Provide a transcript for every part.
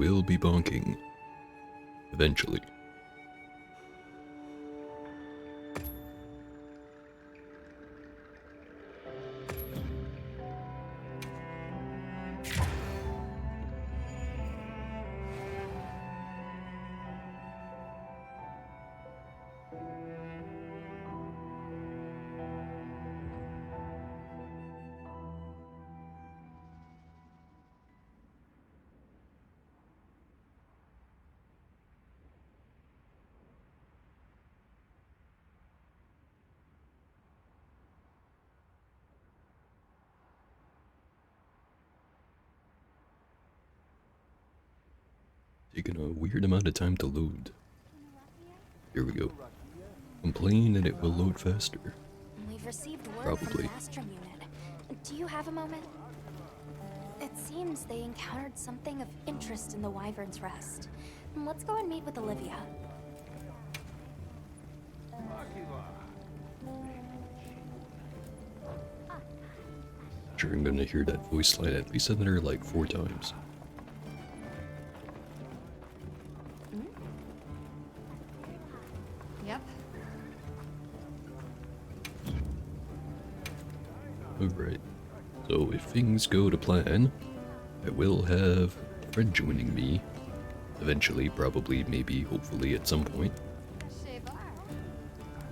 will be bonking. Eventually. Taking a weird amount of time to load. Here we go. Complain and it will load faster. We've received word Probably. from the Astrum unit. Do you have a moment? It seems they encountered something of interest in the Wyvern's Rest. Let's go and meet with Olivia. Sure, I'm gonna hear that voice line at least another like 4 times. Yep. Alright. So if things go to plan, I will have a friend joining me. Eventually, probably, maybe, hopefully at some point.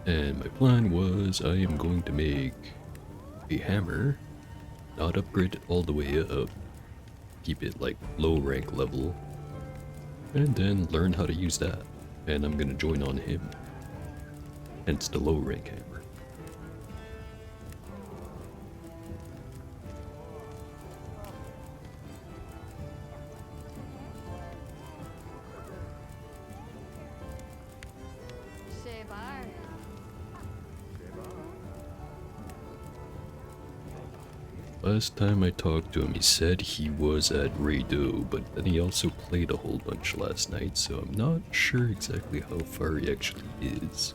And my plan was I am going to make a hammer, not upgrade it all the way up, keep it like low rank level, and then learn how to use that. And I'm gonna join on him. Hence the low rank hammer. Last time I talked to him, he said he was at Rado, but then he also played a whole bunch last night, so I'm not sure exactly how far he actually is.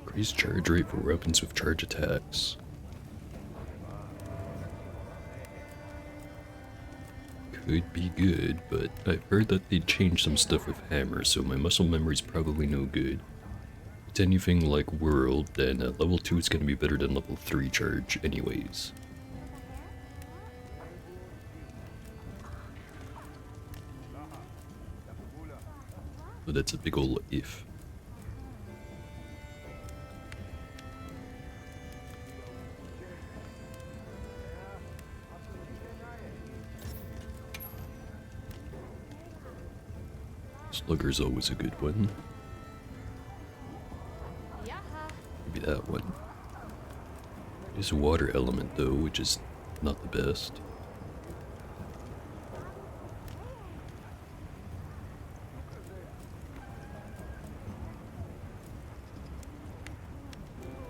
Increased charge rate for weapons with charge attacks. Could be good, but I've heard that they changed some stuff with hammers, so my muscle memory's probably no good. If it's anything like World, then at level 2 it's gonna be better than level 3 charge anyways. But that's a big ol' if. Slugger's always a good one. Maybe that one. There's a water element though, which is not the best.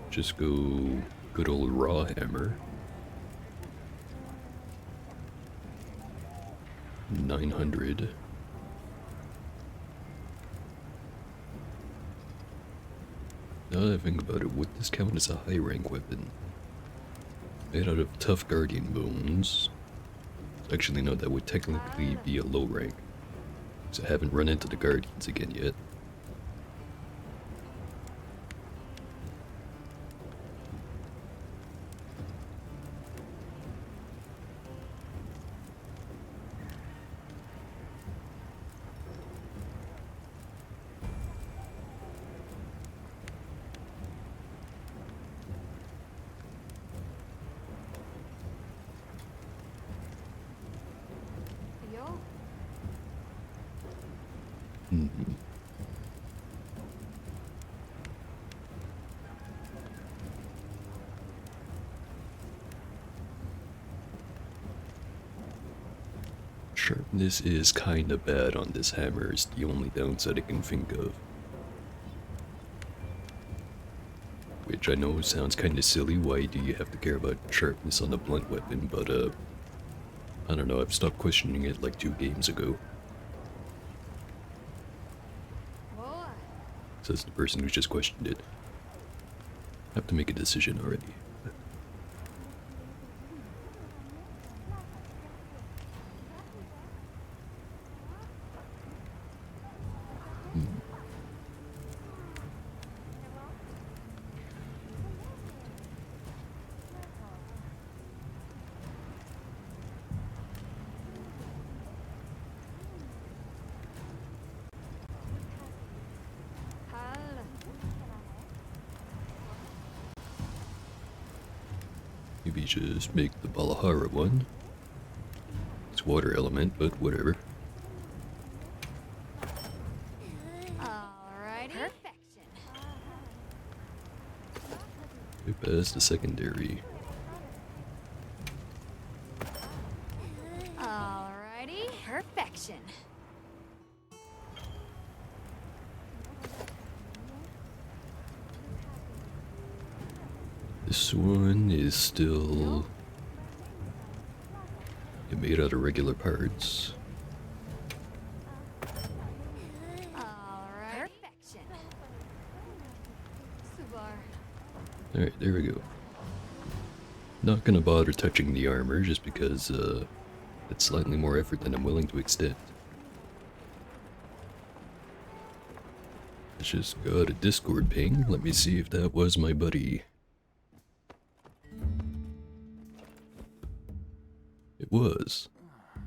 Just go good old raw hammer. 900. Now that I think about it, would this count as a high rank weapon? Made out of tough guardian bones. Actually, no, that would technically be a low rank. Because I haven't run into the guardians again yet. Mm-hmm. Sharpness is kinda bad on this hammer, is the only downside I can think of. Which I know sounds kinda silly, why do you have to care about sharpness on a blunt weapon, but I don't know, I've stopped questioning it like 2 games ago. says the person who just questioned it. I have to make a decision already. Maybe just make the Balahara one. It's water element, but whatever. Alrighty. Perfection. Type as the secondary. Alrighty. Perfection. This one is still made out of regular parts. Alright. Perfection. Alright, there we go. Not gonna bother touching the armor just because it's slightly more effort than I'm willing to extend. I just got a Discord ping. Let me see if that was my buddy. It was.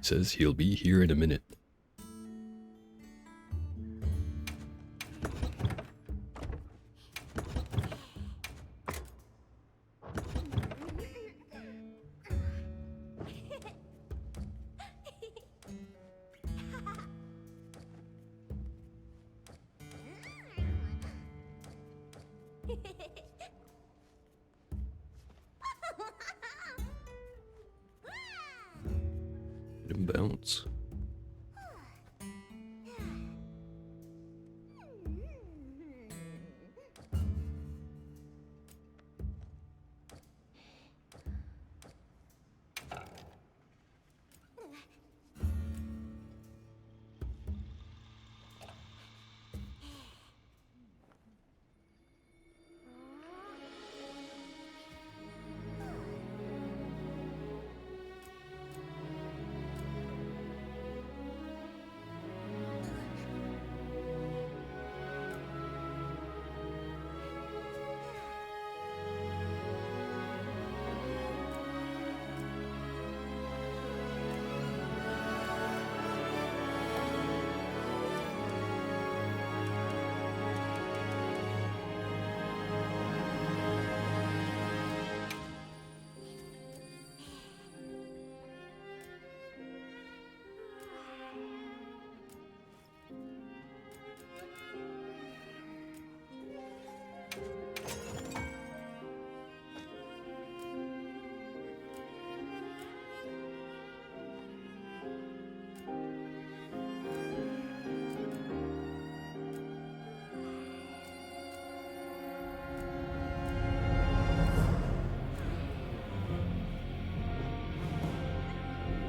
Says he'll be here in a minute. Let him bounce.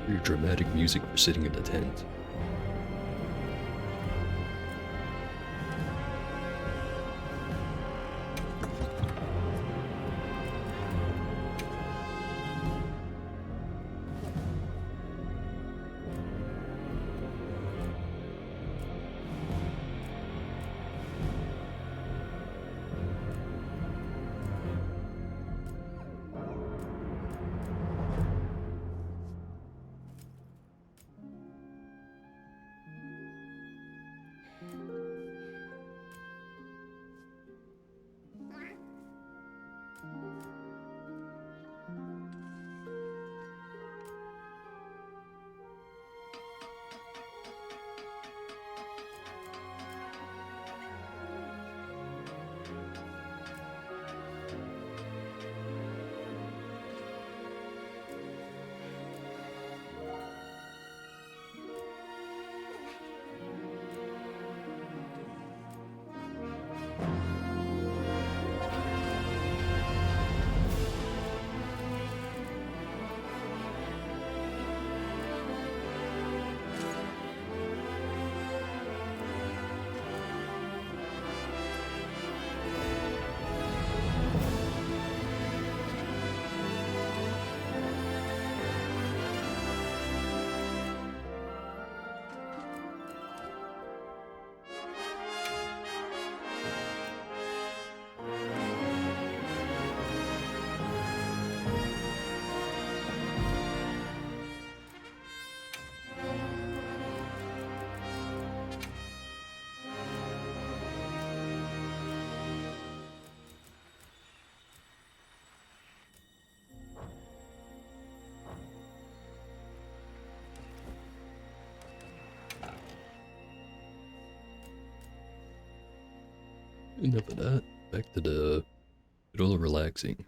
Your dramatic music for sitting in the tent. enough of that. Back to the good old relaxing.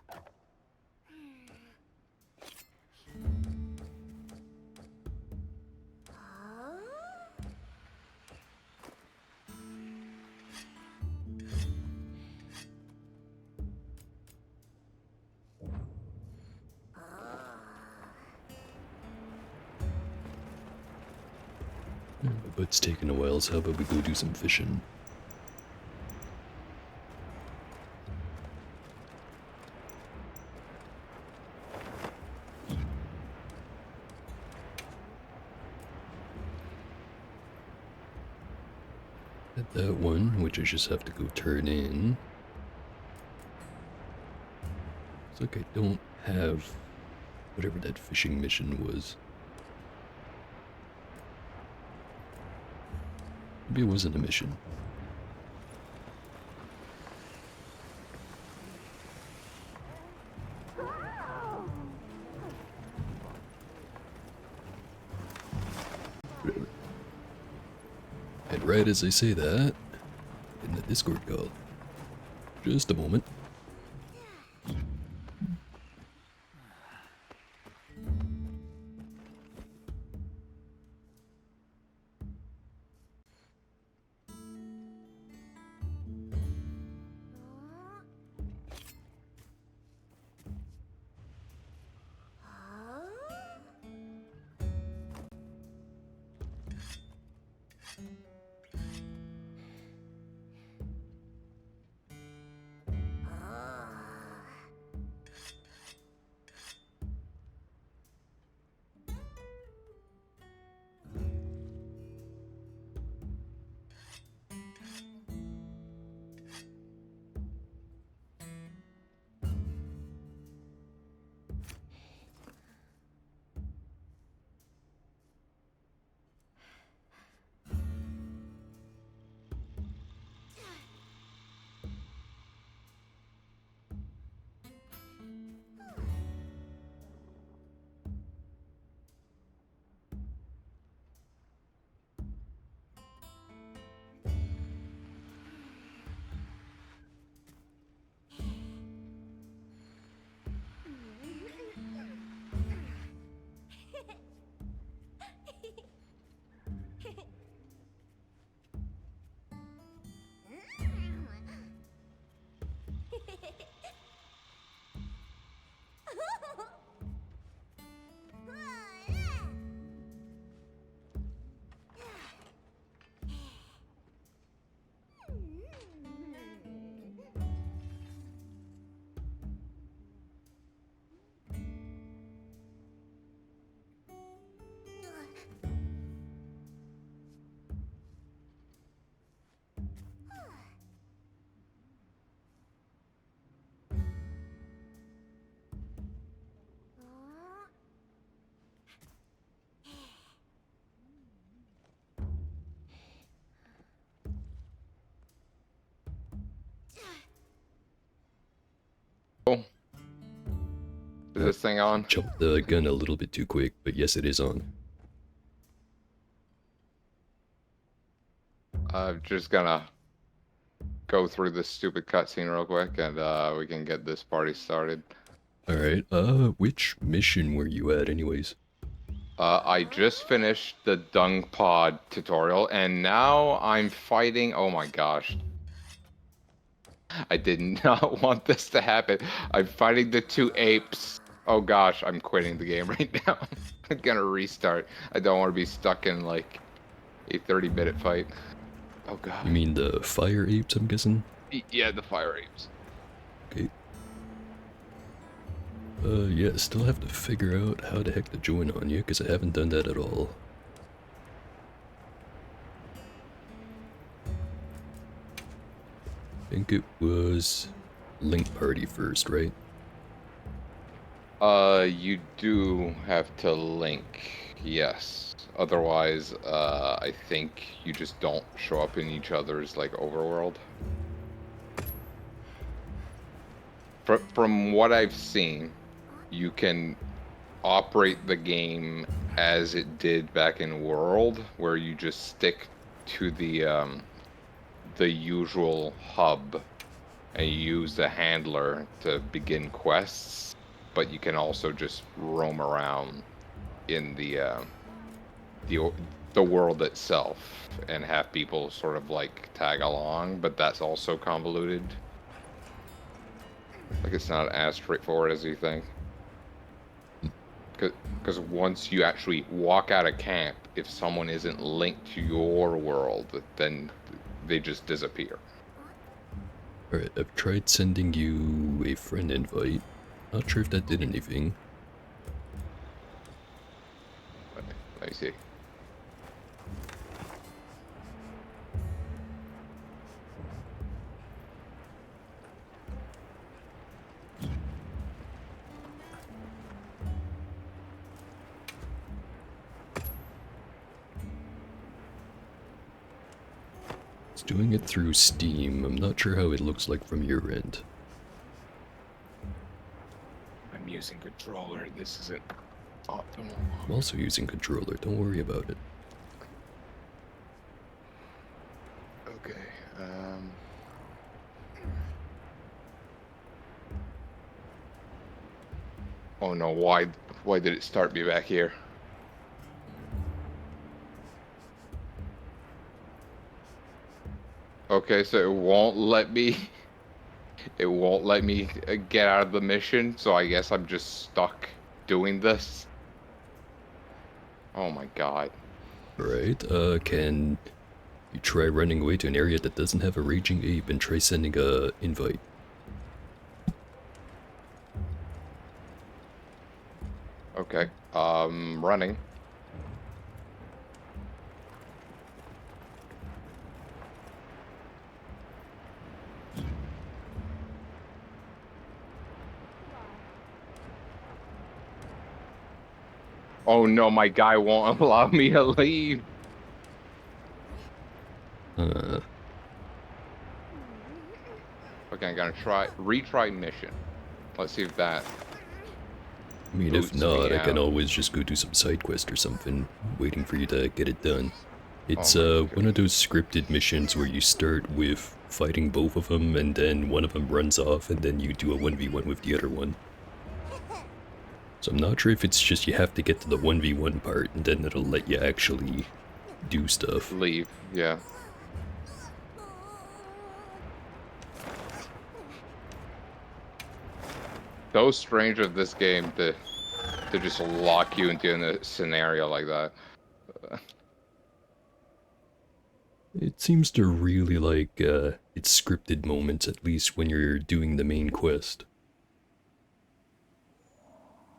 But it's taking a while, so how about we go do some fishing? At that one, which I just have to go turn in. It's like I don't have whatever that fishing mission was. Maybe it wasn't a mission. And right as I say that, in the Discord call. Just a moment. Is this thing on? Jumped the gun a little bit too quick, but yes, it is on. I'm just gonna go through this stupid cutscene real quick, and we can get this party started. Alright, which mission were you at anyways? I just finished the dung pod tutorial, and now I'm fighting. Oh my gosh. I did not want this to happen. I'm fighting the two apes. Oh gosh, I'm quitting the game right now. I'm gonna restart. I don't want to be stuck in like a 30-minute fight. Oh god. You mean the fire apes, I'm guessing? Yeah, the fire apes. Okay. Yeah, still have to figure out how the heck to join on you, because I haven't done that at all. I think it was link party first, right? You do have to link, yes. Otherwise, I think you just don't show up in each other's, like, overworld. From what I've seen, you can operate the game as it did back in World, where you just stick to the usual hub and use the handler to begin quests, but you can also just roam around in the the world itself and have people sort of like tag along, but that's also convoluted. Like it's not as straightforward as you think. Because once you actually walk out of camp, if someone isn't linked to your world, then they just disappear. Alright, I've tried sending you a friend invite. Not sure if that did anything. Let me see. It's doing it through Steam. I'm not sure how it looks like from your end. I'm using controller. This isn't optimal. I'm also using controller, don't worry about it. Okay. Oh no! Why did it start me back here? Okay, so it won't let me. It won't let me get out of the mission. So I guess I'm just stuck doing this. Oh my god. Alright, can you try running away to an area that doesn't have a raging ape and try sending a invite? Okay. Running. Oh no, my guy won't allow me to leave. Okay, I'm gonna retry mission. Let's see if that I mean, if boots me not, I can out. always just go do some side quest or something, waiting for you to get it done. It's Oh my one of those scripted missions where you start with fighting both of them, and then one of them runs off, and then you do a 1v1 with the other one. So I'm not sure if it's just you have to get to the 1v1 part, and then it'll let you actually do stuff. Leave, yeah. So strange of this game to just lock you into a scenario like that. It seems to really like its scripted moments, at least when you're doing the main quest.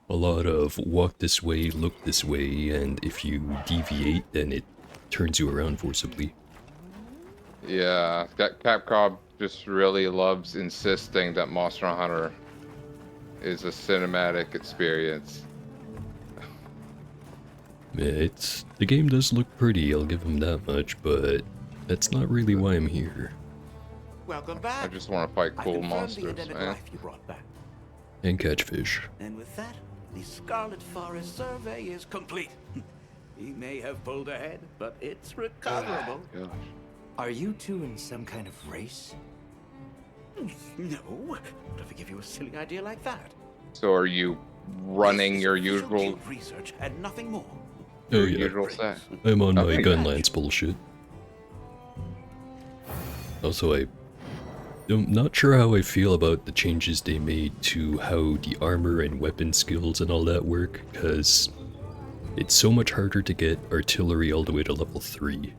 A lot of walk this way, look this way, and if you deviate, then it turns you around forcibly. Yeah, Capcom just really loves insisting that Monster Hunter is a cinematic experience. Yeah, the game does look pretty, I'll give him that much, but that's not really why I'm here. Welcome back. I just want to fight I cool confirmed the monsters, endemic man. life you brought back. And catch fish. And with that, the Scarlet Forest survey is complete. He may have pulled ahead, but it's recoverable. Gosh. Are you two in some kind of race? No, would ever give you a silly idea like that. So are you running This is your official usual guild research and nothing more. Oh your yeah, usual set? I'm on my Okay. Gunlance bullshit. Also, I'm not sure how I feel about the changes they made to how the armor and weapon skills and all that work, because it's so much harder to get artillery all the way to level 3.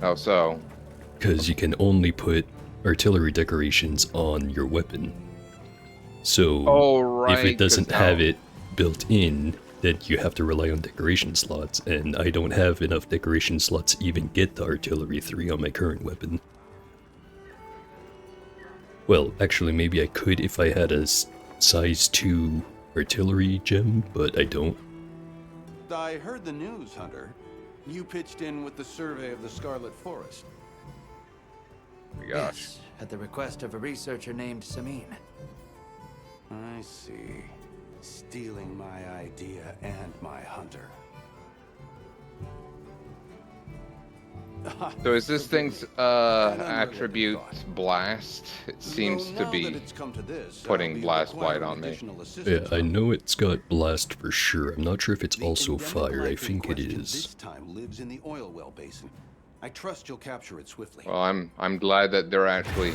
How so? Because you can only put artillery decorations on your weapon. So, Oh, if right, it doesn't 'cause have now- it built in, then you have to rely on decoration slots, and I don't have enough decoration slots to even get the artillery 3 on my current weapon. Well, actually, maybe I could if I had a size 2 artillery gem, but I don't. I heard the news, Hunter. You pitched in with the survey of the Scarlet Forest. My gosh. Yes, at the request of a researcher named Samin. I see. Stealing my idea and my hunter. So is this thing's An unrelated attribute thought. blast? It seems Though to now that be it's come to this, I'll putting be blast blight requiring on me. additional Yeah, assistance I from know it's got blast for sure. I'm not sure if it's The also endemic fire. I life in think it question is. This time lives in the oil well basin. I trust you'll capture it swiftly. Well, I'm glad that they're actually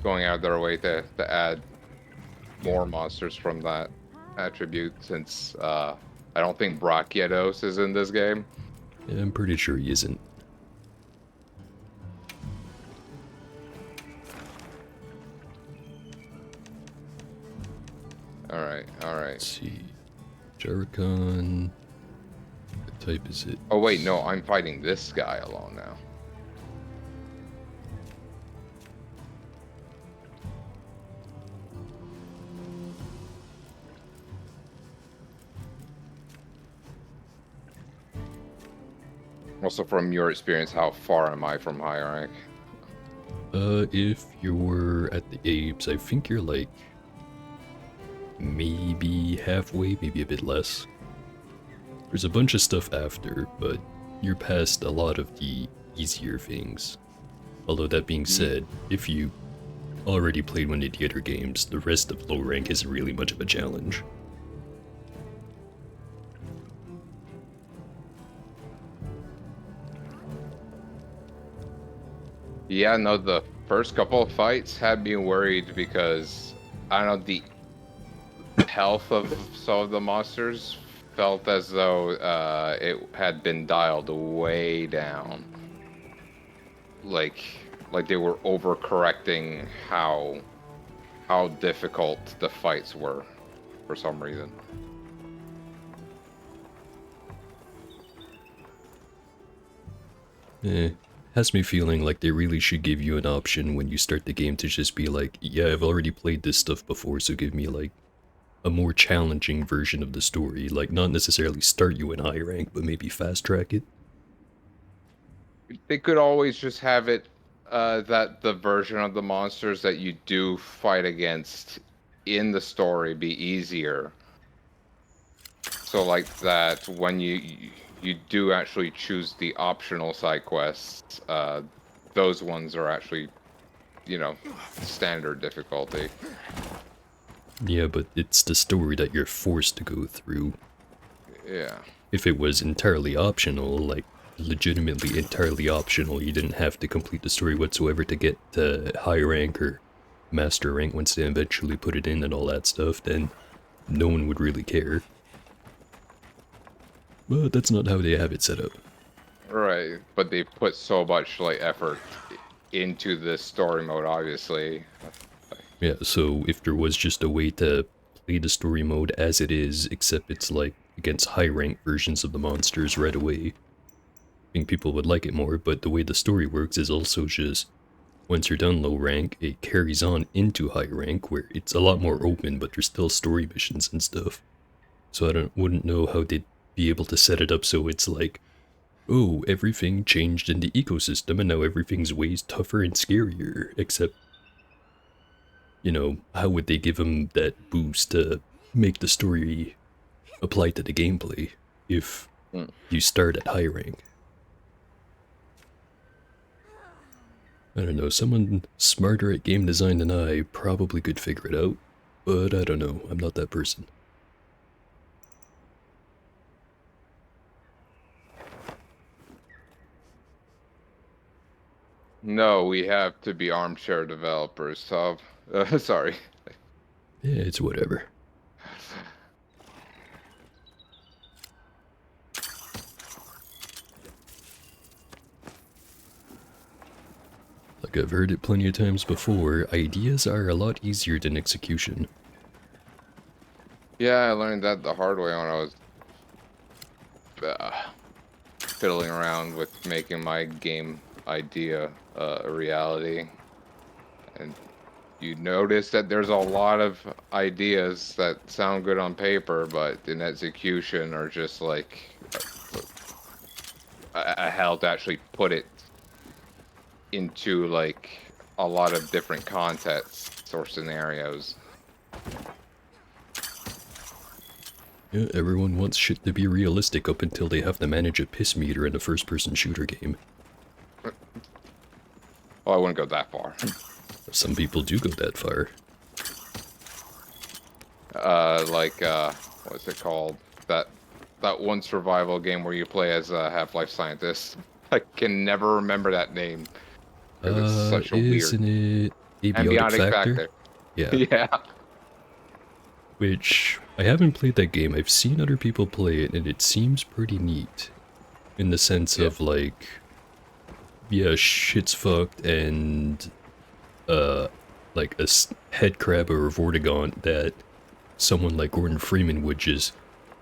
going out of their way to add more monsters from that attribute, since I don't think Brachiotos is in this game. Yeah, I'm pretty sure he isn't. All right, all right. Let's see. Jarrakan. What type is it? Oh wait, no, I'm fighting this guy alone now. Also, from your experience, how far am I from high rank? If you're at the apes, I think you're like maybe halfway, maybe a bit less. There's a bunch of stuff after, but you're past a lot of the easier things. Although that being said, if you already played one of the other games, the rest of low rank isn't really much of a challenge. Yeah, no, the first couple of fights had me worried because I don't know, the health of some of the monsters felt as though it had been dialed way down. Like they were overcorrecting how difficult the fights were for some reason. Has me feeling like they really should give you an option when you start the game to just be like, yeah, I've already played this stuff before, so give me like a more challenging version of the story. Like, not necessarily start you in high rank, but maybe fast track it. They could always just have it that the version of the monsters that you do fight against in the story be easier. So like that when you do actually choose the optional side quests, those ones are actually, you know, standard difficulty. Yeah, but it's the story that you're forced to go through. Yeah. If it was entirely optional, like legitimately entirely optional, you didn't have to complete the story whatsoever to get to high rank or master rank once they eventually put it in and all that stuff, then no one would really care. But that's not how they have it set up. Right, but they put so much like effort into this story mode, obviously. Yeah, so if there was just a way to play the story mode as it is, except it's like against high rank versions of the monsters right away, I think people would like it more, but the way the story works is also just, once you're done low rank, it carries on into high rank, where it's a lot more open, but there's still story missions and stuff. So wouldn't know how they'd be able to set it up so it's like, oh, everything changed in the ecosystem and now everything's way tougher and scarier, except, you know, how would they give them that boost to make the story apply to the gameplay if you start at high rank? I don't know, someone smarter at game design than I probably could figure it out, but I don't know, I'm not that person. No, we have to be armchair developers, so sorry. Yeah, it's whatever. Like I've heard it plenty of times before, ideas are a lot easier than execution. Yeah, I learned that the hard way when I was fiddling around with making my game idea a reality. And you notice that there's a lot of ideas that sound good on paper, but in execution are just like a hell to actually put it into like a lot of different contexts or scenarios. Yeah, everyone wants shit to be realistic up until they have to manage a piss meter in a first-person shooter game. Well, I wouldn't go that far. Some people do go that far. What's it called? That one survival game where you play as a Half-Life scientist. I can never remember that name because it's such a Isn't weird it Abiotic Ambiotic Factor? Factor. Yeah. Yeah. Which, I haven't played that game. I've seen other people play it, and it seems pretty neat. In the sense Yeah. of, like, yeah, shit's fucked, and, like, head crab or a Vortigaunt that someone like Gordon Freeman would just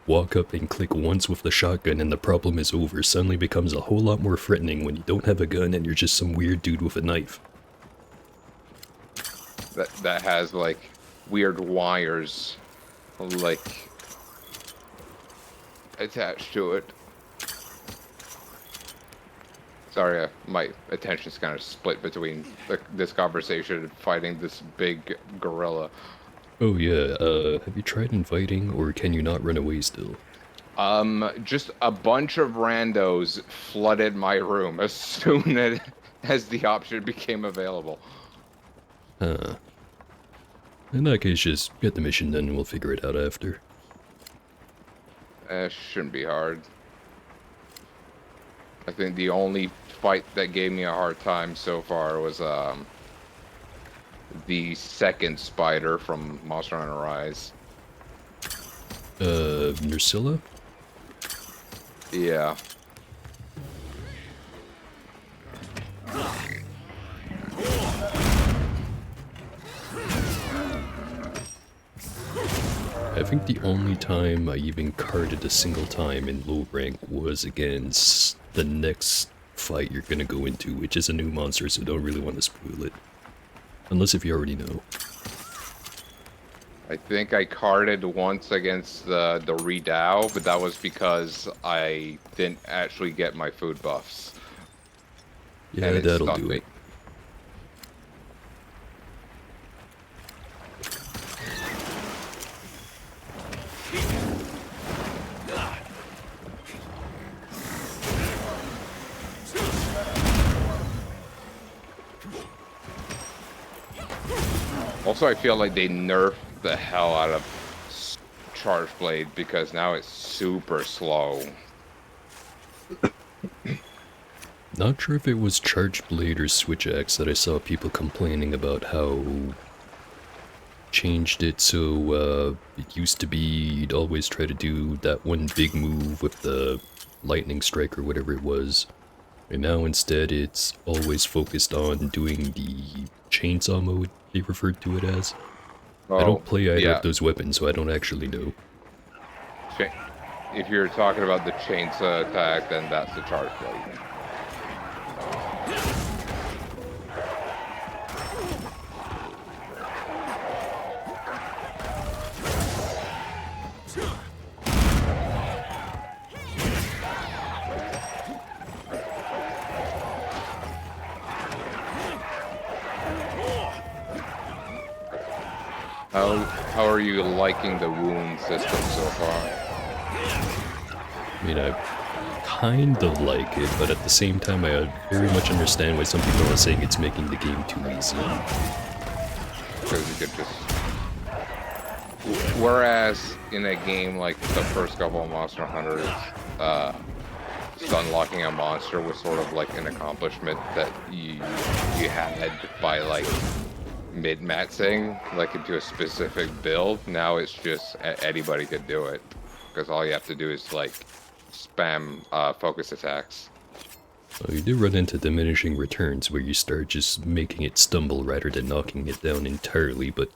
walk up and click once with the shotgun and the problem is over. Suddenly becomes a whole lot more threatening when you don't have a gun and you're just some weird dude with a knife. That has like weird wires like attached to it. Sorry, my attention's kind of split between this conversation and fighting this big gorilla. Oh yeah, have you tried inviting or can you not run away still? Just a bunch of randos flooded my room as soon as the option became available. Huh. In that case, just get the mission done and we'll figure it out after. Shouldn't be hard. I think the only fight that gave me a hard time so far was the second spider from Monster Hunter Rise. Nursilla? Yeah. I think the only time I even carded a single time in low rank was against the next fight you're gonna go into, which is a new monster, so don't really want to spoil it. Unless if you already know. I think I carded once against the Redao, but that was because I didn't actually get my food buffs. Yeah, And it that'll stunned do me. it. Also, I feel like they nerfed the hell out of Charge Blade because now it's super slow. Not sure if it was Charge Blade or Switch Axe that I saw people complaining about how changed it so it used to be you'd always try to do that one big move with the lightning strike or whatever it was. And now instead it's always focused on doing the chainsaw mode they referred to it as. I Oh, don't play either yeah. of those weapons, so I don't actually know. If you're talking about the chainsaw attack, then that's the Charge Blade. How are you liking the wound system so far? I mean, I kinda like it, but at the same time I very much understand why some people are saying it's making the game too easy. Because you could just... Whereas in a game like the first couple of Monster Hunters, just unlocking a monster was sort of like an accomplishment that you had by like mid-maxing like into a specific build. Now it's just anybody could do it because all you have to do is like spam focus attacks. Well, you do run into diminishing returns where you start just making it stumble rather than knocking it down entirely, but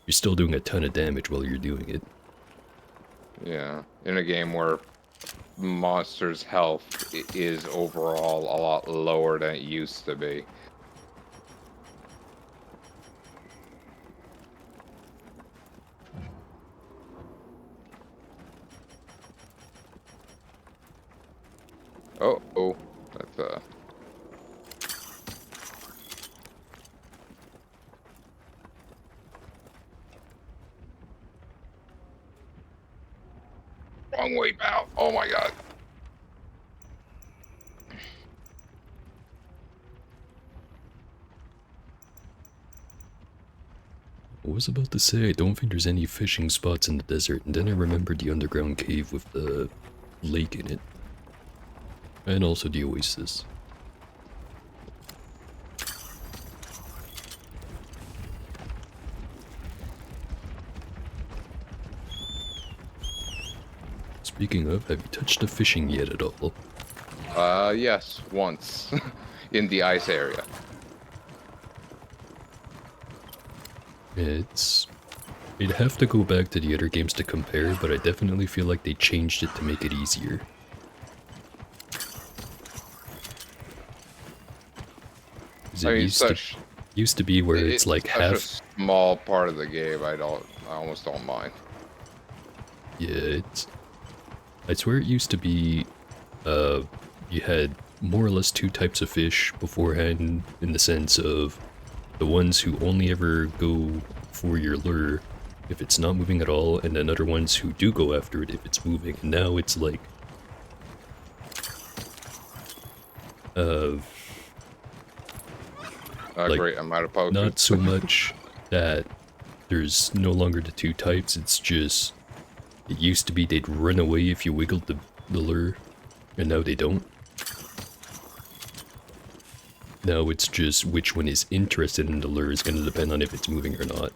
you're still doing a ton of damage while you're doing it. Yeah, in a game where monsters' health is overall a lot lower than it used to be. Oh, that's wrong way, pal. Oh my god. I was about to say I don't think there's any fishing spots in the desert, and then I remembered the underground cave with the lake in it. And also the oasis. Speaking of, have you touched the fishing yet at all? Yes, once. In the ice area. I'd have to go back to the other games to compare, but I definitely feel like they changed it to make it easier. 'Cause I it mean, such... used to be where it's It's like such a half. small part of the game, I almost don't mind. Yeah, I swear it used to be, you had more or less two types of fish beforehand, in the sense of the ones who only ever go for your lure if it's not moving at all, and then other ones who do go after it if it's moving. And now it's like, uh, like, Great, I'm out of potions. not so much that there's no longer the two types, it's just, it used to be they'd run away if you wiggled the lure, and now they don't. Now it's just which one is interested in the lure is going to depend on if it's moving or not.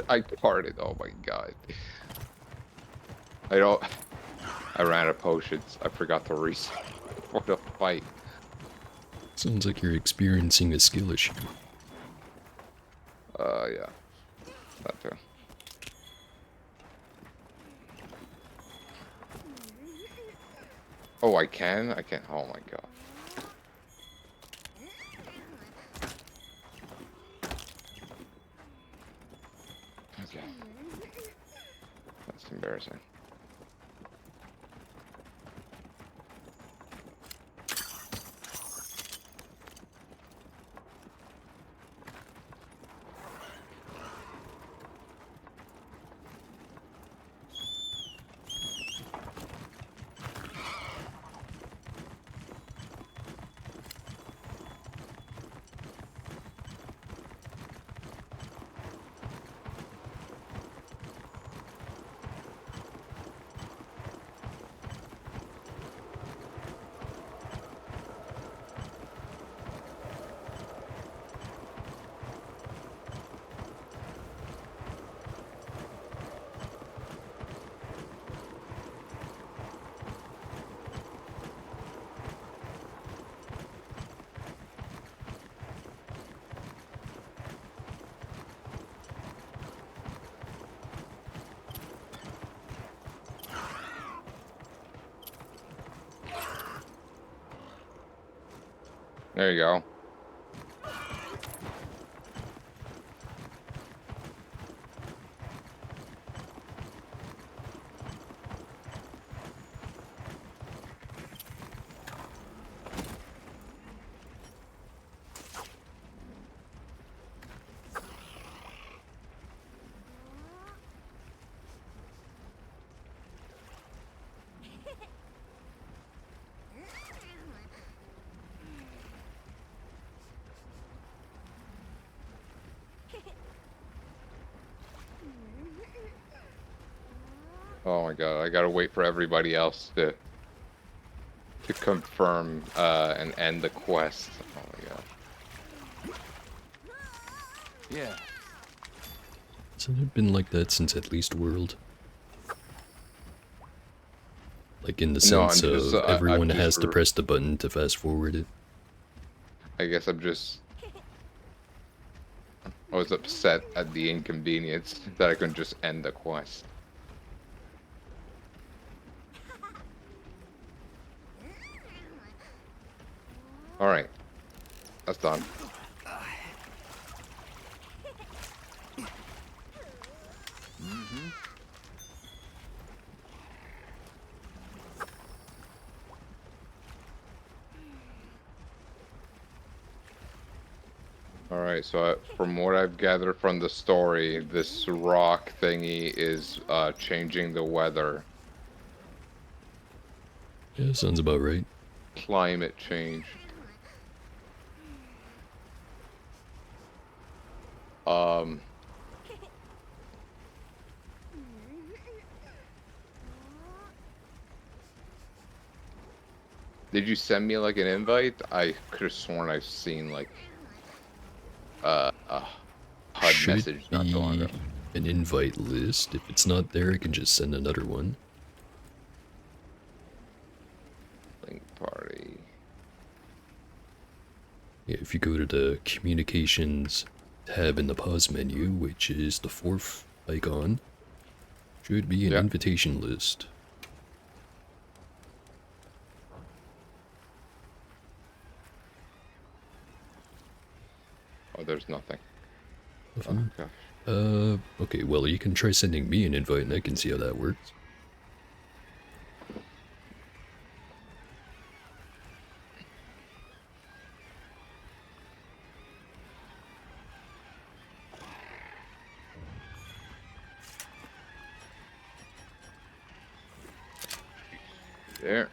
I parted, oh my god. I ran out of potions. I forgot to reset for the fight. Sounds like you're experiencing a skill issue. Yeah. That too. Oh, I can? I can. Oh my god. Okay. That's embarrassing. There you go. Oh my god, I gotta wait for everybody else to confirm and end the quest. Oh my god. Yeah. Hasn't it been like that since at least World? Like in the No, sense I'm just, of everyone I'm has just to press the button to fast forward it. I guess I was upset at the inconvenience that I couldn't just end the quest. Alright. That's done. Alright, so from what I've gathered from the story, this rock thingy is changing the weather. Yeah, sounds about right. Climate change. Um, did you send me like an invite? I could have sworn I've seen like a HUD Should message not too long be ago. an invite list. If it's not there, I can just send another one. Link party. Yeah, if you go to the communications tab in the pause menu, which is the fourth icon, should be an Yeah. invitation list. Oh, there's nothing. Oh Nothing. gosh. Okay, well, you can try sending me an invite and I can see how that works. There.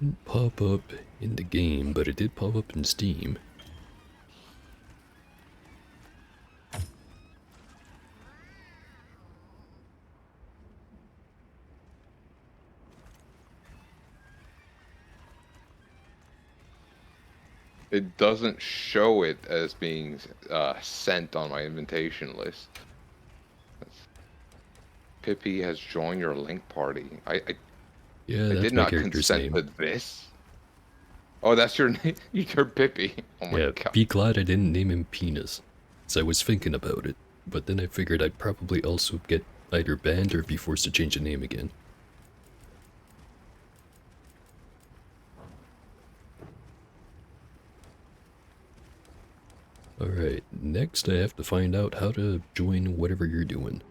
Didn't pop up in the game, but it did pop up in Steam. It doesn't show it as being sent on my invitation list. Pippi has joined your link party. Yeah, I that's did my not character's consent name. to this. Oh, that's your name? You're Pippi. Oh my Yeah, god. be glad I didn't name him Penis. 'Cause I was thinking about it, but then I figured I'd probably also get either banned or be forced to change the name again. Alright, next I have to find out how to join whatever you're doing.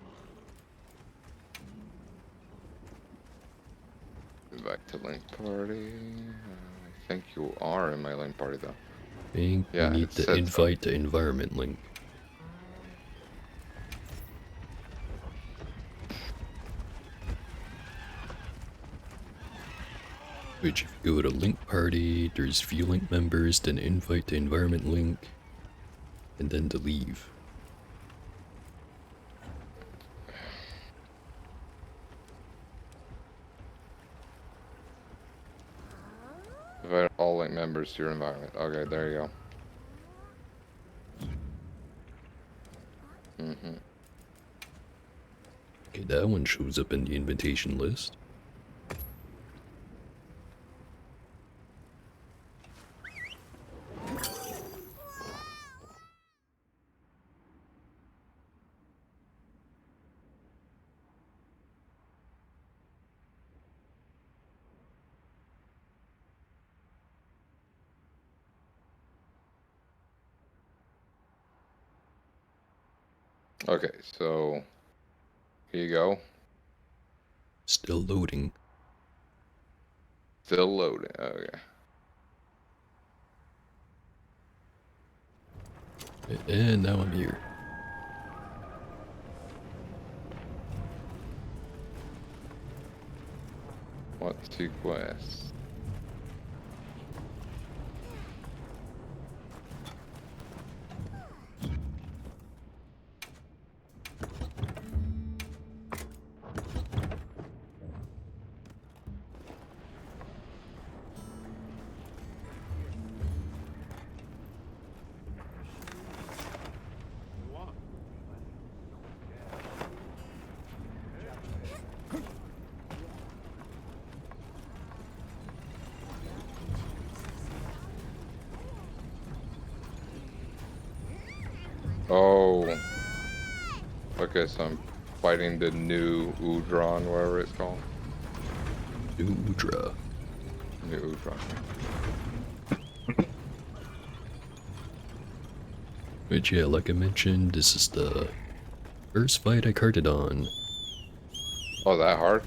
Back to link party. I think you are in my link party though. I think you Yeah, need it the said so. invite to environment link. Which if you go to link party, there's view link members, then invite to environment link, and then to leave. Invite all link members to your environment. Okay, there you go. Okay, that one shows up in the invitation list. Okay, so here you go. Still loading. Still loading. Okay. And now I'm here. What's the quest? Oh. Okay, so I'm fighting the new Udron, whatever it's called. Udra. New Udron. But yeah, like I mentioned, this is the first fight I carted on. Oh, that hard?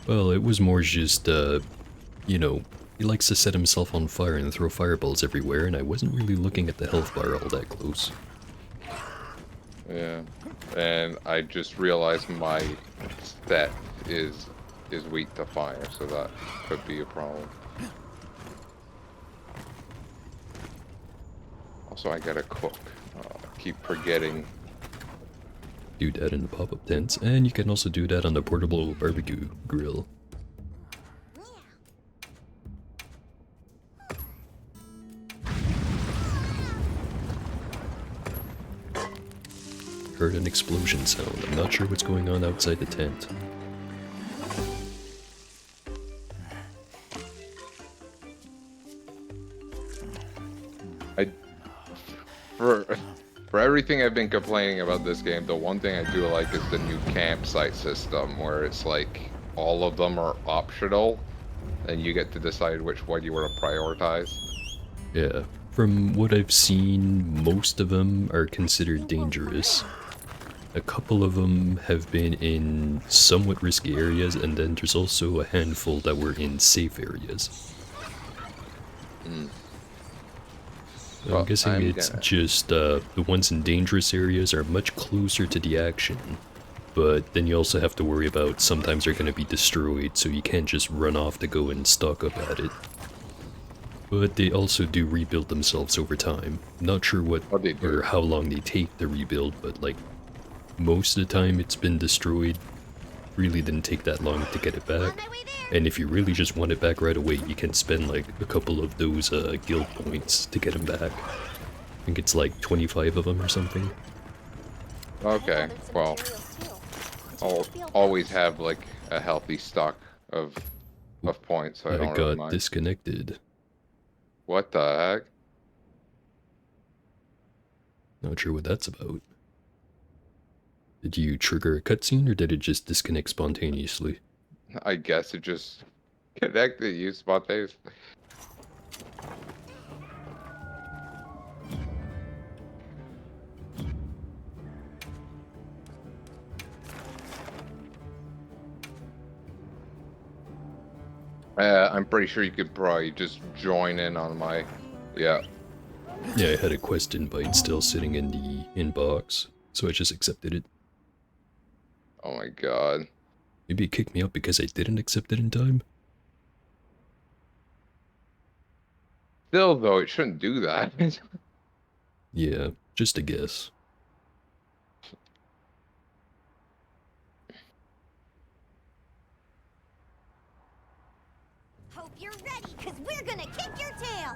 Well, it was more just, you know, he likes to set himself on fire and throw fireballs everywhere, and I wasn't really looking at the health bar all that close. Yeah. And I just realized my set is weak to fire, so that could be a problem. Also, I gotta cook. I keep forgetting. Do that in the pop-up tents, and you can also do that on the portable barbecue grill. Heard an explosion sound. I'm not sure what's going on outside the tent. I for everything I've been complaining about this game, the one thing I do like is the new campsite system, where it's like all of them are optional, and you get to decide which one you want to prioritize. Yeah, from what I've seen, most of them are considered dangerous. A couple of them have been in somewhat risky areas, and then there's also a handful that were in safe areas. I'm Well, guessing it's just the ones in dangerous areas are much closer to the action, but then you also have to worry about sometimes they're going to be destroyed, so you can't just run off to go and stock up at it. But they also do rebuild themselves over time. Not sure what or how long they take to rebuild, but like most of the time it's been destroyed. Really didn't take that long to get it back. And if you really just want it back right away, you can spend like a couple of those guild points to get them back. I think it's like 25 of them or something. Okay, well, I'll always have like a healthy stock of points, so I don't really got mind. disconnected. What the heck? Not sure what that's about. Did you trigger a cutscene or did it just disconnect spontaneously? I guess it just connected you spontaneously. I'm pretty sure you could probably just join in on my, yeah. Yeah, I had a quest invite still sitting in the inbox, so I just accepted it. Oh my god. Maybe it kicked me out because I didn't accept it in time? Still though, it shouldn't do that. Yeah, just a guess. Hope you're ready, cause we're gonna kick your tail!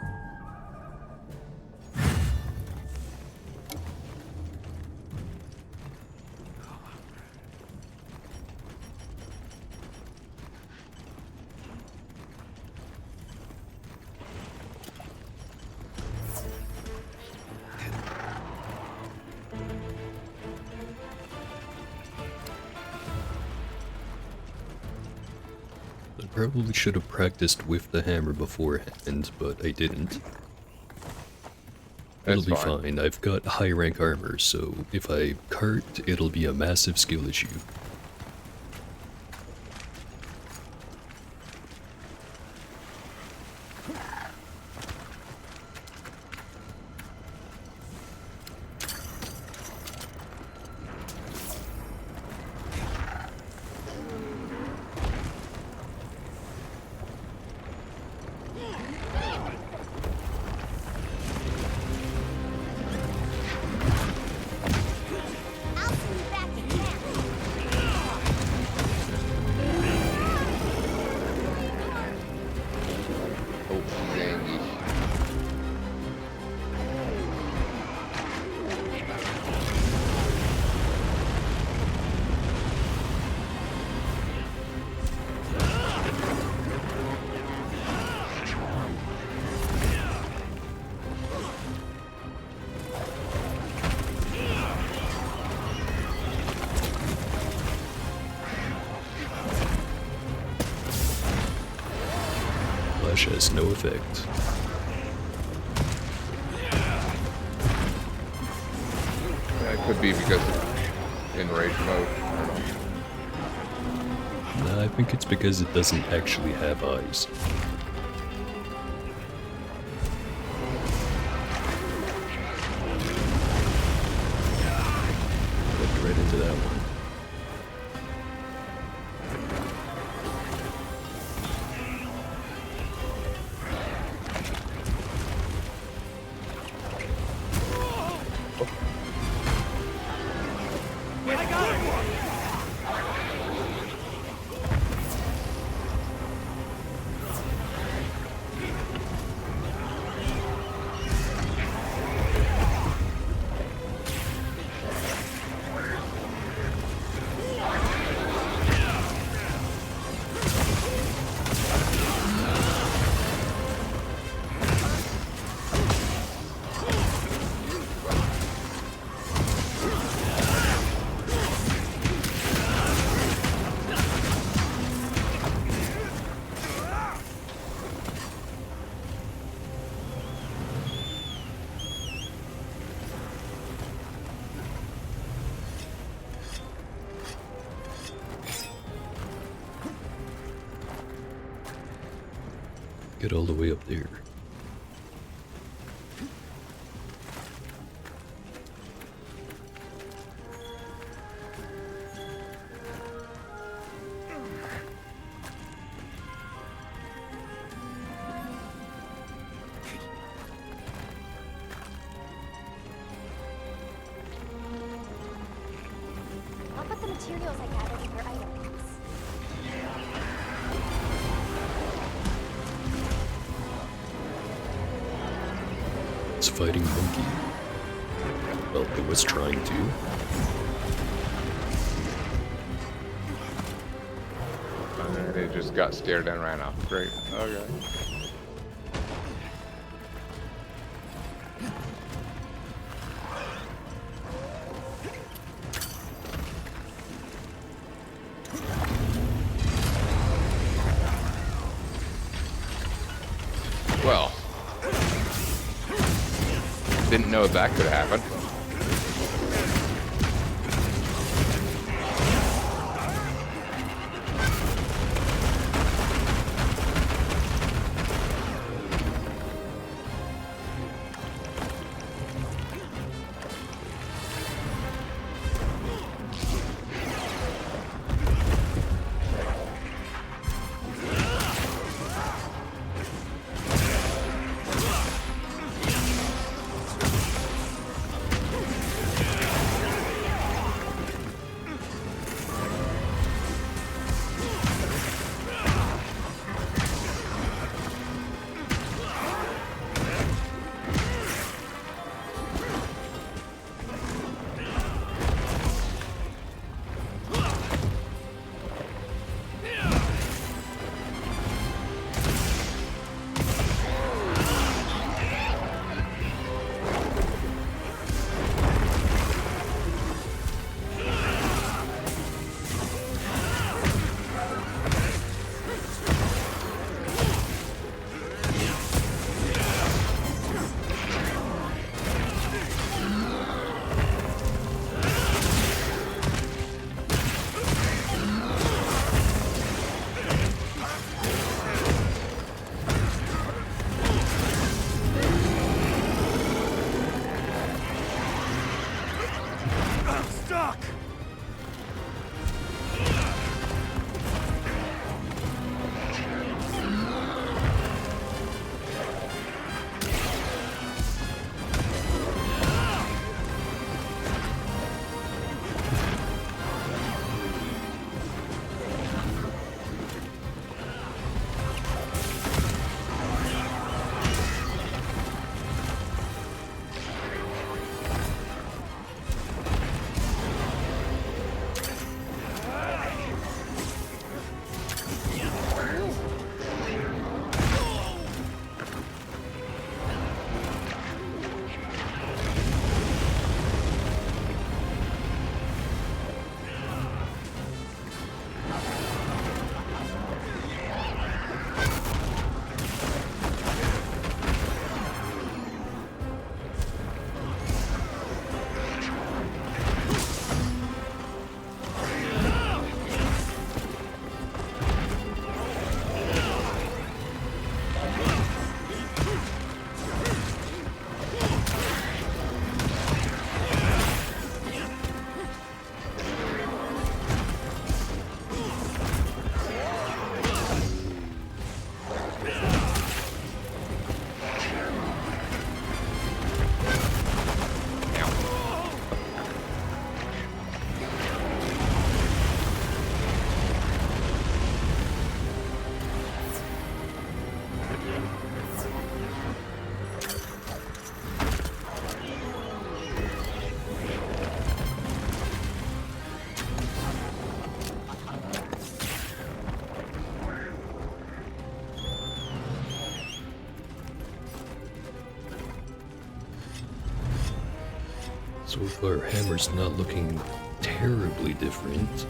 I probably should have practiced with the hammer beforehand, but I didn't. It'll be fine. I've got high rank armor, so if I cart, it'll be a massive skill issue. Flash has no effect. Could be because in rage mode. I don't know. Nah, I think it's because it doesn't actually have eyes. Looked right into that one. Get all the way up there. I'll put the materials I gathered in your item box. It's fighting Monkey. Well, it was trying to. And it just got scared and ran off. Great. Okay. Well, didn't know that could happen. So far, Hammer's not looking terribly different.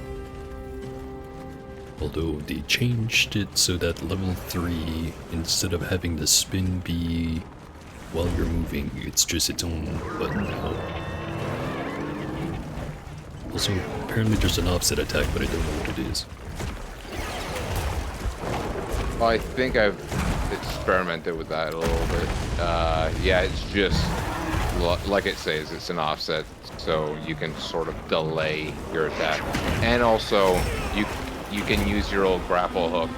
Although they changed it so that level 3, instead of having the spin be while you're moving, it's just its own button now. Also, apparently there's an offset attack, but I don't know what it is. Well, I think I've experimented with that a little bit. Yeah, it's just, like it says, it's an offset, so you can sort of delay your attack. And also, you can use your old grapple hook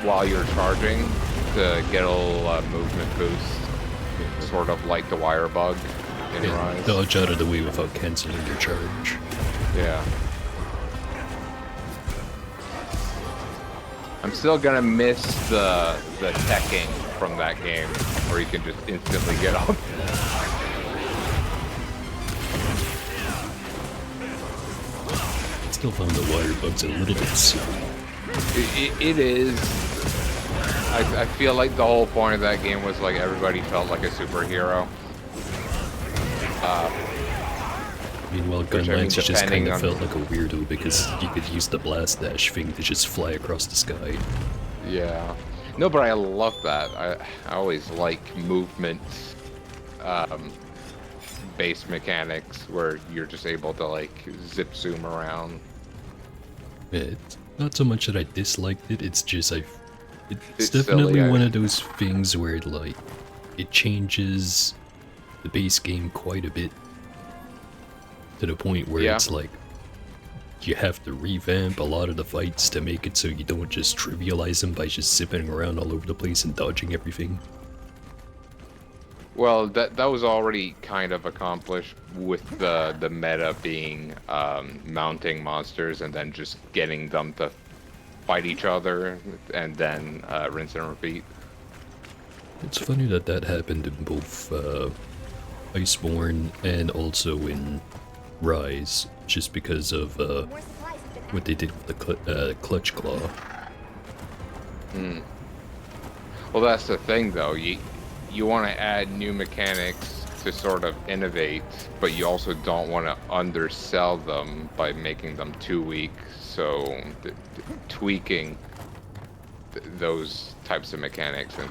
while you're charging to get a little movement boost, sort of like the wire bug in Rise. Dodge out of the way without canceling your charge. Yeah. I'm still gonna miss the teching from that game, where you can just instantly get up. I still found the wire bugs a little bit silly. It is. I feel like the whole point of that game was like everybody felt like a superhero. Meanwhile, Which, Gunlance just kind depending of on- felt like a weirdo because you could use the blast dash thing to just fly across the sky. Yeah. No, but I love that. I always like movement based mechanics where you're just able to like zip zoom around. It's not so much that I disliked it, it's just it's It's definitely silly, one of those things where it changes the base game quite a bit to the point where Yeah. it's like you have to revamp a lot of the fights to make it so you don't just trivialize them by just zipping around all over the place and dodging everything. Well, that was already kind of accomplished with the meta being mounting monsters and then just getting them to fight each other and then rinse and repeat. It's funny that that happened in both Iceborne and also in Rise, just because of More supplies have been what they did with the Clutch Claw. Well, that's the thing, though. You want to add new mechanics to sort of innovate, but you also don't want to undersell them by making them too weak. So tweaking those types of mechanics and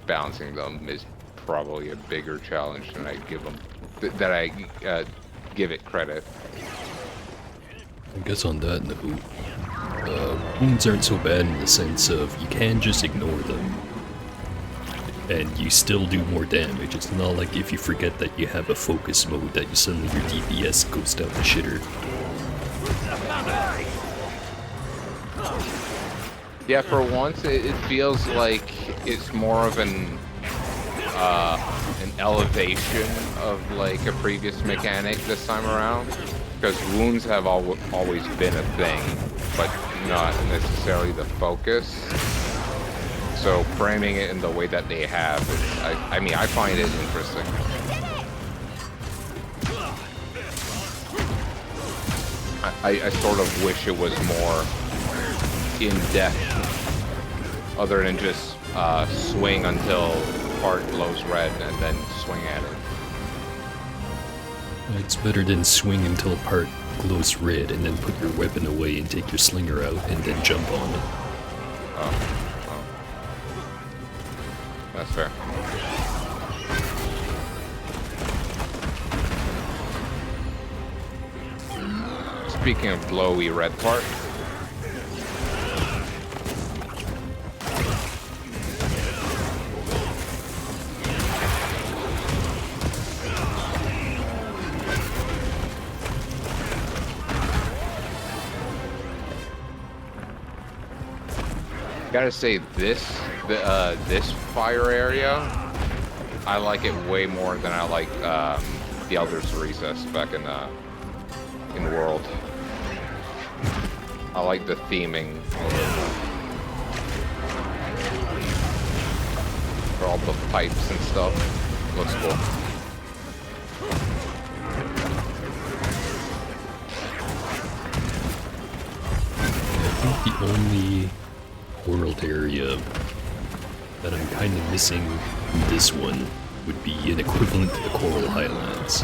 balancing them is probably a bigger challenge than I give them. That I give it credit. I guess on that note, wounds aren't so bad in the sense of you can just ignore them, and you still do more damage. It's not like if you forget that you have a focus mode that you suddenly your DPS goes down the shitter. Yeah, for once, it feels like it's more of an elevation of like a previous mechanic this time around, because wounds have always been a thing, but not necessarily the focus. So framing it in the way that they have, I mean, I find it interesting. I sort of wish it was more in-depth, other than just swing until part glows red and then swing at it. It's better than swing until part glows red and then put your weapon away and take your slinger out and then jump on it. Oh. That's fair. Speaking of glowy red part, gotta say this fire area, I like it way more than I like the Elder's Recess back in World. I like the theming for all the pipes and stuff. Looks cool. I think the only world area that I'm kind of missing in this one would be an equivalent to the Coral Highlands.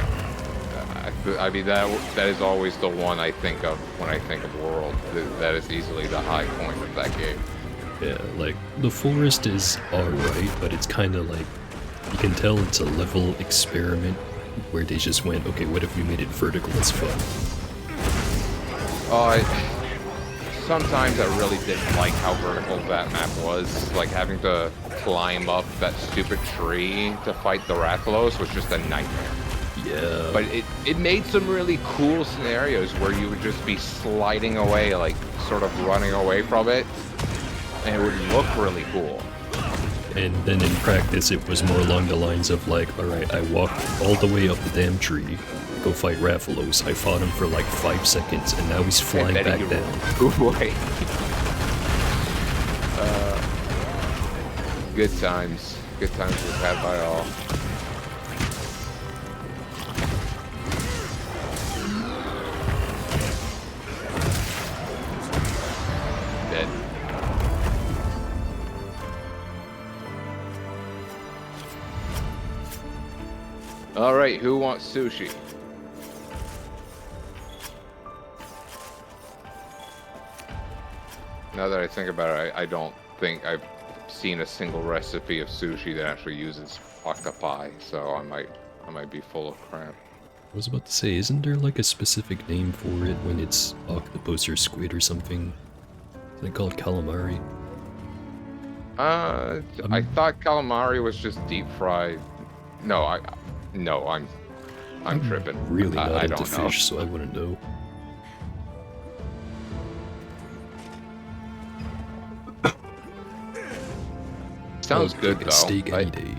I mean, that is always the one I think of when I think of World. That is easily the high point of that game. Yeah, like, the forest is alright, but it's kind of like, you can tell it's a level experiment where they just went, okay, what if we made it vertical as fuck? Sometimes I really didn't like how vertical that map was. Like, having to climb up that stupid tree to fight the Rathalos was just a nightmare. Yeah. But it made some really cool scenarios where you would just be sliding away, like, sort of running away from it, and it would look really cool. And then in practice, it was more along the lines of like, alright, I walked all the way up the damn tree, go fight Rathalos. I fought him for like 5 seconds, and now he's flying back down. Away. Good times. Good times we've had by all. Dead. Alright, who wants sushi? Now that I think about it, I don't think I've seen a single recipe of sushi that actually uses octopi, so I might be full of crap. I was about to say, isn't there like a specific name for it when it's octopus or squid or something? Isn't it called calamari? I thought calamari was just deep fried. No, I'm tripping. Really not I into don't know. fish, so I wouldn't know. Sounds good Like a though. steak any day.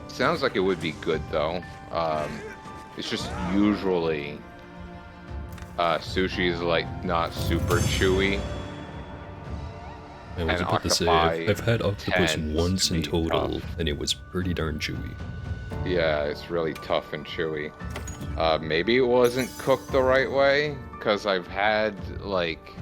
Sounds like it would be good though. It's just usually sushi is like not super chewy. I was And about to say, octopi I've had octopus tends once to in be total, tough. and it was pretty darn chewy. Yeah, it's really tough and chewy. Maybe it wasn't cooked the right way, because I've had, like...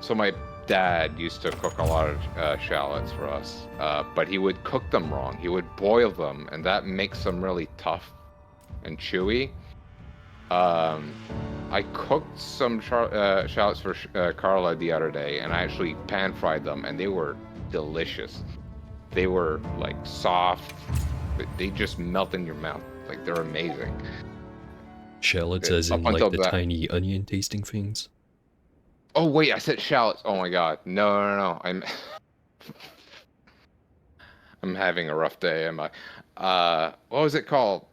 So my dad used to cook a lot of shallots for us, but he would cook them wrong. He would boil them, and that makes them really tough and chewy. I cooked some shallots for Carla the other day, and I actually pan-fried them, and they were delicious. They were, like, soft. They just melt in your mouth. Like, they're amazing. Shallots as in Up like until the that- tiny onion tasting things? Oh, wait, I said shallots. Oh, my God. No. I'm having a rough day, am I? What was it called?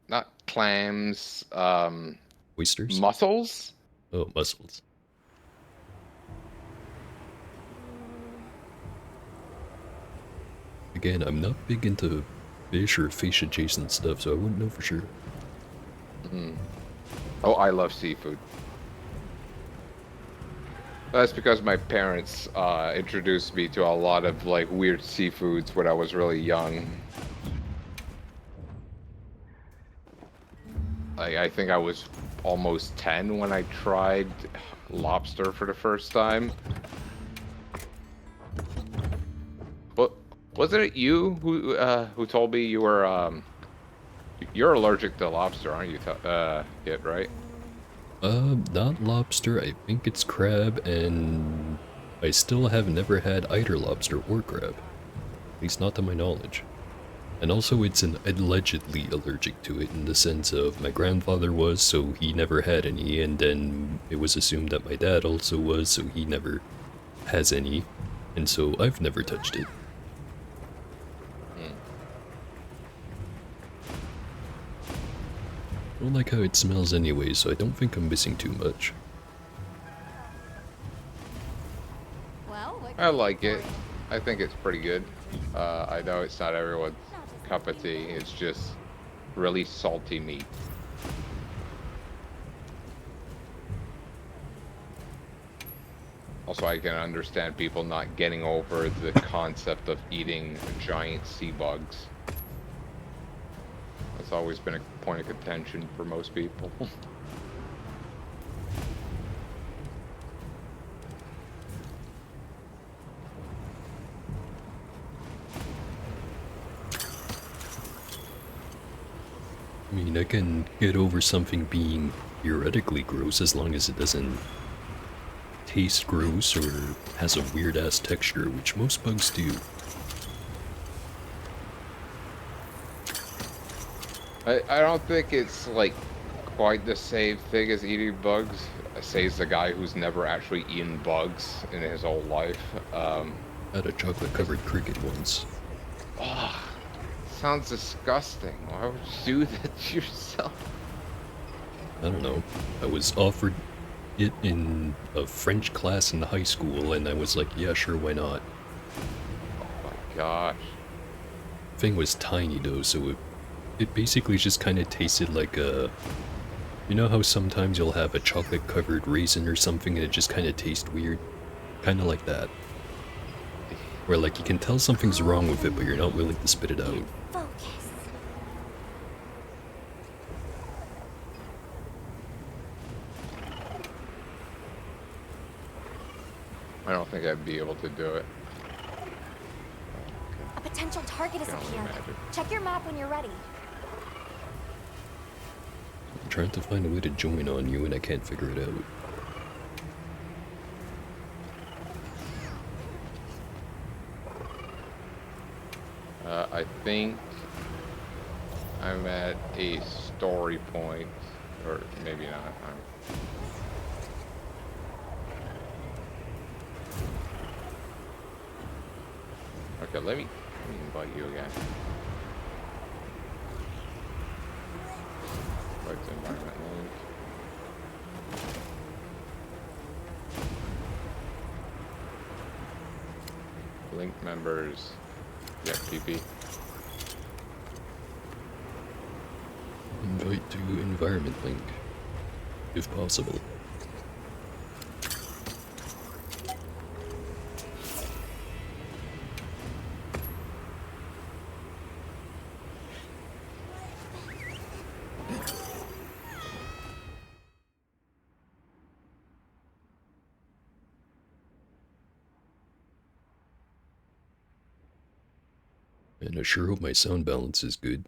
Not clams, Oysters? mussels? Oh, mussels. Again, I'm not big into fish or fish adjacent stuff, so I wouldn't know for sure. Oh, I love seafood. That's because my parents introduced me to a lot of like weird seafoods when I was really young. I think I was almost 10 when I tried lobster for the first time. What wasn't it you who told me you were you're allergic to lobster, aren't you? Kid, right? Not lobster, I think it's crab, and I still have never had either lobster or crab. At least not to my knowledge. And also it's an allegedly allergic to it in the sense of my grandfather was, so he never had any, and then it was assumed that my dad also was, so he never has any, and so I've never touched it. I don't like how it smells anyway, so I don't think I'm missing too much. Well, what I like it. I think it's pretty good. I know it's not everyone's cup of tea. It's just really salty meat. Also, I can understand people not getting over the concept of eating giant sea bugs. That's always been a point of contention for most people. I mean, I can get over something being theoretically gross as long as it doesn't taste gross or has a weird ass texture, which most bugs do. I don't think it's like quite the same thing as eating bugs. Says the guy who's never actually eaten bugs in his whole life. I had a chocolate covered cricket once. Oh, sounds disgusting. Why would you do that to yourself? I don't know. I was offered it in a French class in high school, and I was like, yeah, sure, why not? Oh my gosh. Thing was tiny though, so it basically just kind of tasted like a... You know how sometimes you'll have a chocolate covered raisin or something and it just kind of tastes weird? Kind of like that. Where like you can tell something's wrong with it, but you're not willing to spit it out. Focus. I don't think I'd be able to do it. A potential target has Can only appeared. imagine. Check your map when you're ready. I'm trying to find a way to join on you and I can't figure it out. I think I'm at a story point, or maybe not. Okay, let me invite you again. Invite to environment link. Link members. Yeah, PP. Invite to environment link, if possible. And I sure hope my sound balance is good.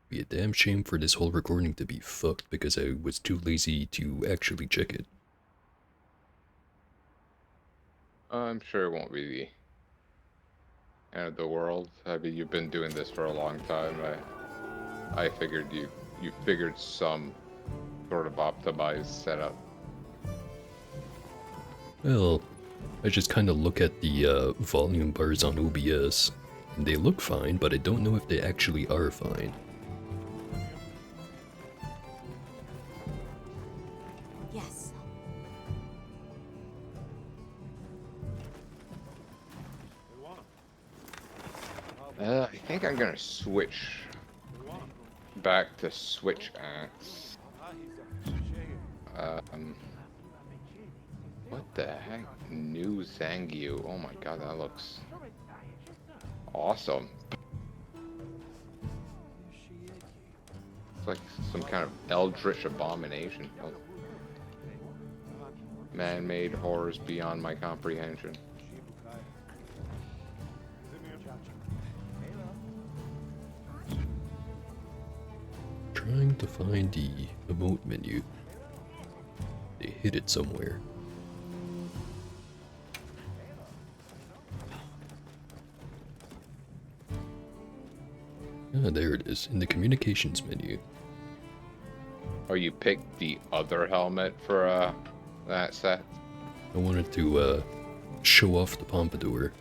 Be a damn shame for this whole recording to be fucked because I was too lazy to actually check it. I'm sure it won't be the end of the world. I mean, you've been doing this for a long time. I figured you figured some sort of optimized setup. Well, I just kind of look at the volume bars on OBS, and they look fine, but I don't know if they actually are fine. Yes. I think I'm gonna switch back to switch axe. What the heck? New Zangyu. Oh my god, that looks awesome. It's like some kind of eldritch abomination. Oh. Man-made horrors beyond my comprehension. Trying to find the emote menu. They hid it somewhere. Ah, there it is, in the communications menu. Oh, you picked the other helmet for that set? I wanted to show off the pompadour.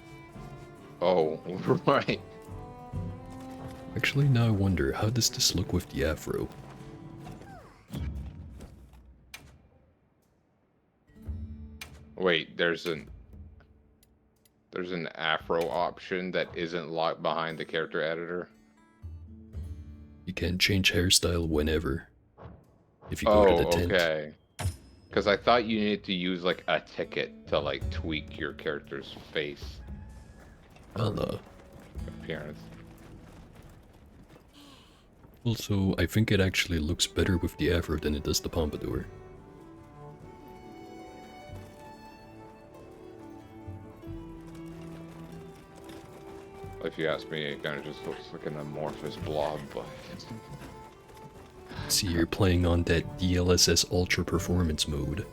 Oh, right. Actually, now I wonder, how does this look with the afro? Wait, there's an afro option that isn't locked behind the character editor. You can change hairstyle whenever. If you go to the tent. Okay. Because I thought you needed to use like a ticket to like tweak your character's face appearance. Also, I think it actually looks better with the afro than it does the pompadour. If you ask me, it kind of just looks like an amorphous blob, but See, you're playing on that DLSS Ultra Performance mode.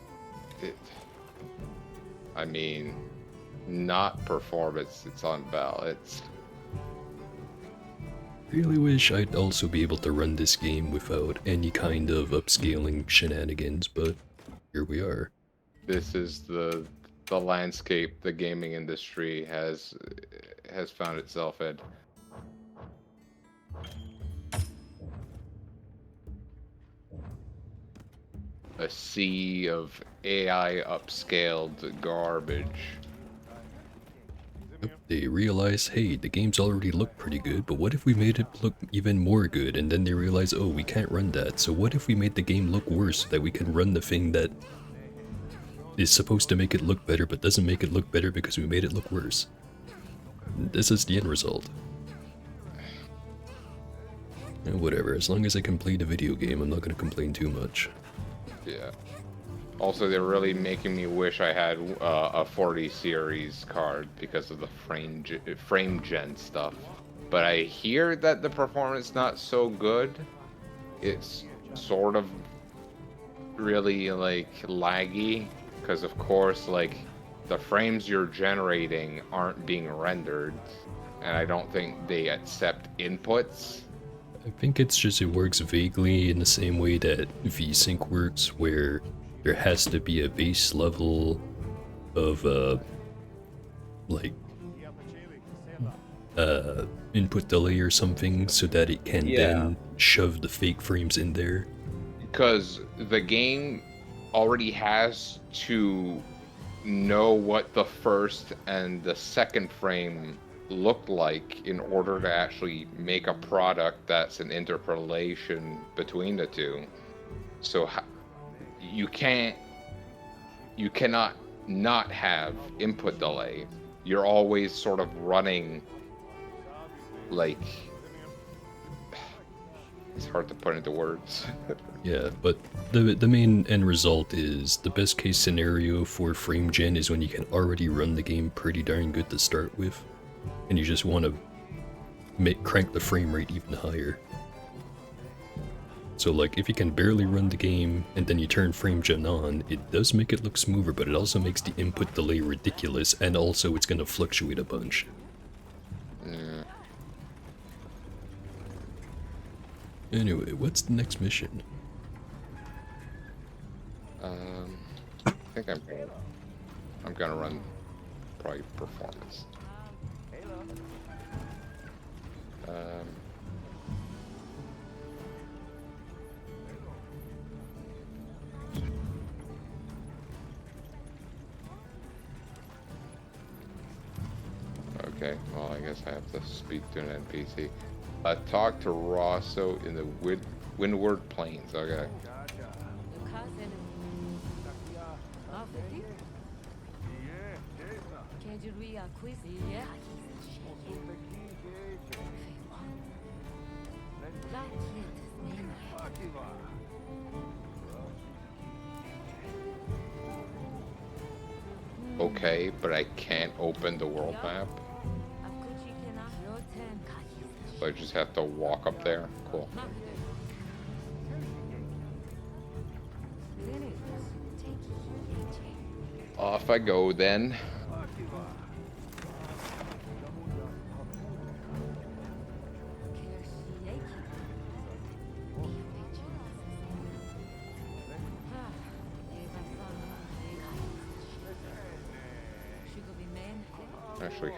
I mean, not performance, it's on balance. Really wish I'd also be able to run this game without any kind of upscaling shenanigans, but here we are. This is the landscape the gaming industry has found itself in. A sea of AI upscaled garbage. They realize, hey, the games already look pretty good, but what if we made it look even more good? And then they realize, oh, we can't run that, so what if we made the game look worse so that we can run the thing that is supposed to make it look better but doesn't make it look better because we made it look worse? This is the end result. Whatever, as long as I can play the video game, I'm not gonna complain too much. Yeah. Also, they're really making me wish I had a 40 series card because of the frame gen stuff. But I hear that the performance not so good. It's sort of really like laggy because of course like the frames you're generating aren't being rendered, and I don't think they accept inputs. I think it's just it works vaguely in the same way that VSync works, where there has to be a base level of like input delay or something so that it can then shove the fake frames in there. Because the game already has to know what the first and the second frame look like in order to actually make a product that's an interpolation between the two. So you cannot not have input delay. You're always sort of running like, it's hard to put into words. Yeah, but the main end result is the best case scenario for frame gen is when you can already run the game pretty darn good to start with, and you just want to crank the frame rate even higher. So like if you can barely run the game and then you turn frame gen on, it does make it look smoother, but it also makes the input delay ridiculous, and also it's going to fluctuate a bunch. Yeah. Anyway, what's the next mission? I think I'm gonna run probably performance. Okay, well I guess I have to speak to an NPC. Talk to Rosso in the Windward Plains. Okay. Your cousin. Ah, petit. Can you read a quiz? Yeah. Okay, but I can't open the world map. So I just have to walk up there. Cool. Off I go then. Actually,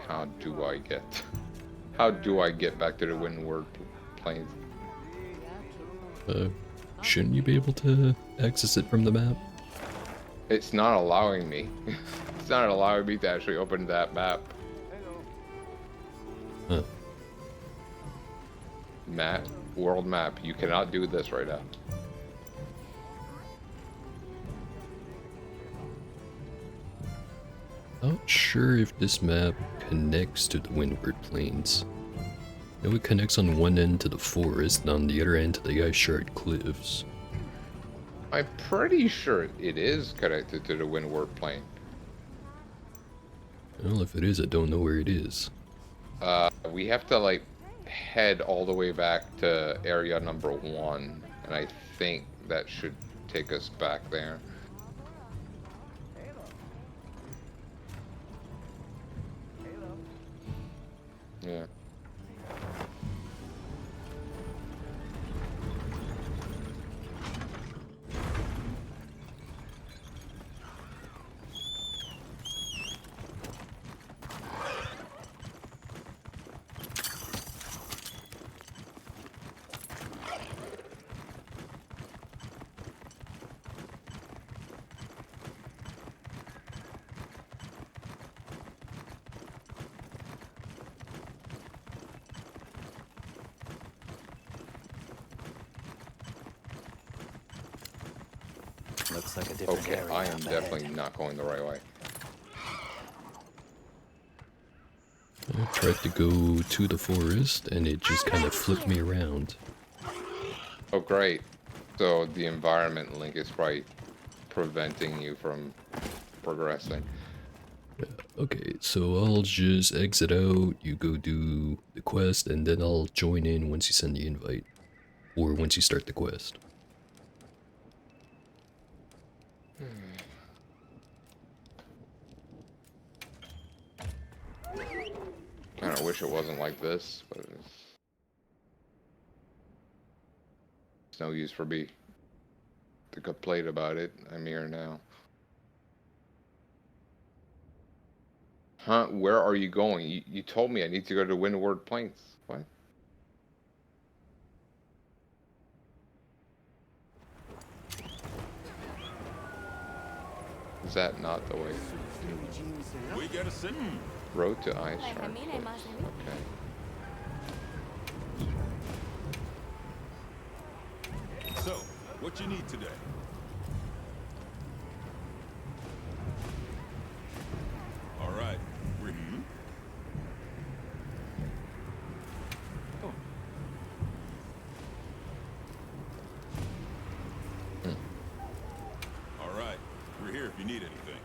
how do I get back to the Windward Plains? Shouldn't you be able to access it from the map? It's not allowing me. It's not allowing me to actually open that map. Huh. World map. You cannot do this right now. Not sure if this map connects to the Windward Plains. I know it connects on one end to the forest and on the other end to the Ice Shard Cliffs. I'm pretty sure it is connected to the Windward Plain. Well, if it is, I don't know where it is. We have to like head all the way back to area number 1, And I think that should take us back there. Yeah. Looks like a different Okay, area I am up definitely ahead. not going the right way. I tried to go to the forest and it just kind of flipped me around. Oh, great. So the environment link is probably preventing you from progressing. Okay, so I'll just exit out, you go do the quest, and then I'll join in once you send the invite. Or once you start the quest. Kind of wish it wasn't like this, but it's no use for me to complain about it. I'm here now. Huh? Where are you going? You told me I need to go to Windward Plains. What? Is that not the way? We get a sit. Road to Ice Shark Cliffs. Okay. So, what you need today? All right. All right. We're here if you need anything.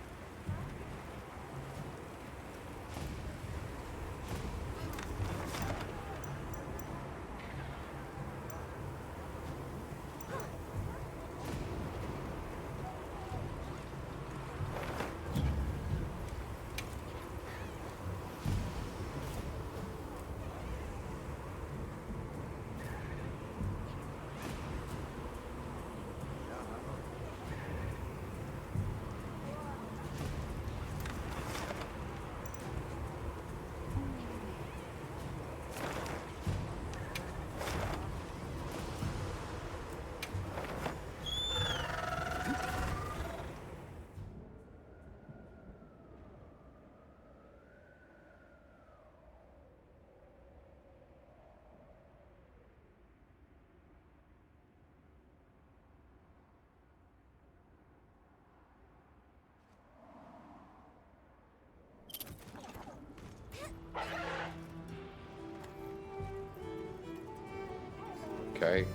Okay.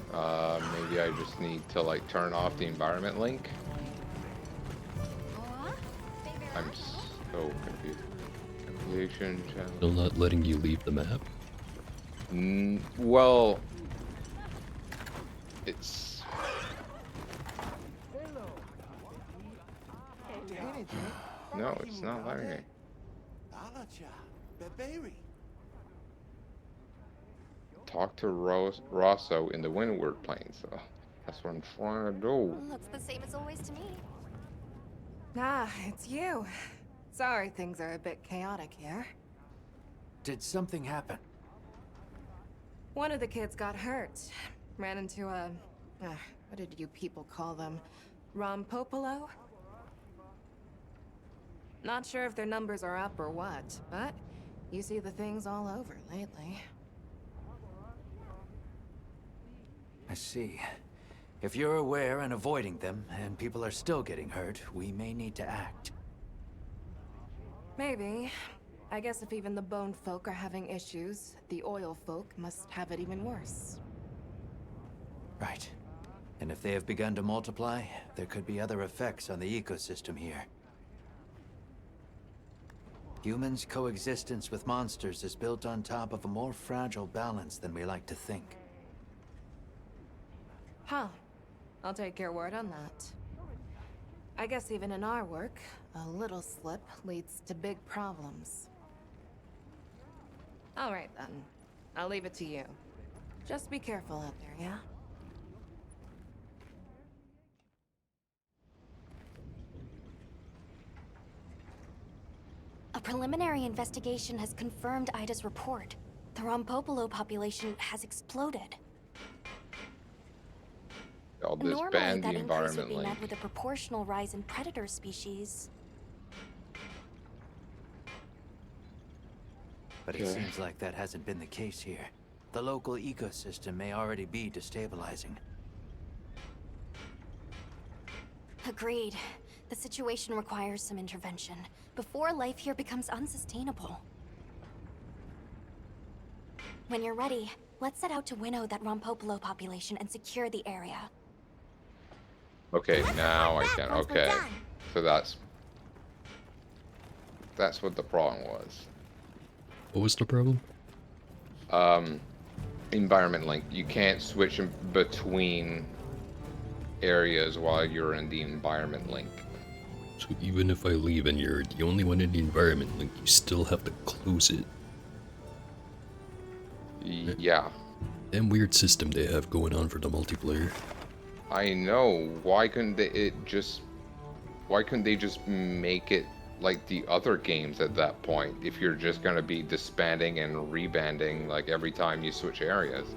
Maybe I just need to like turn off the environment link. I'm so confused. Creation channel. Still not letting you leave the map? Well, it's no, it's not letting me. Talk to Rosso in the Windward Plains. So that's what I'm trying to do. Looks the same as always to me. Ah, it's you. Sorry things are a bit chaotic here. Did something happen? One of the kids got hurt. Ran into a... what did you people call them? Rompopolo? Not sure if their numbers are up or what, but you see the things all over lately. I see. If you're aware and avoiding them, and people are still getting hurt, we may need to act. Maybe. I guess if even the bone folk are having issues, the oil folk must have it even worse. Right. And if they have begun to multiply, there could be other effects on the ecosystem here. Humans' coexistence with monsters is built on top of a more fragile balance than we like to think. Huh. I'll take your word on that. I guess even in our work, a little slip leads to big problems. All right then. I'll leave it to you. Just be careful out there, yeah? A preliminary investigation has confirmed Ida's report. The Rompopolo population has exploded. I'll Normally, disband that the increase would environment be link. met with a proportional rise in predator species. But it Okay. seems like that hasn't been the case here. The local ecosystem may already be destabilizing. Agreed. The situation requires some intervention before life here becomes unsustainable. When you're ready, let's set out to winnow that Rompopolo population and secure the area. Okay, now I can. Once we're Okay, done. so that's what the problem was. What was the problem? Environment link. You can't switch in between areas while you're in the environment link. So even if I leave and you're the only one in the environment link, you still have to close it. Yeah, Damn weird system they have going on for the multiplayer. I know. Why couldn't they just make it like the other games at that point? If you're just gonna be disbanding and rebanding like every time you switch areas.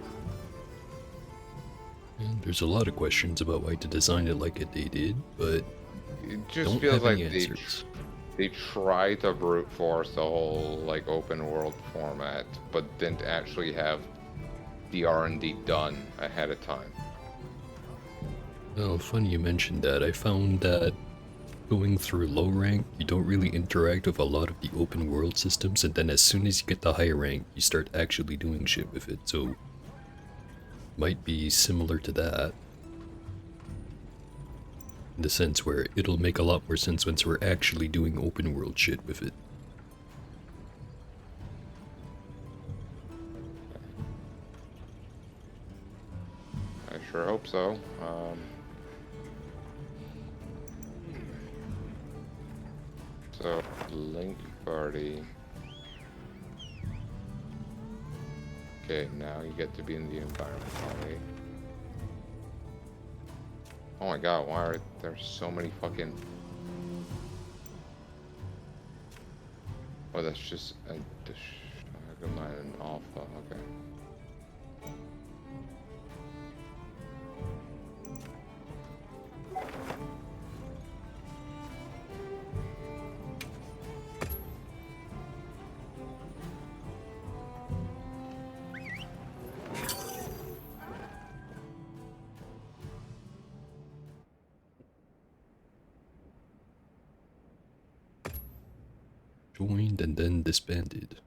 And there's a lot of questions about why they designed it like they did, but It just don't feels have like any they answers. they try to brute force the whole like open world format, but didn't actually have the R&D done ahead of time. Well, funny you mentioned that. I found that going through low rank, you don't really interact with a lot of the open world systems, and then as soon as you get the higher rank, you start actually doing shit with it, so might be similar to that. In the sense where it'll make a lot more sense once we're actually doing open world shit with it. I sure hope so. So, link party. Okay, now you get to be in the environment party. Oh my god, why are there so many fucking... Oh, that's just a diagonal and alpha, okay. Joined and then disbanded.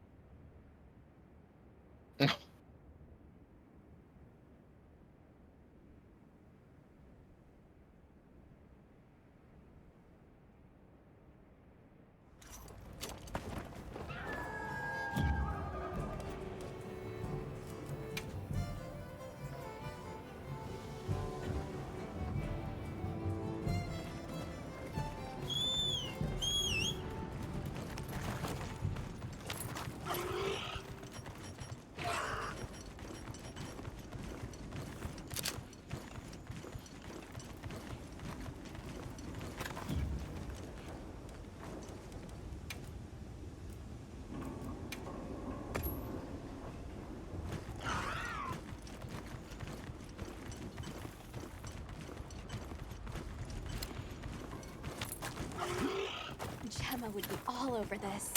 Gemma would be all over this.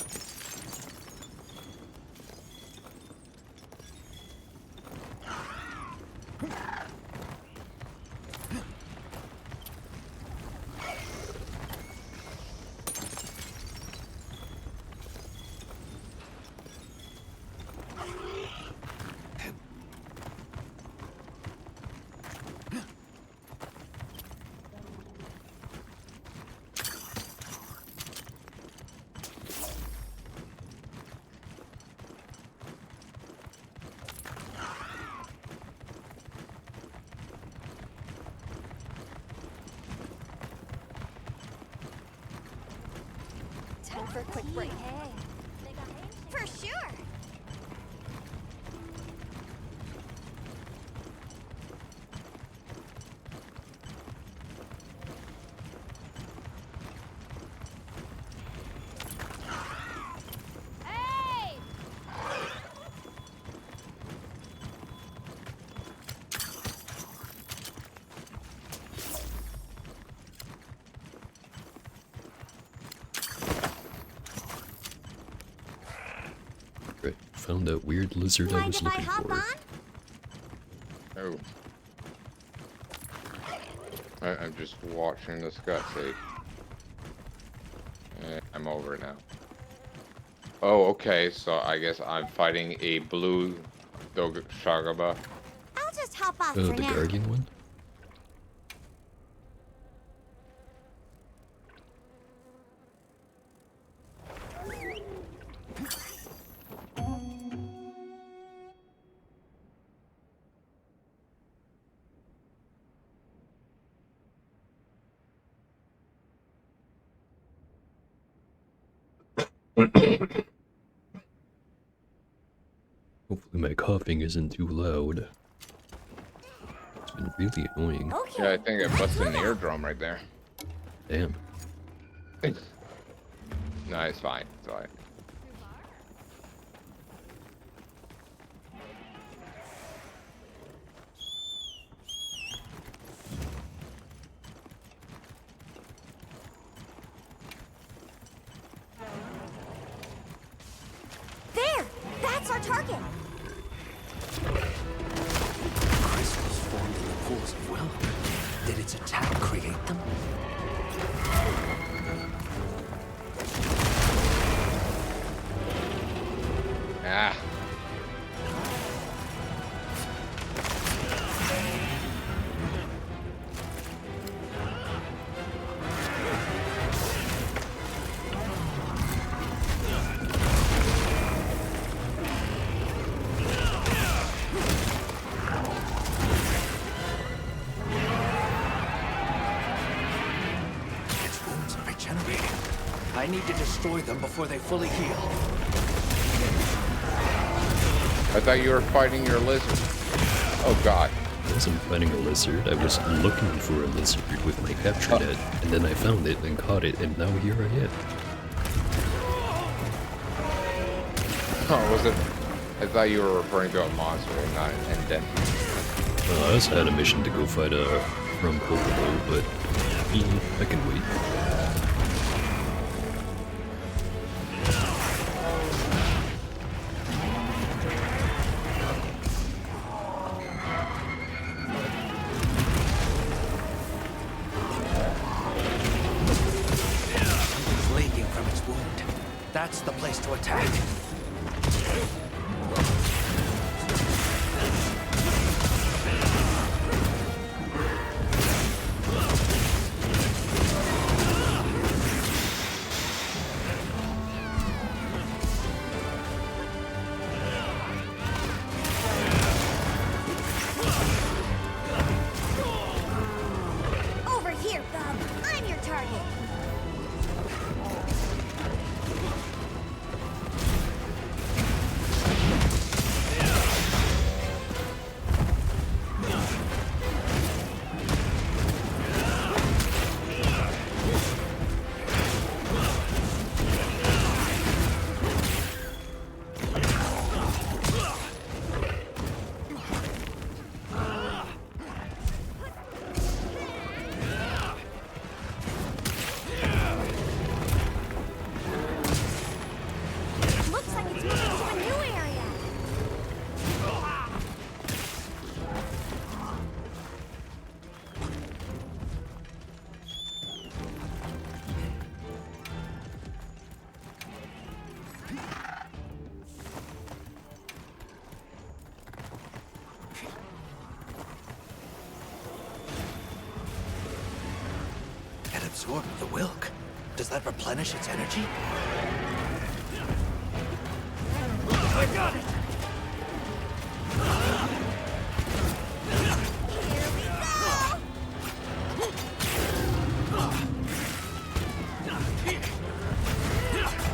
for a quick break. For sure. Hey! Right, found that weird lizard I was looking for. Oh. I'm just watching this cutscene. I'm over it now. Oh, okay, so I guess I'm fighting a blue Shagaba. I'll just hop off Oh, for the now. guardian one? Hopefully my coughing isn't too loud. It's been really annoying. Okay. Yeah, I think I busted an eardrum right there. Damn. No, it's fine. It's fine. There! That's our target! Crystals formed in the pools of will. Did its attack create them? Ah. Its wounds are regenerating. I need to destroy them before they fully heal. I thought you were fighting your lizard. Oh god. I wasn't fighting a lizard, I was looking for a lizard with my capture net, and then I found it and caught it, and now here I am. Oh, was it? I thought you were referring to a monster and not an endemic. I also had a mission to go fight a rum Kokomo, but I can wait. Something's leaking from its wound. That's the place to attack. Over here, bub! I'm your target! Looks like it's moving to a new area! It absorbed the Wilk. Does that replenish its energy? I got it! Here we go!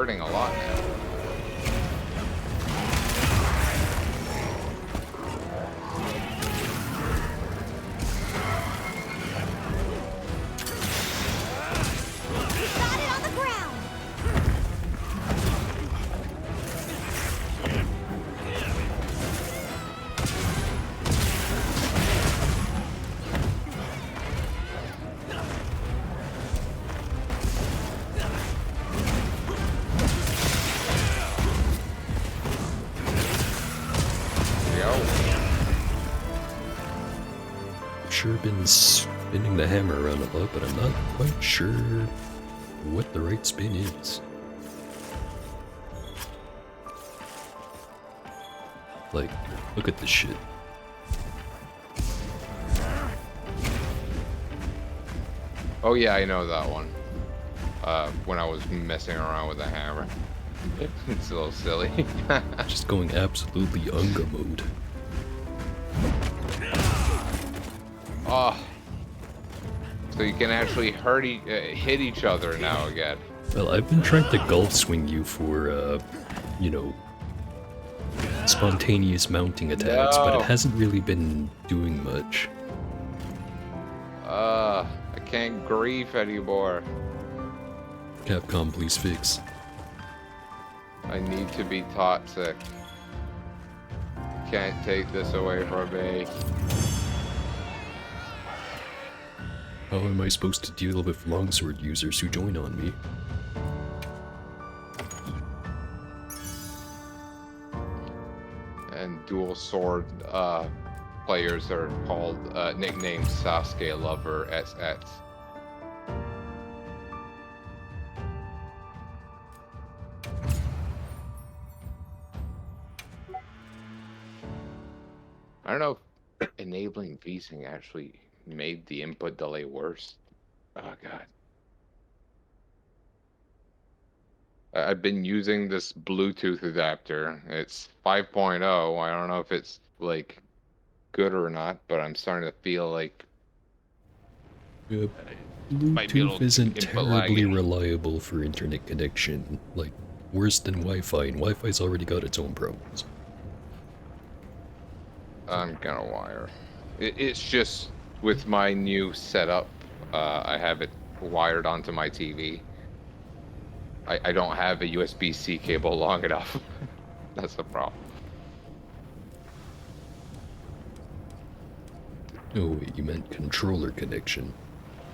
hurting a lot now. Got it on the ground! Sure been spinning the hammer around a lot, but I'm not quite sure what the right spin is. Like, look at this shit. Oh yeah, I know that one. When I was messing around with the hammer. It's a little silly. Just going absolutely Unga mode. Oh. So you can actually hit each other now again. Well, I've been trying to golf swing you for, you know, spontaneous mounting attacks, but it No. hasn't really been doing much. I can't grief anymore. Capcom, please fix. I need to be toxic. Can't take this away from me. How am I supposed to deal with longsword users who join on me? And dual sword players are called nicknamed Sasuke Lover SS. I don't know if enabling VSync actually made the input delay worse. Oh god. I've been using this Bluetooth adapter. It's 5.0. I don't know if it's like good or not, but I'm starting to feel like might be a Bluetooth little isn't input terribly laggy. reliable for internet connection. Like, worse than Wi-Fi, and Wi-Fi's already got its own problems. I'm gonna wire. It's just with my new setup, I have it wired onto my TV. I don't have a USB-C cable long enough. That's the problem. Oh wait, you meant controller connection.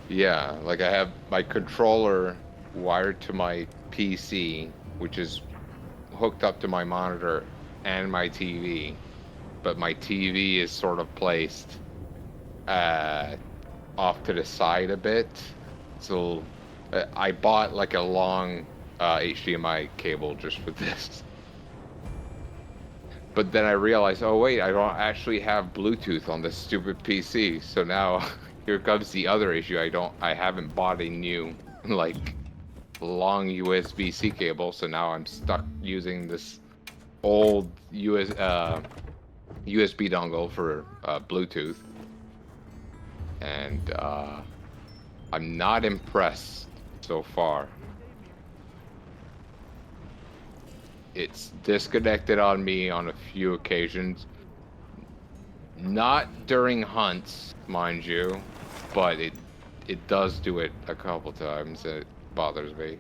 Yeah, like I have my controller wired to my PC, which is hooked up to my monitor and my TV, but my TV is sort of placed off to the side a bit. So I bought like a long HDMI cable just for this. But then I realized, oh wait, I don't actually have Bluetooth on this stupid PC. So now here comes the other issue. I haven't bought a new like long USB-C cable. So now I'm stuck using this old USB dongle for Bluetooth. And I'm not impressed so far. It's disconnected on me on a few occasions. Not during hunts, mind you, but it does do it a couple times. It bothers me.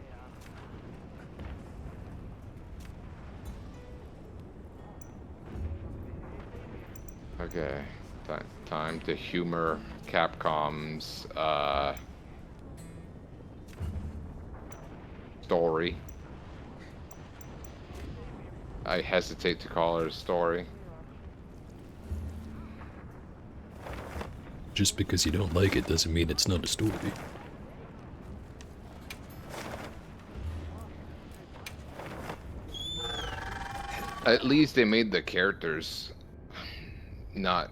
Okay, time to humor Capcom's story. I hesitate to call it a story. Just because you don't like it doesn't mean it's not a story. At least they made the characters not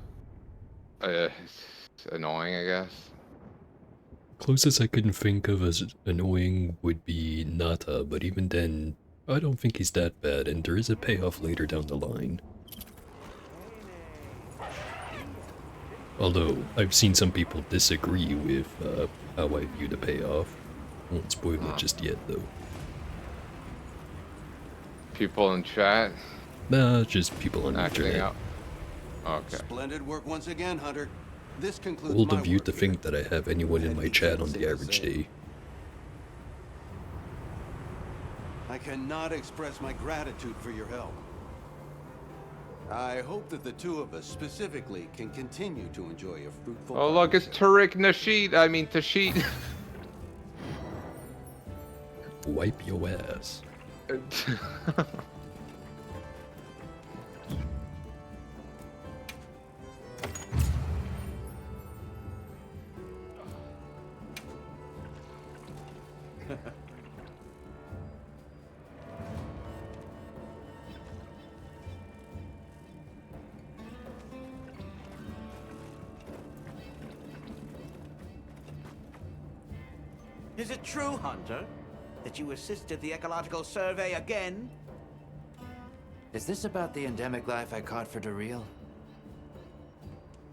annoying, I guess. Closest I couldn't think of as annoying would be Nata, but even then, I don't think he's that bad, and there is a payoff later down the line. Although, I've seen some people disagree with how I view the payoff. Won't spoil it just yet, though. People in chat Nah, just people on the acting internet. out. Okay. Splendid work once again, Hunter. This concludes Old my of you work to here. think that I have anyone in my chat on the average day. I cannot express my gratitude for your help. I hope that the two of us specifically can continue to enjoy a fruitful Oh look, it's partnership. Tariq Nasheed. I mean Tashit. Wipe your ass. Is it true, Hunter, that you assisted the ecological survey again? Is this about the endemic life I caught for Daryl?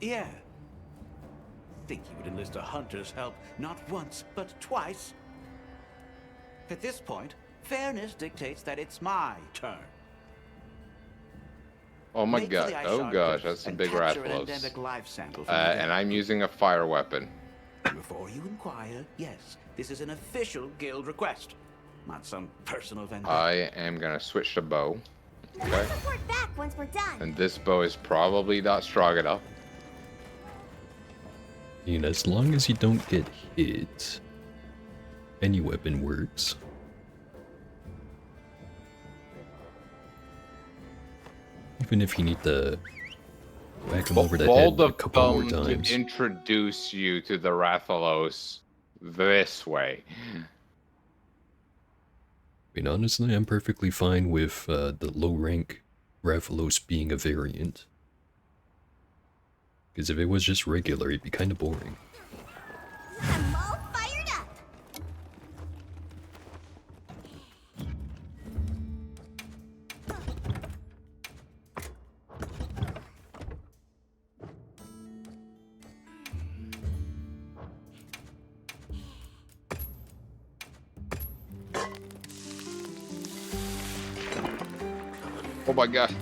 Yeah. Think you would enlist a hunter's help not once, but twice? At this point, fairness dictates that it's my turn. Oh my Wait for god. the eye Oh shard gosh, goods that's a and big capture an Rathalos. endemic life sample from And I'm using a fire weapon. Before you inquire, yes, this is an official guild request, not some personal vendetta. I am gonna switch to bow. Okay. We'll report back once we're done. And this bow is probably not strong enough. I mean, as long as you don't get hit, any weapon works. Even if you need to whack him over the head a couple more times. To introduce you to the Rathalos this way. I mean, honestly, I'm perfectly fine with the low rank Rathalos being a variant. Because if it was just regular, it'd be kind of boring. I'm all fired up. Oh my god.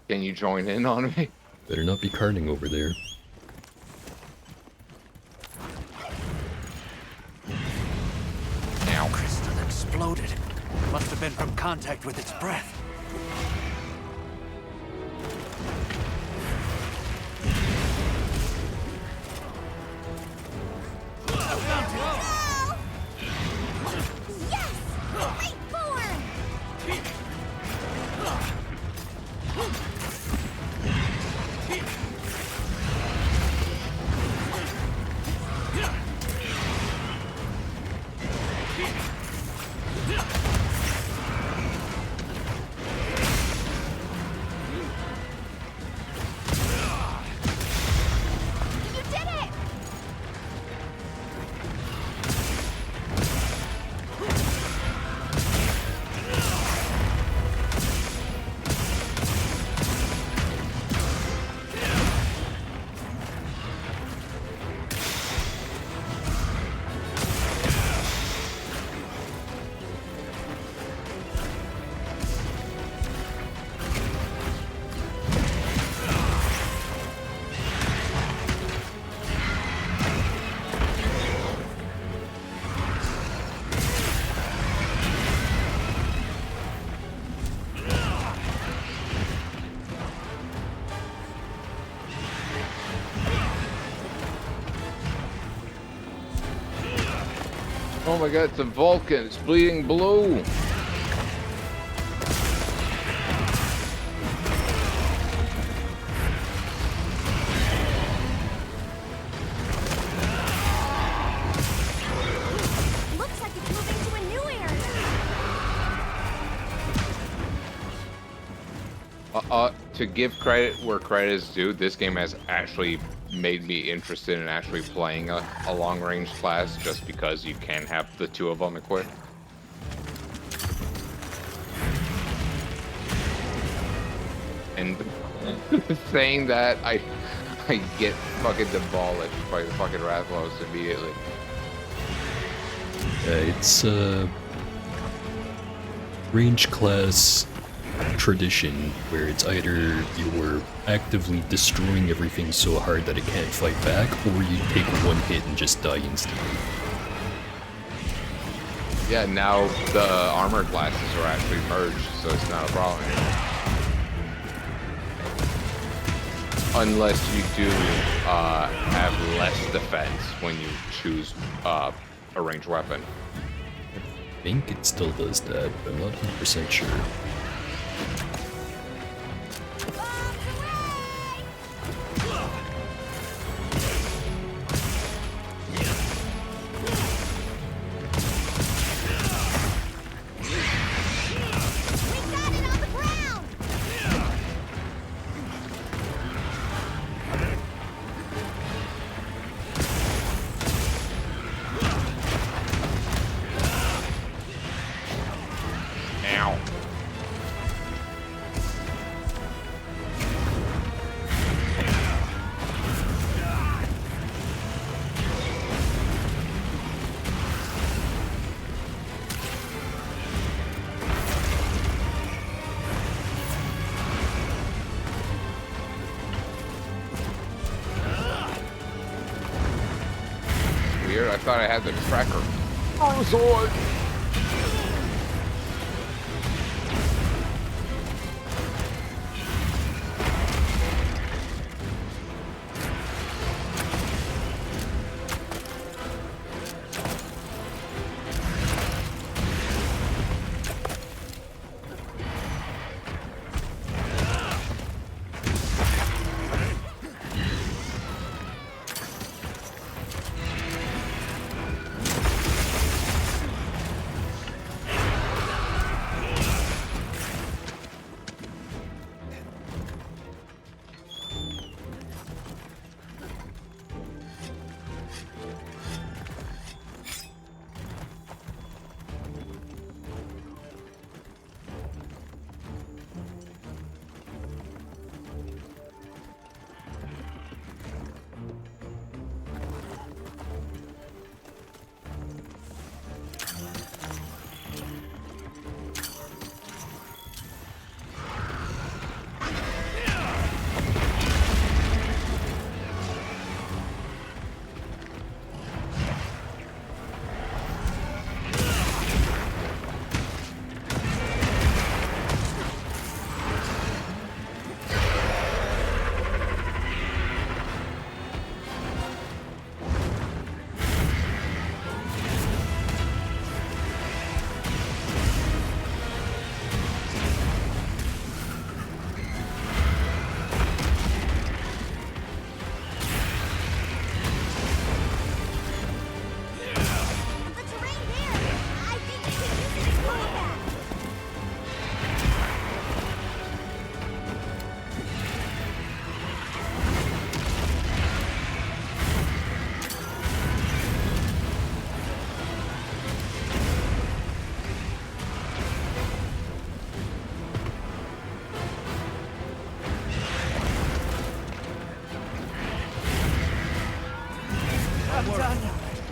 Can you join in on me? Better not be carting over there. Now crystal exploded. Must have been from contact with its breath. Yes! Great form! You did it! Oh my god, it's a Vulcan. It's bleeding blue. Looks like it's moving to a new area. To give credit where credit is due, this game has actually made me interested in actually playing a long-range class just because you can have the two of them equipped. And saying that, I get fucking demolished by the fucking Rathlos immediately. It's range class tradition where it's either you're actively destroying everything so hard that it can't fight back, or you take one hit and just die instantly. Yeah, now the armor classes are actually merged, so it's not a problem anymore. Unless you do have less defense when you choose a ranged weapon. I think it still does that, but I'm not 100% sure. Ow. Weird, I thought I had the tracker. Sword.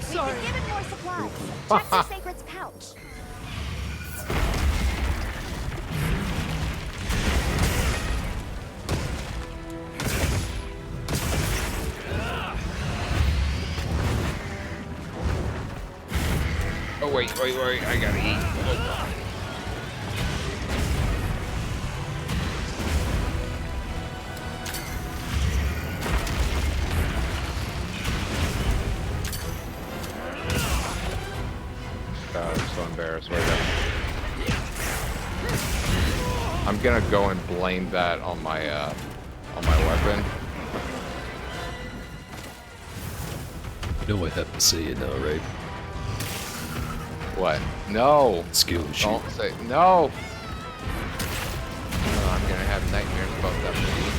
Sorry. Give it more supplies. Check the Sacred's pouch. Oh wait, I gotta eat. Oh. God, I'm so embarrassed right now. I'm gonna go and blame that on my weapon. You know I have to say it now, right? What? No! Skill issue. Don't say no! Oh, I'm gonna have nightmares about that movie.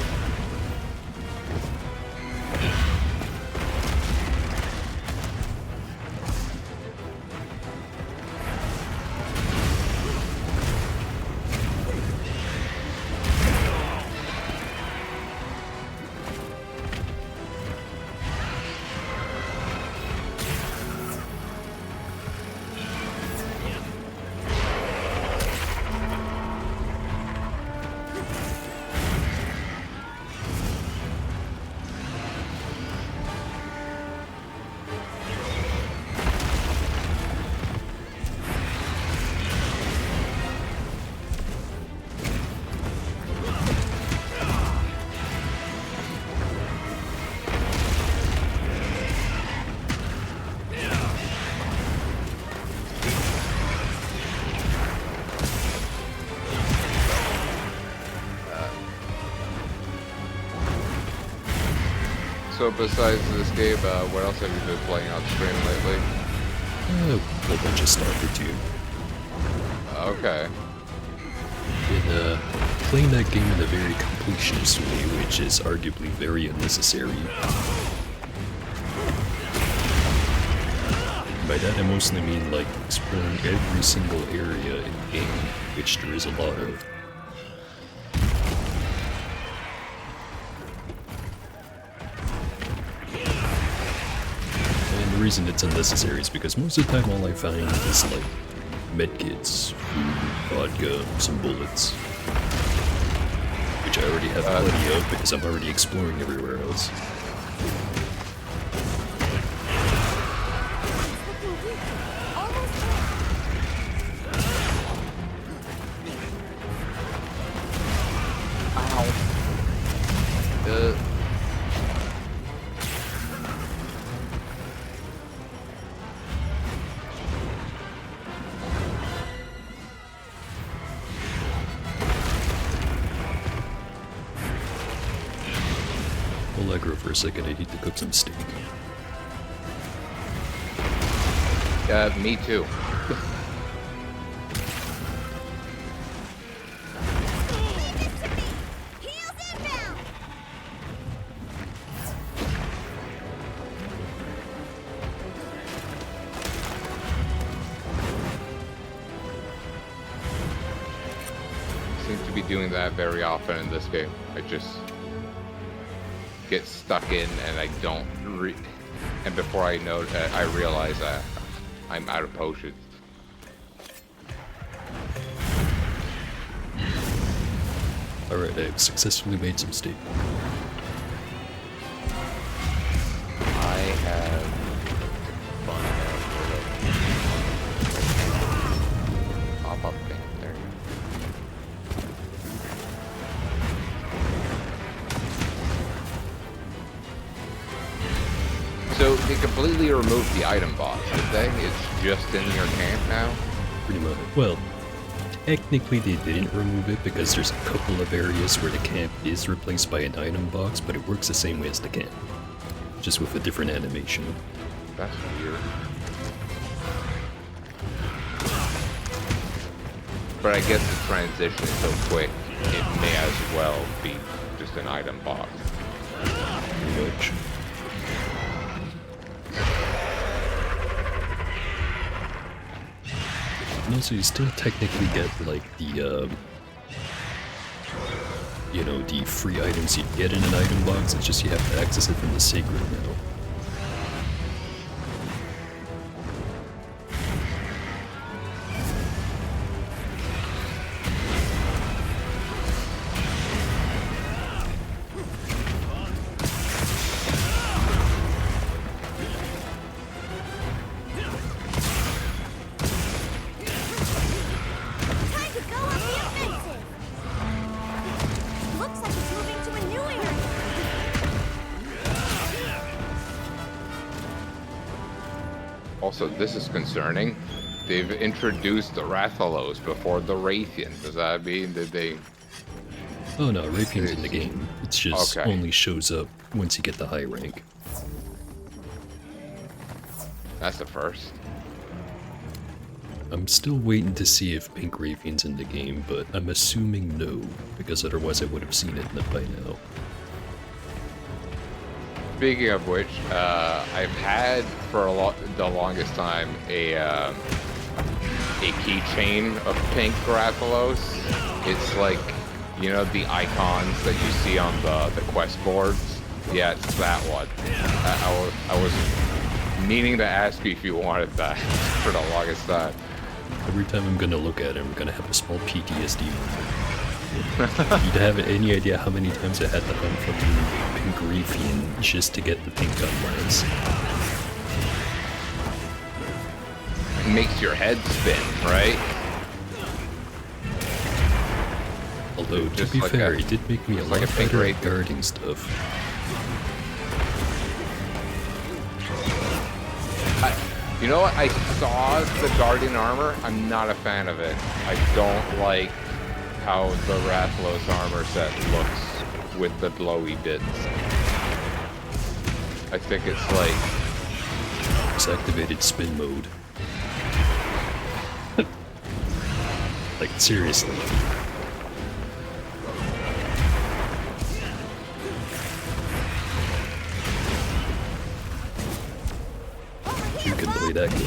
So besides this game, what else have you been playing on stream lately? A whole bunch of stuff or two. Okay. Been playing that game in a very completionist way, which is arguably very unnecessary. By that I mostly mean like exploring every single area in the game, which there is a lot of. And the reason it's unnecessary is because most of the time all I find is like medkits, food, vodka, some bullets. Which I already have plenty of because I'm already exploring everywhere else. Hold aggro for a second, I need to cook some steak. Me too. Seem to be doing that very often in this game. I just get stuck in and I don't and before I know I realize that I'm out of potions. Alright, I've successfully made some steak. I have pop up thing there. So they completely removed the item box, did they? It's just in your camp now? Pretty much. Well, technically they didn't remove it because there's a couple of areas where the camp is replaced by an item box, but it works the same way as the camp. Just with a different animation. That's weird. But I guess the transition is so quick, it may as well be just an item box. Pretty much. And also, you still technically get, like, the, you know, the free items you get in an item box, it's just you have to access it from the sacred now. Also, this is concerning. They've introduced the Rathalos before the Raytheon. Does that mean that they... Oh no, Raytheon's in the game. It's just Okay. only shows up once you get the high rank. That's the first. I'm still waiting to see if Pink Raytheon's in the game, but I'm assuming no, because otherwise I would have seen it by now. Speaking of which, I've had for the longest time a keychain of pink Rathalos. It's like, you know, the icons that you see on the quest boards. Yeah, it's that one. I was meaning to ask you if you wanted that for the longest time. Every time I'm gonna look at it, I'm gonna have a small PTSD moment. You'd have any idea how many times I had to hunt fucking Pink Raytheon just to get the pink gun lines. It makes your head spin, right? Although, to Just be like fair, a- it did make me a just lot like a Pink better at Raytheon. guarding stuff. You know what? I saw the Guardian armor. I'm not a fan of it. I don't like how the Rathalos armor set looks with the glowy bits. I think it's like... It's activated spin mode. Like, seriously. You can play that game.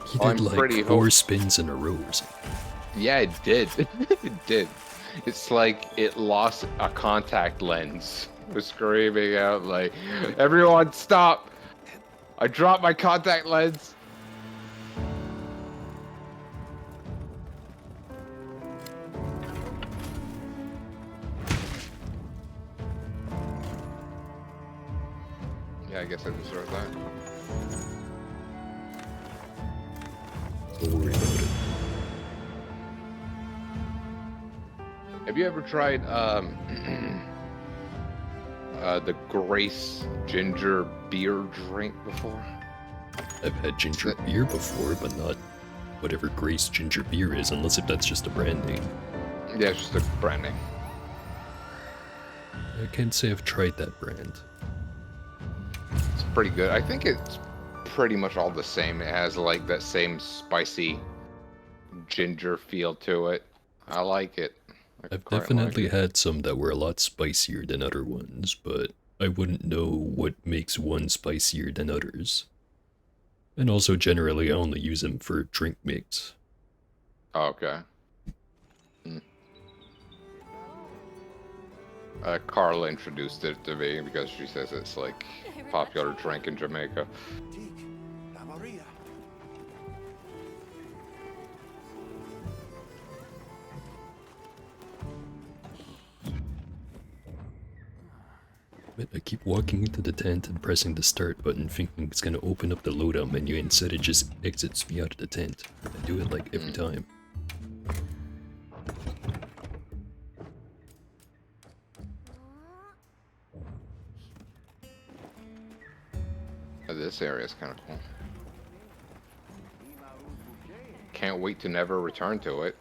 He did like 4 spins in a row or something. Yeah, it did. It did. It's like it lost a contact lens. It was screaming out like, everyone stop! I dropped my contact lens! Yeah, I guess I deserve that. Don't worry about it. Have you ever tried the Grace ginger beer drink before? I've had ginger beer before, but not whatever Grace ginger beer is, unless if that's just a brand name. Yeah, it's just a brand name. I can't say I've tried that brand. It's pretty good. I think it's pretty much all the same. It has like that same spicy ginger feel to it. I like it. I've definitely had some that were a lot spicier than other ones, but I wouldn't know what makes one spicier than others. And also, generally, I only use them for drink mix. Oh, okay. Carla introduced it to me because she says it's like popular drink in Jamaica. I keep walking into the tent and pressing the start button thinking it's gonna open up the loadout menu, instead it just exits me out of the tent. I do it like every time. This area is kind of cool. Can't wait to never return to it.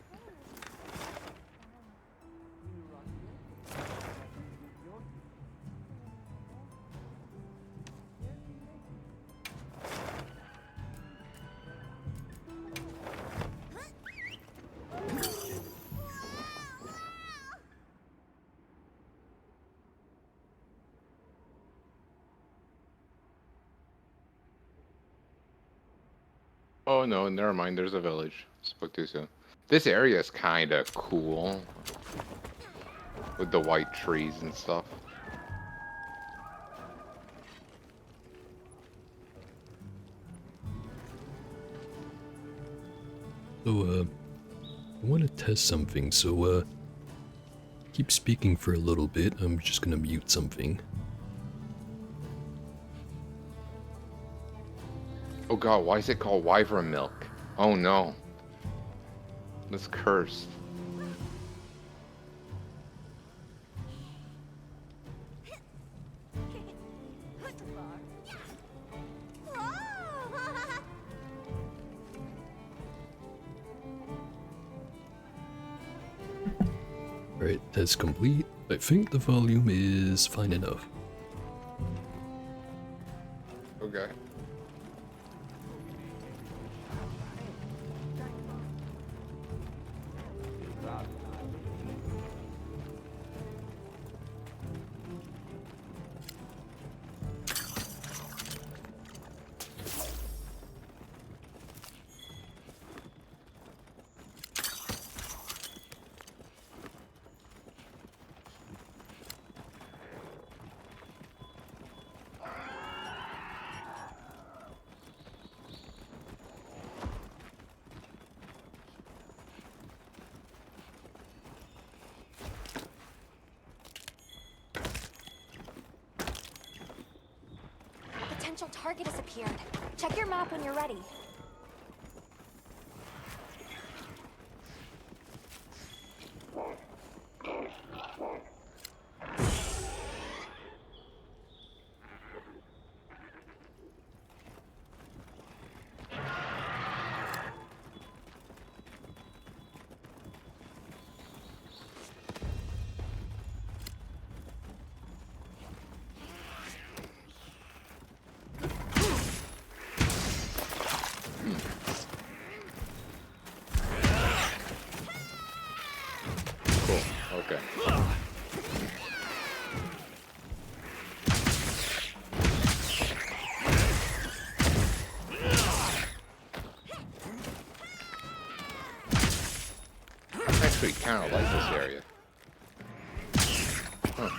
Oh no, never mind, there's a village. Spoke too soon. This area is kind of cool. With the white trees and stuff. So, I want to test something, so, keep speaking for a little bit. I'm just gonna mute something. Oh god, why is it called wyvern milk? Oh no. That's cursed. Alright, test complete. I think the volume is fine enough. Okay. Potential target has appeared. Check your map when you're ready. Okay. I actually kind of like this area. Huh.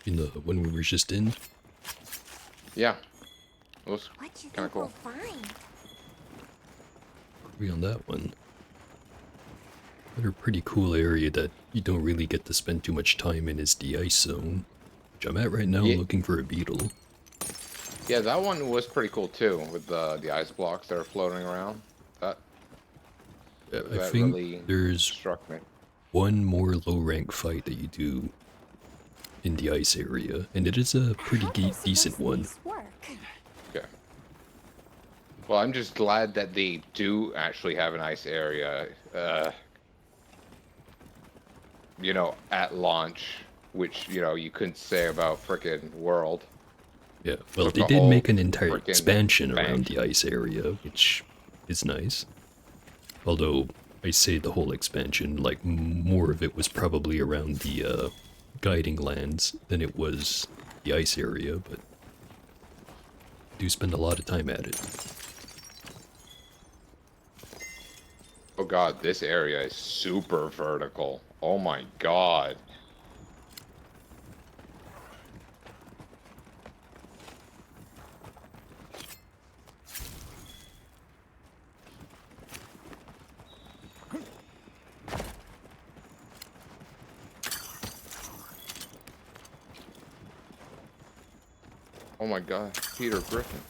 In the one we were just in. Yeah. It was What you kind of think we'll cool. find? Agree on that one. Another pretty cool area that you don't really get to spend too much time in is the ice zone, which I'm at right now Yeah. looking for a beetle. Yeah, that one was pretty cool too, with the ice blocks that are floating around. That Yeah, I that think really there's struck me. one more low rank fight that you do in the ice area, and it is a pretty How do you decent suppose one. these work? Okay. Well, I'm just glad that they do actually have an ice area, you know, at launch, which, you know, you couldn't say about frickin' World. Yeah, well, Took they a did whole make an entire frickin' expansion around the expansion. ice area, which is nice. Although, I say the whole expansion, like, more of it was probably around the, guiding lands than it was the ice area, but I do spend a lot of time at it. Oh god, this area is super vertical. Oh my god. Oh my god, Peter Griffin.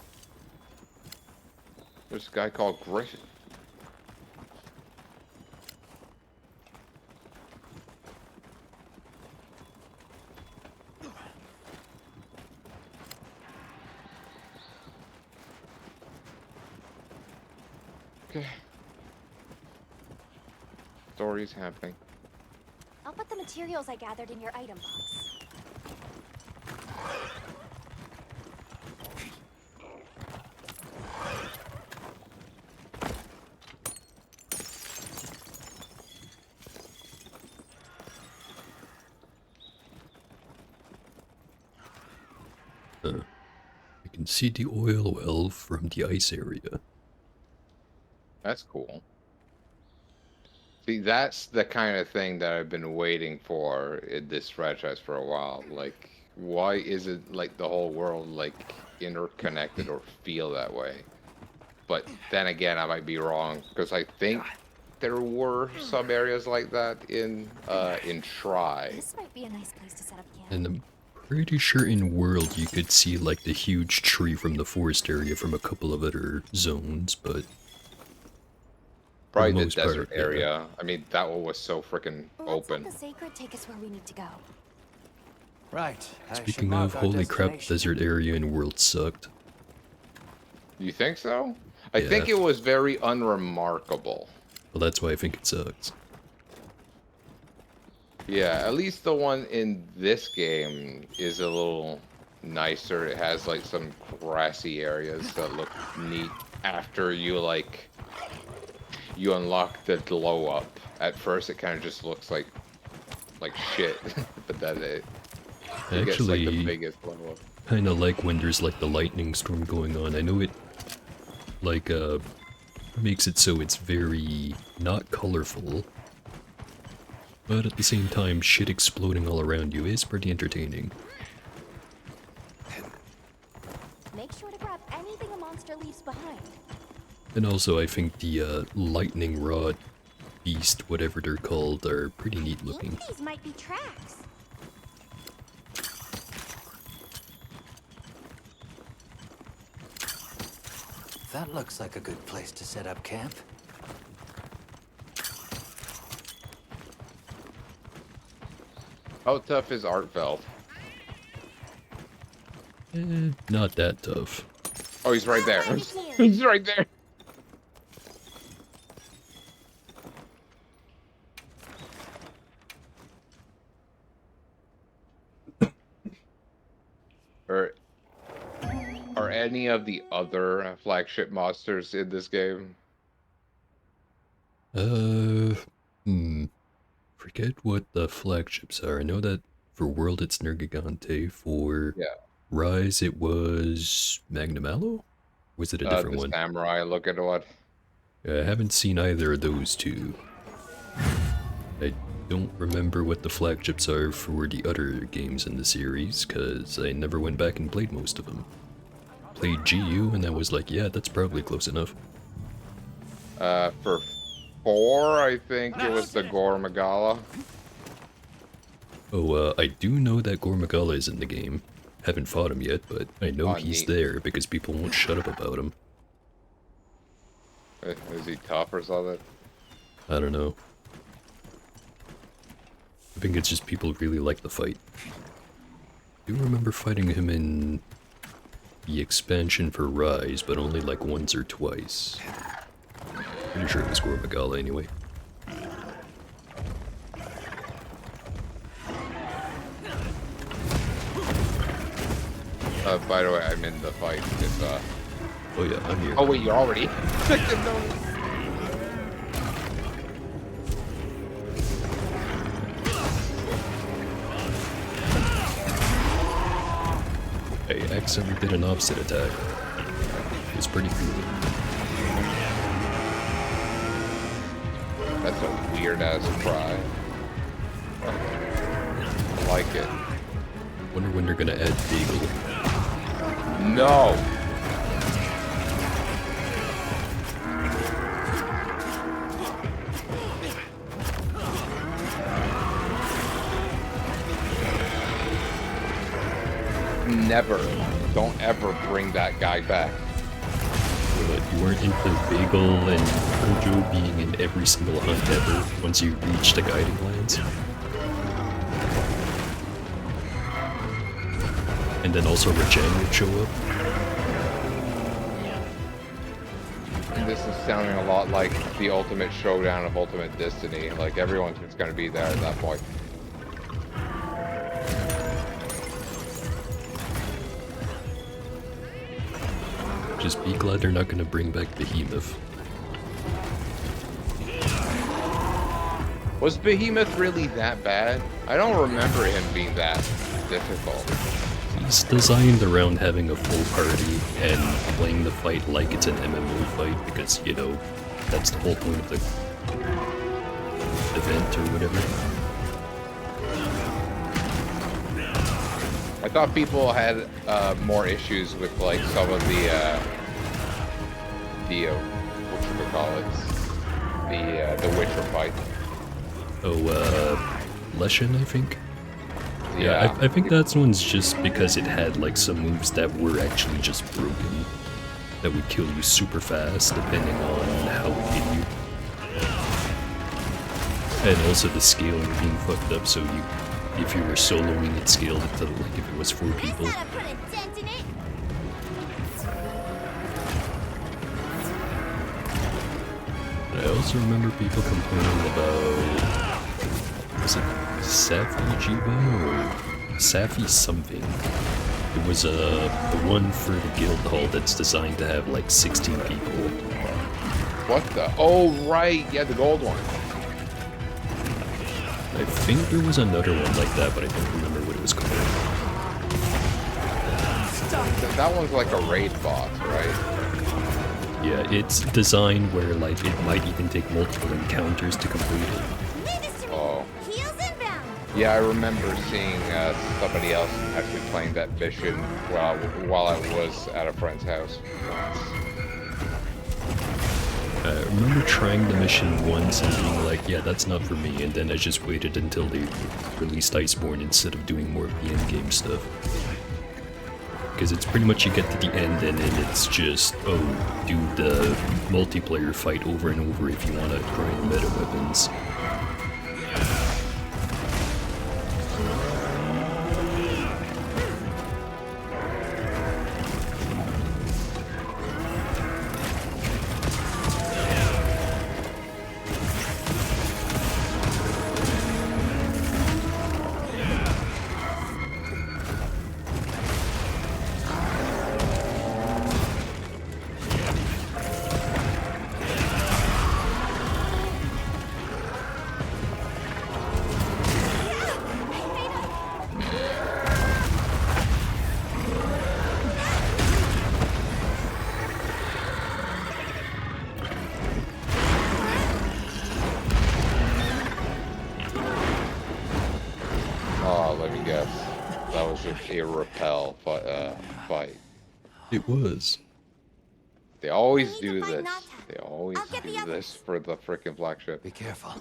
There's a guy called Griffin. Okay. Story's happening. I'll put the materials I gathered in your item box. I can see the oil well from the ice area. That's cool. See, that's the kind of thing that I've been waiting for in this franchise for a while. Like, why isn't like the whole world like interconnected or feel that way? But then again, I might be wrong because I think there were some areas like that in Try. This might be a nice place to set up camp. And I'm pretty sure in World you could see like the huge tree from the forest area from a couple of other zones, but for Probably the the most desert part, yeah. area. I mean, that one was so freaking Let's open. let the sacred take us where we need to go. Right. I should Speaking mark of, our holy crap, destination. desert area in World sucked. You think so? I Yeah. think it was very unremarkable. Well, that's why I think it sucks. Yeah, at least the one in this game is a little nicer. It has like some grassy areas that look neat after you unlock the glow up. At first it kind of just looks like shit, but then it gets like the Actually, biggest glow up. kind of like when there's like the lightning storm going on. I know it like makes it so it's very not colorful, but at the same time shit exploding all around you is pretty entertaining. Make sure to grab anything a monster leaves behind. And also I think the lightning rod beast, whatever they're called, are pretty neat looking. These might be tracks. That looks like a good place to set up camp. How tough is Artfeld? Not that tough. Oh, he's right there. Right here. He's right there. Or are any of the other flagship monsters in this game? Forget what the flagships are. I know that for World it's Nergigante. For Yeah. Rise it was Magnum. Was it a different The one? samurai. Look at what. I haven't seen either of those two. I don't remember what the flagships are for the other games in the series, because I never went back and played most of them. Played GU, and I was like, yeah, that's probably close enough. For 4, I think it was the Gore Magala. Oh, I do know that Gormagala is in the game. Haven't fought him yet, but I know he's Neat. there because people won't shut up about him. Is he tough or something? I don't know. I think it's just people really like the fight. I do remember fighting him in the expansion for Rise, but only like once or twice. Pretty sure it was Gormagala anyway. By the way, I'm in the fight. If, Oh yeah, I'm here. Oh wait, you're already? I accidentally did an opposite attack. It's pretty cool. That's a weird ass cry. I like it. Wonder when they're gonna add Beagle. No! Never. Don't ever bring that guy back. But you weren't into Beagle and Kojo being in every single hunt ever once you reach the guiding lands? And then also Rajang would show up? And this is sounding a lot like the ultimate showdown of Ultimate Destiny. Like everyone's just gonna be there at that point. Just be glad they're not gonna bring back Behemoth. Was Behemoth really that bad? I don't remember him being that difficult. He's designed around having a full party and playing the fight like it's an MMO fight because, you know, that's the whole point of the event or whatever. I thought people had more issues with like some of the the Witcher fight. Oh, Leshen, I think? Yeah, I think that one's just because it had like some moves that were actually just broken. That would kill you super fast depending on how it hit you. And also the scaling being fucked up, so you, if you were soloing it, scaled it to like if it was 4 people. I also remember people complaining about, was it Safi Jiva or Safi something? It was the one for the guild hall that's designed to have like 16 people. what the? Oh right, yeah, the gold one. I think there was another one like that, but I don't remember what it was called. That one's like a raid boss, right? Yeah, it's designed where like it might even take multiple encounters to complete it. Oh. Yeah, I remember seeing somebody else actually playing that mission while I was at a friend's house. I remember trying the mission once and being like, yeah, that's not for me, and then I just waited until they released Iceborne instead of doing more of the endgame stuff. Because it's pretty much you get to the end and then it's just, oh, do the multiplayer fight over and over if you want to grind meta weapons. That was a repel fight. It was. They always We need do to find this. Nata. They always I'll get the do this others. for the freaking flagship. Be careful.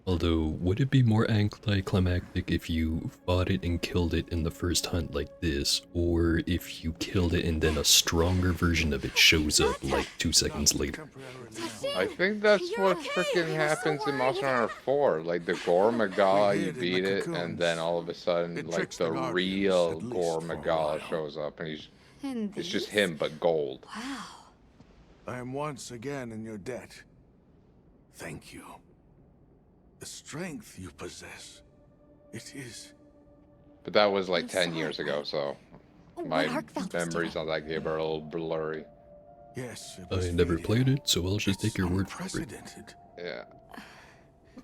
Although, would it be more anticlimactic if you fought it and killed it in the first hunt like this, or if you killed it and then a stronger version of it shows up like 2 seconds later? I think that's what freaking happens in Monster Hunter 4. Like the Gore Magala, you beat it, and then all of a sudden, like the real Gore Magala shows up, and it's just him but gold. Wow. I am once again in your debt. Thank you. The strength you possess, it is... But that was like I'm 10 sorry. years ago, so What my Arkfeld is memories doing. on that game are a little blurry. Yes, it I was never fading. played it, so I'll just It's take your word for it. unprecedented. Yeah.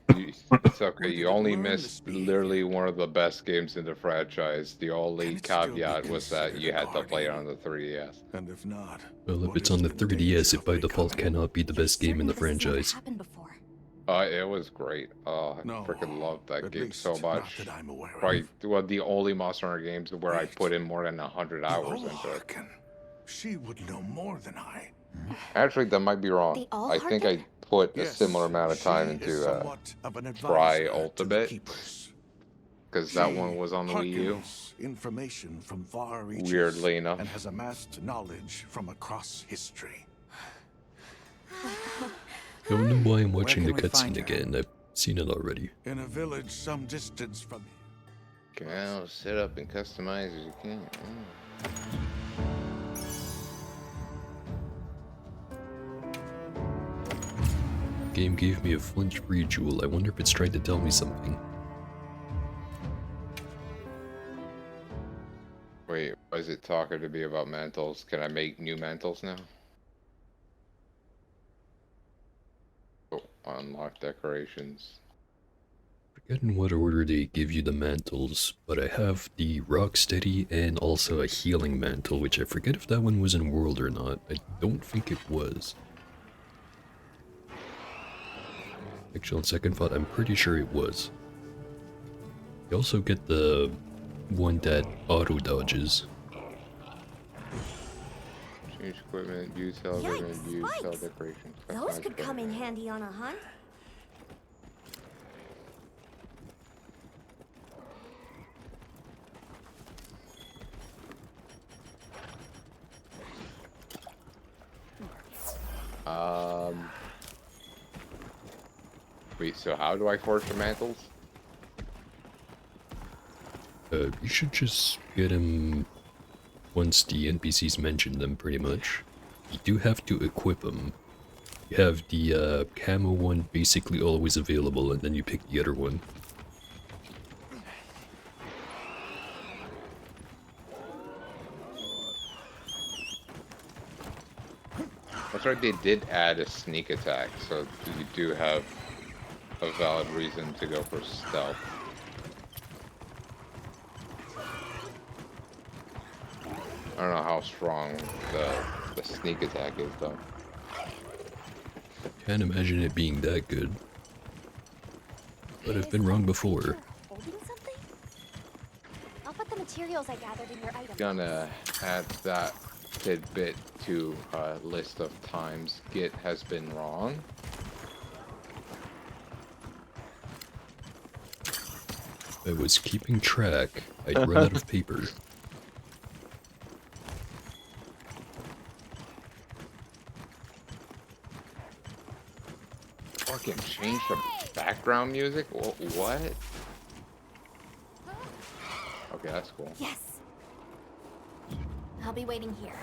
It's okay, Where you did it only learn missed this literally one of the best games in the franchise. The only Can it still be caveat was that you considered a had to play it guardian? on the 3DS. And if not, Well, if what it's is on the the 3DS, danger it of by default becoming- cannot be the You're best game in the certain this has never franchise. happened before? It was great. I No, freaking loved that at game least so not much. that I'm aware of. Probably one of the only Monster Hunter games where I Wait. put in more than 100 hours into it. Harkin. She would know more than I. Actually, that might be wrong. They all I think I Harken? put a Yes, similar amount of time she is into somewhat of an Try advisor to the Ultimate, keepers. because that She one was on the Wii U. harkens information from far reaches, Weirdly enough. and has amassed knowledge from across history. Don't know why I'm watching the can we find cutscene her? again. I've seen it already. In a village some distance from here. Well, set up and customize as you can. Game gave me a flinch-free jewel. I wonder if it's trying to tell me something. Wait, why is it talking to me about mantles? Can I make new mantles now? Oh, unlock decorations. Forgetting what order they give you the mantles, but I have the Rocksteady and also a healing mantle, which I forget if that one was in World or not. I don't think it was. Actually, on second thought, I'm pretty sure it was. You also get the one that auto-dodges. Change equipment, use cell equipment, Yikes, use cell spikes. decorations. Those customize could come in equipment. handy on a hunt. Wait, so how do I forge the mantles? You should just get him once the NPCs mention them, pretty much. You do have to equip them. You have the camo one basically always available, and then you pick the other one. That's right, they did add a sneak attack, so you do have a valid reason to go for stealth. I don't know how strong the sneak attack is, though. Can't imagine it being that good. But I've been wrong before. You're holding something? I'll put the materials I gathered in your item. Gonna add that tidbit to a list of times Git has been wrong. If I was keeping track, I'd run out of paper. Fucking change the background music? What? Okay, that's cool. Yes. I'll be waiting here.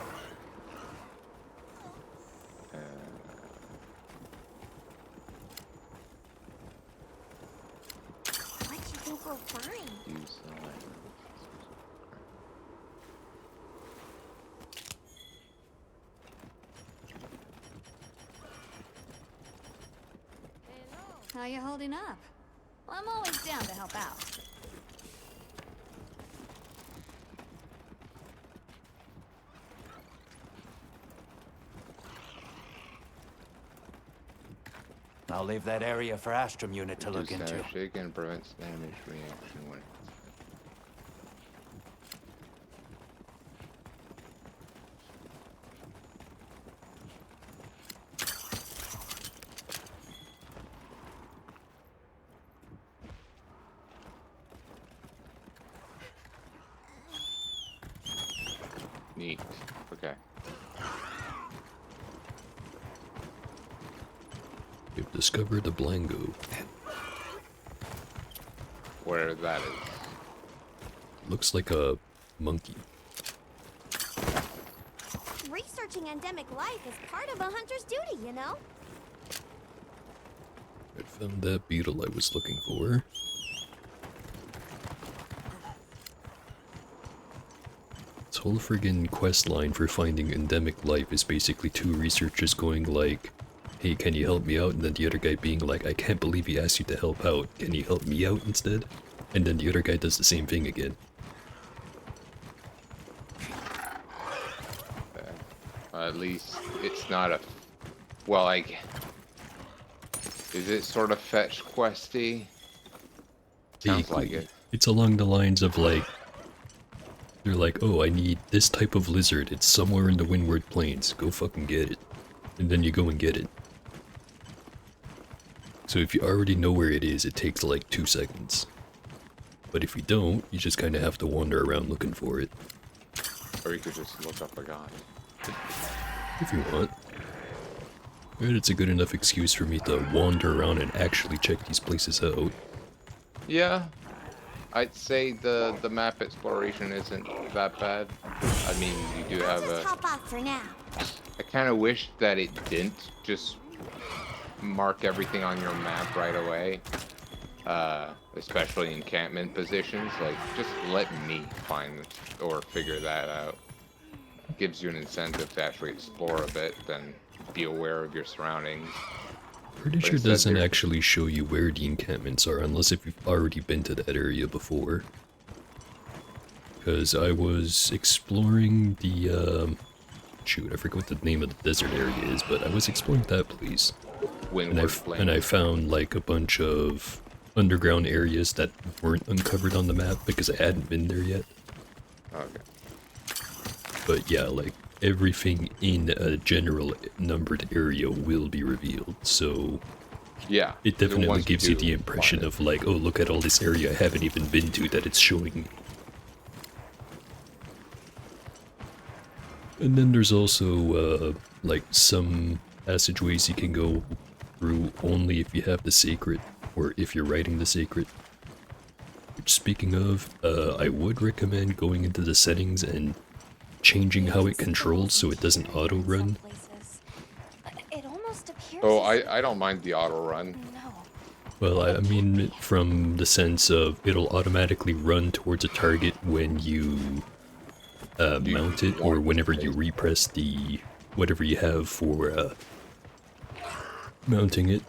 What do you think we'll find? Use How you holding up? Well, I'm always down to help out. I'll leave that area for Astrum unit to look into. Shaken prevents damage reaction when. Neat. Okay. We've discovered a Blango. Where that is. Looks like a monkey. Researching endemic life is part of a hunter's duty, you know? I found that beetle I was looking for. This whole friggin' quest line for finding endemic life is basically two researchers going like, hey, can you help me out? And then the other guy being like, I can't believe he asked you to help out. Can you help me out instead? And then the other guy does the same thing again. At least it's not a. Well, like. Is it sort of fetch questy? Sounds like it. It's along the lines of like, they're like, oh, I need this type of lizard. It's somewhere in the Windward Plains. Go fucking get it. And then you go and get it. So if you already know where it is, it takes like 2 seconds. But if you don't, you just kind of have to wander around looking for it. Or you could just look up a guy. If you want. But it's a good enough excuse for me to wander around and actually check these places out. Yeah. I'd say the map exploration isn't that bad. I mean, you do have a... Hop off for now. I kind of wish that it didn't just mark everything on your map right away. Especially encampment positions. Like, just let me find or figure that out. Gives you an incentive to actually explore a bit, then be aware of your surroundings. Pretty sure it doesn't actually show you where the encampments are, unless if you've already been to that area before. Because I was exploring the, shoot, I forget what the name of the desert area is, but I was exploring that place. And I found like a bunch of underground areas that weren't uncovered on the map because I hadn't been there yet. Okay. But yeah, like, everything in a general numbered area will be revealed, so... Yeah. It definitely gives you the impression of like, oh, look at all this area I haven't even been to that it's showing me. And then there's also, like, some passageways you can go through only if you have the Sacred, or if you're writing the Sacred. Which, speaking of, I would recommend going into the settings and changing how it controls so it doesn't auto-run. Oh, I don't mind the auto-run. Well, I mean, from the sense of it'll automatically run towards a target when you mount it, or whenever you repress the whatever you have for mounting it.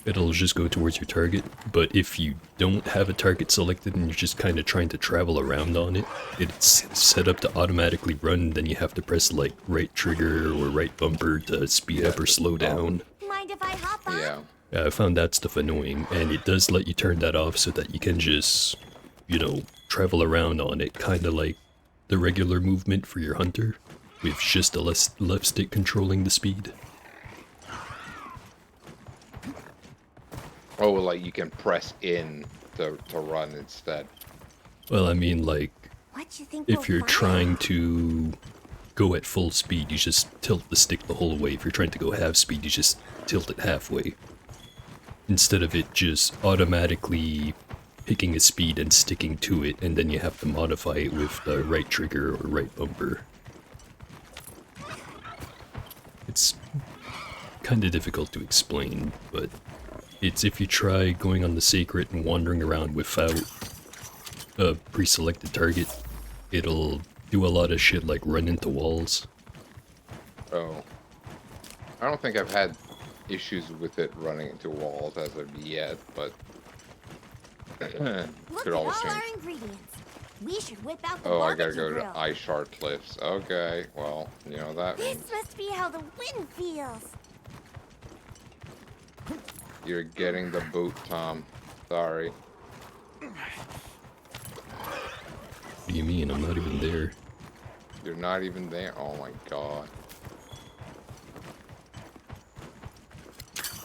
It'll just go towards your target, but if you don't have a target selected and you're just kind of trying to travel around on it, it's set up to automatically run, then you have to press like right trigger or right bumper to speed up or slow down. Mind if I hop on? Yeah. I found that stuff annoying, and it does let you turn that off so that you can just, you know, travel around on it, kind of like the regular movement for your hunter, with just a left stick controlling the speed. Oh, like you can press in to run instead. Well, I mean, like, if you're we'll trying to go at full speed, you just tilt the stick the whole way. If you're trying to go half speed, you just tilt it halfway. Instead of it just automatically picking a speed and sticking to it, and then you have to modify it with the right trigger or right bumper. It's kind of difficult to explain, but it's if you try going on the Sacred and wandering around without a pre-selected target, it'll do a lot of shit like run into walls. Oh. I don't think I've had issues with it running into walls as of yet, but Look could at all always our change. ingredients. We should whip out the Oh, I gotta barbecue go grill. to Ice Shard Cliffs. Okay, well, you know that This means... must be how the wind feels. You're getting the boot, Tom. Sorry. What do you mean? I'm not even there. You're not even there. Oh my god.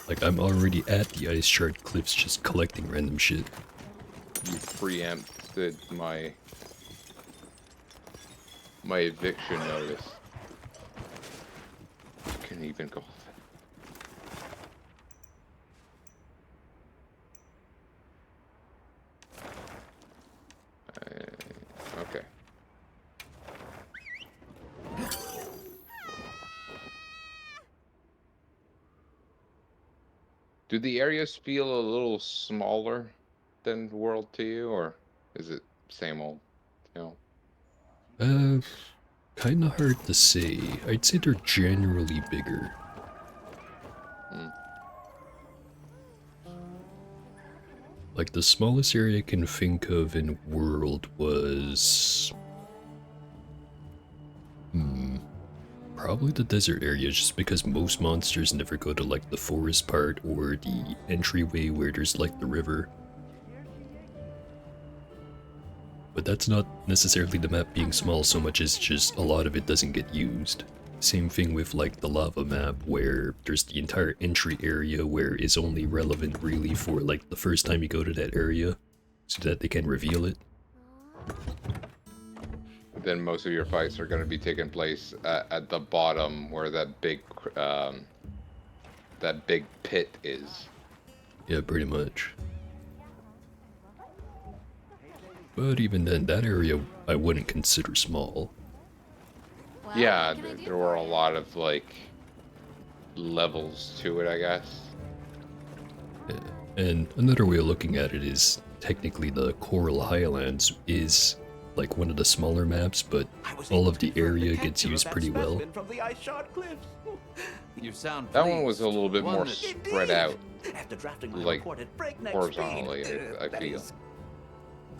Like, I'm already at the ice shard cliffs just collecting random shit. You preempted my eviction notice. Couldn't even go. Okay. Do the areas feel a little smaller than World to you, or is it same old? You know? Kinda hard to say. I'd say they're generally bigger. Hmm. Like, the smallest area I can think of in World was... probably the desert area, just because most monsters never go to, like, the forest part or the entryway where there's, like, the river. But that's not necessarily the map being small so much as just a lot of it doesn't get used. Same thing with, like, the lava map, where there's the entire entry area where it's only relevant really for, like, the first time you go to that area, so that they can reveal it. Then most of your fights are going to be taking place at the bottom where that big pit is. Yeah, pretty much. But even then, that area I wouldn't consider small. Well, Yeah, what can I do there were for a you? lot of, like, levels to it, I guess. Yeah. And another way of looking at it is, technically the Coral Highlands is like one of the smaller maps, but all of the area gets used pretty well. From the ice shard cliffs. You sound That one was a pleased. little bit One more that- spread out, After drafting my like, report at breakneck horizontally, speed. I That feel. is,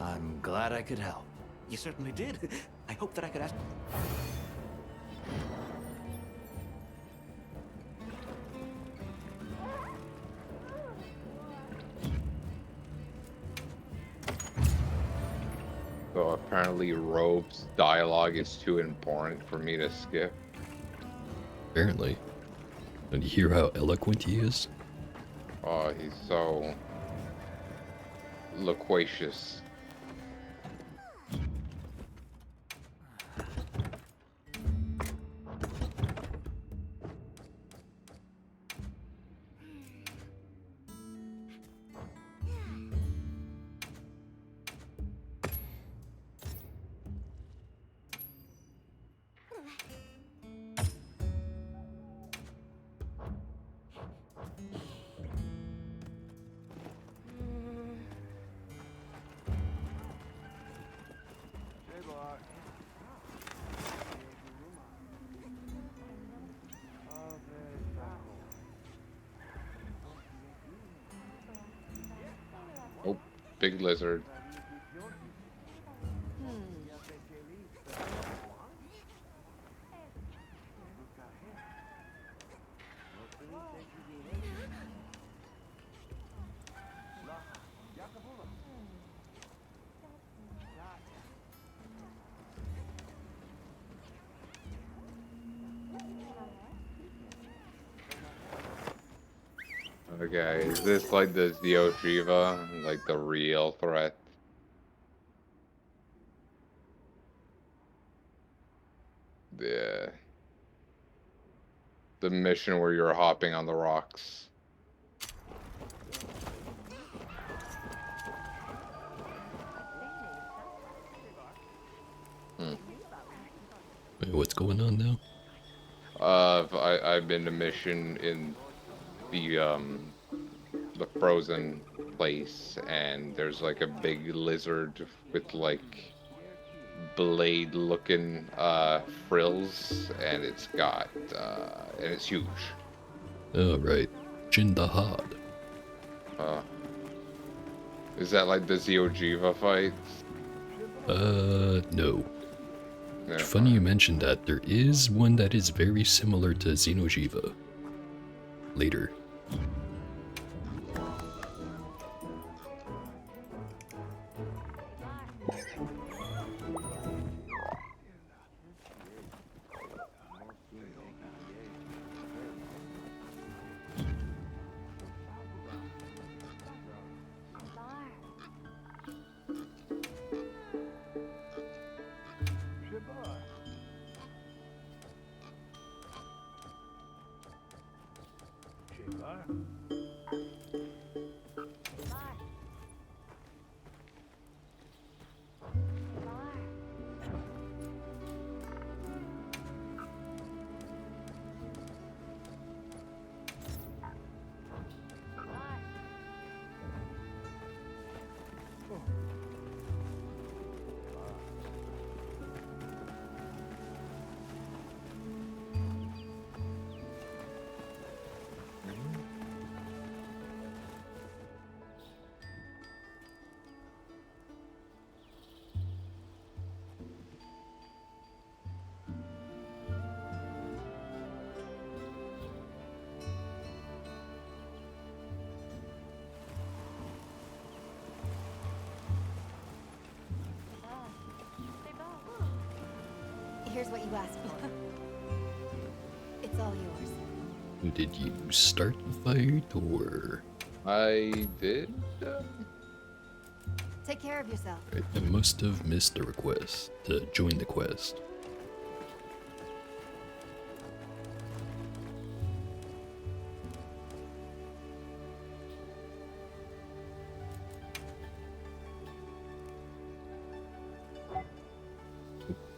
I'm glad I could help. you certainly did. I hope that I could ask. So apparently Robe's dialogue is too important for me to skip. Apparently. And you hear how eloquent he is? Oh, he's so loquacious. Oh, big lizard. Okay, is this like the Ziojiva, like the real threat? The mission where you're hopping on the rocks. Wait, what's going on now? I've been to mission in the frozen place, and there's like a big lizard with like blade-looking frills, and it's got and it's huge. Oh, right. Jindahad. Is that like the Ziojiva fights? No. Yeah, Funny you mentioned that. There is one that is very similar to Xenojiva. Later. Here's what you asked for. It's all yours. Did you start the fight, or? I did. Take care of yourself. Right, I must have missed a request to join the quest. Oh,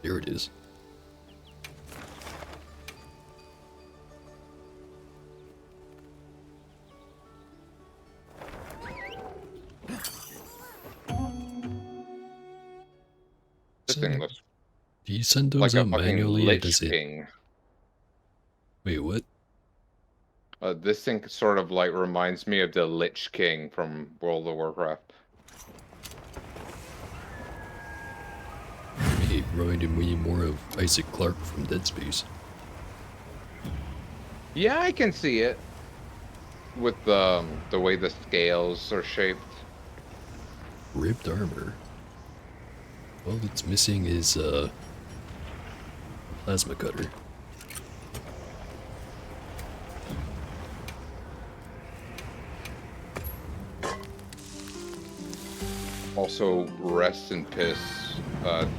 there it is. This thing looks Do you send like those a out fucking manually, or Lich does it? King. Wait, what? This thing sort of like reminds me of the Lich King from World of Warcraft. It reminded me more of Isaac Clarke from Dead Space. Yeah, I can see it with the way the scales are shaped. Ripped armor. All it's missing is plasma cutter. Also, rest in piss,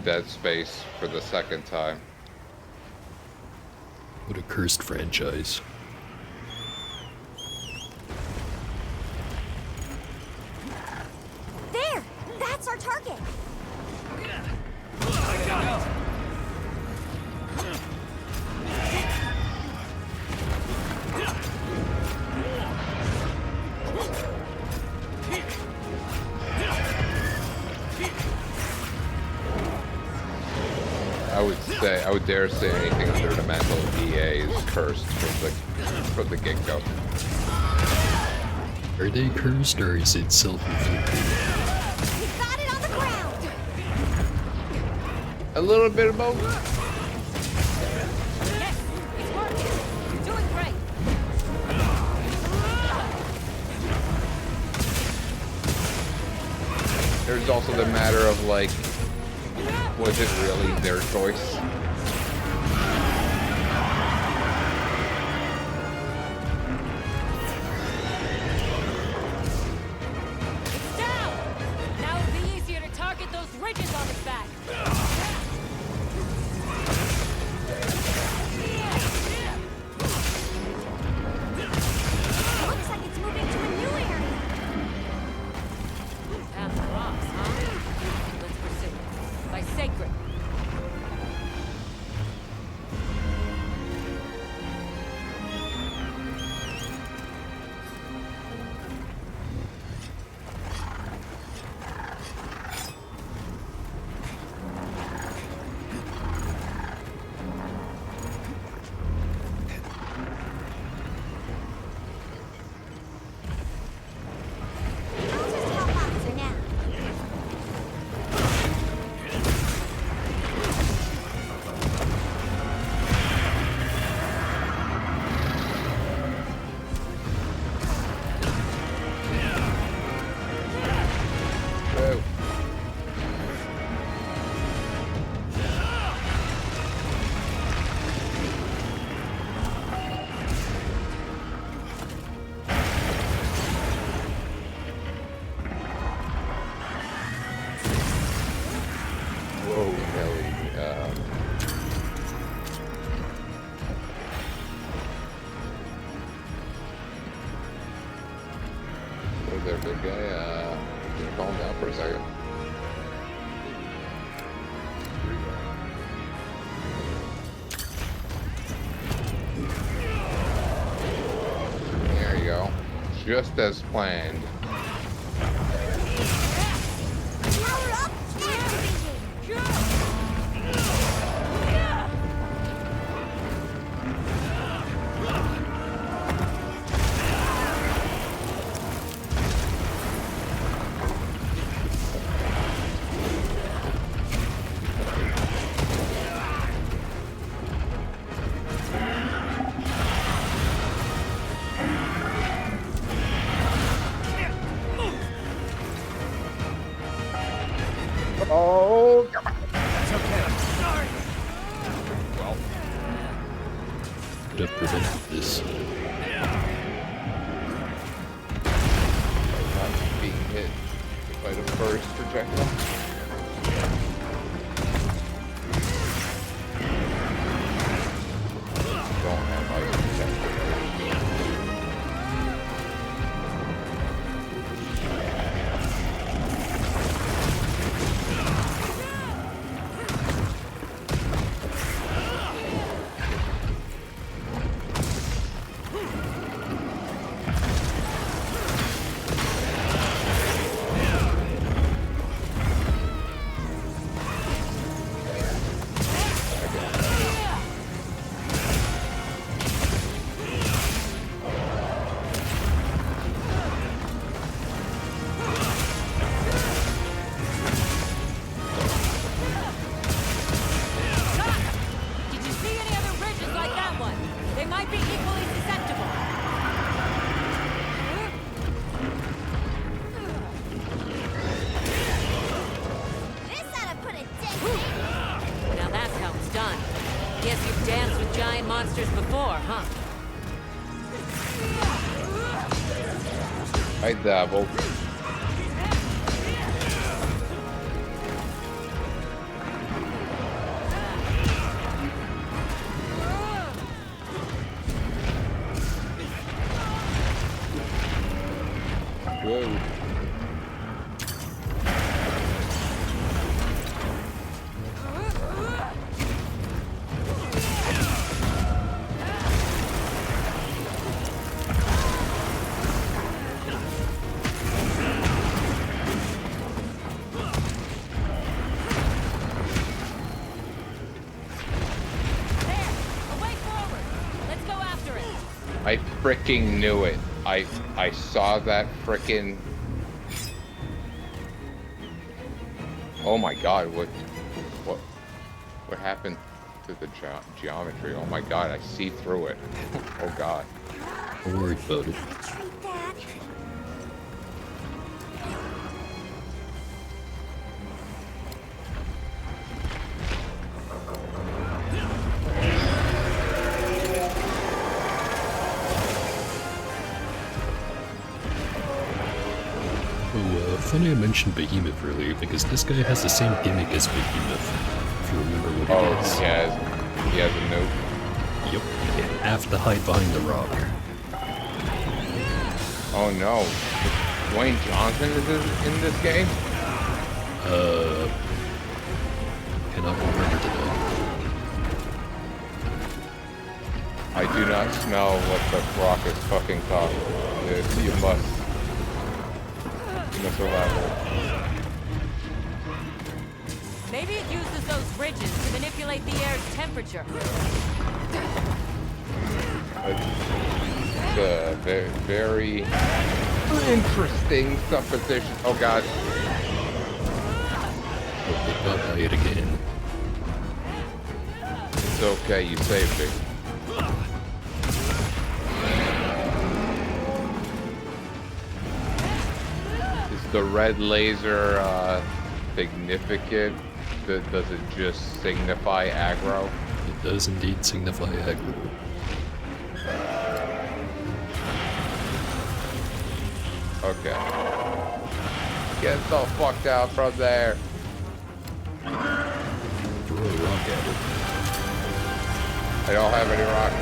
Dead Space for the second time. What a cursed franchise. There! That's our target! I would dare say anything under the mantle of EA is cursed from the get-go. Are they cursed, or is it self-inflicted? We got it on the ground! A little bit of both. Yes, it's working. You're doing great. There's also the matter of like, was it really their choice? It's down. Now it'll be easier to target those ridges on its back. Looks like it's moving to a new area. Path of rocks, huh? Let's pursue it. By sacred. I'll just help out for now. Whoa. Whoa, Nelly. a good guy. Gonna calm down for a second. There you go. Just as planned. Power up! Oh, It's okay. Sorry. well, Could have prevented this. not being hit by the first projectile. Don't have my projectile. Did you see any other ridges like that one? They might be equally susceptible. This ought to put a dent in it. Now that's how it's done. Guess you've danced with giant monsters before, huh? I dabbled. Whoa. There! Away forward! Let's go after it! I freaking knew it. I saw that freaking. Oh my god! What happened to the geometry? Oh my god! I see through it. Oh god. Don't worry about it. Treat that. Oh, funny I mentioned Behemoth earlier because this guy has the same gimmick as Behemoth. If you remember what Oh, it is. he has a note. Yep. You have to hide behind the rock. Oh no. Dwayne Johnson is in this game? Cannot confirm it today. I do not smell what the rock is fucking talking. You must elaborate. Maybe it uses those ridges to manipulate the air's temperature. It's a very, very interesting supposition. Oh god. Oh, they got by it again. It's okay, you saved me. Is the red laser significant? Does it just signify aggro? It does indeed signify aggro. Okay. Get the fuck out from there. Throw a rock at it. I don't have any rock.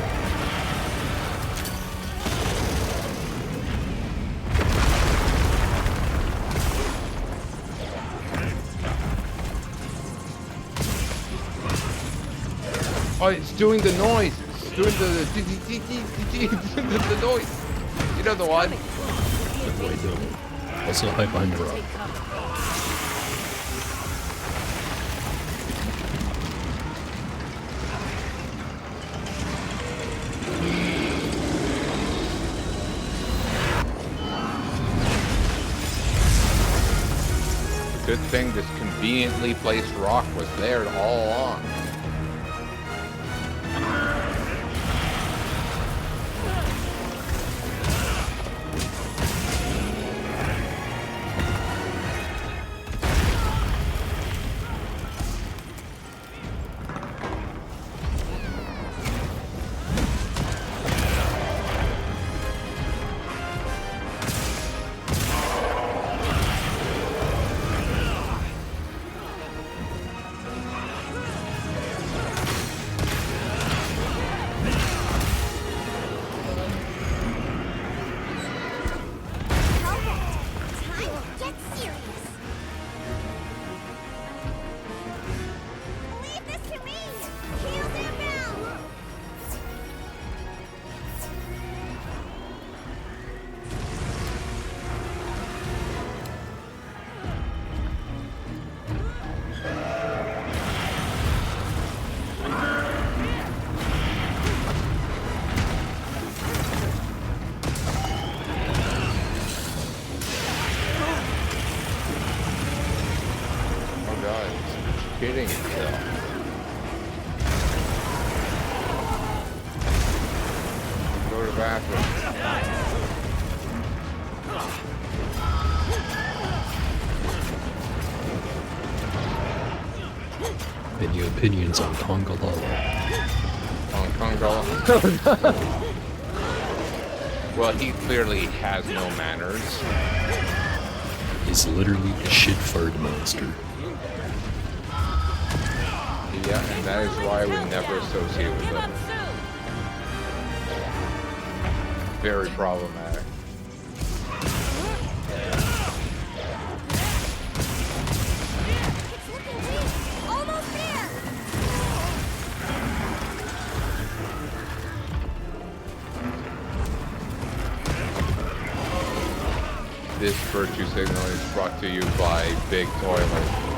Oh, it's doing the noise. It's doing the noise. You know the one? No, I don't. Also hide behind the rock. Good thing this conveniently placed rock was there all along. Kidding yourself. Go to the bathroom. Any opinions on Congalala? On Congalala? Well, he clearly has no manners. He's literally a shit fart monster. Yeah, and that is why we never associate with them. Very problematic. It's looking weak. Almost there. This virtue signal is brought to you by Big Toilet.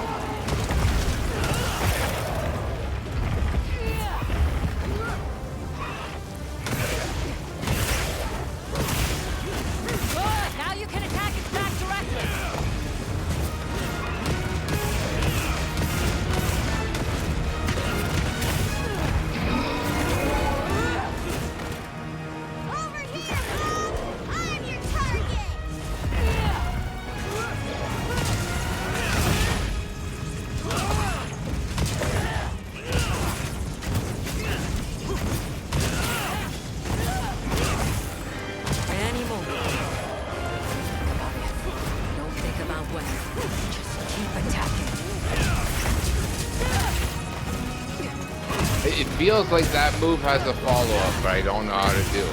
It feels like that move has a follow-up, but I don't know how to do it.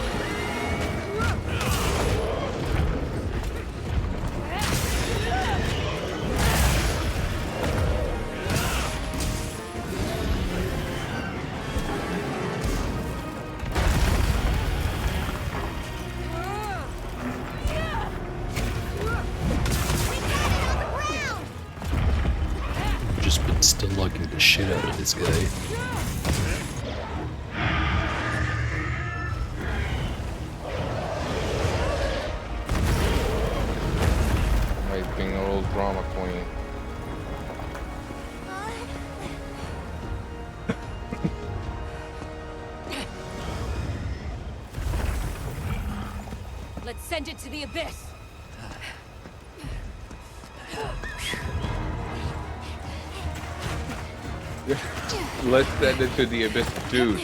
Just been still lugging the shit out of this guy. Being an old drama queen. Let's send it to the abyss. Let's send it to the abyss. Dude,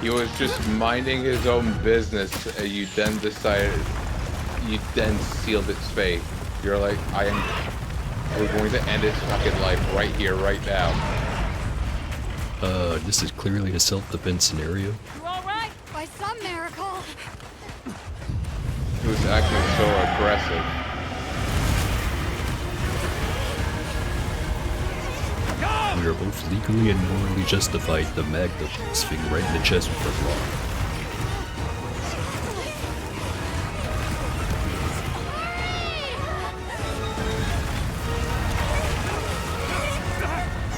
he was just minding his own business, and you then decided, you then sealed its fate. You're like, we're going to end its fucking life right here, right now. This is clearly a self-defense scenario. You alright? By some miracle. He was acting so aggressive. We are both legally and morally justified to mag the swing right in the chest with our block.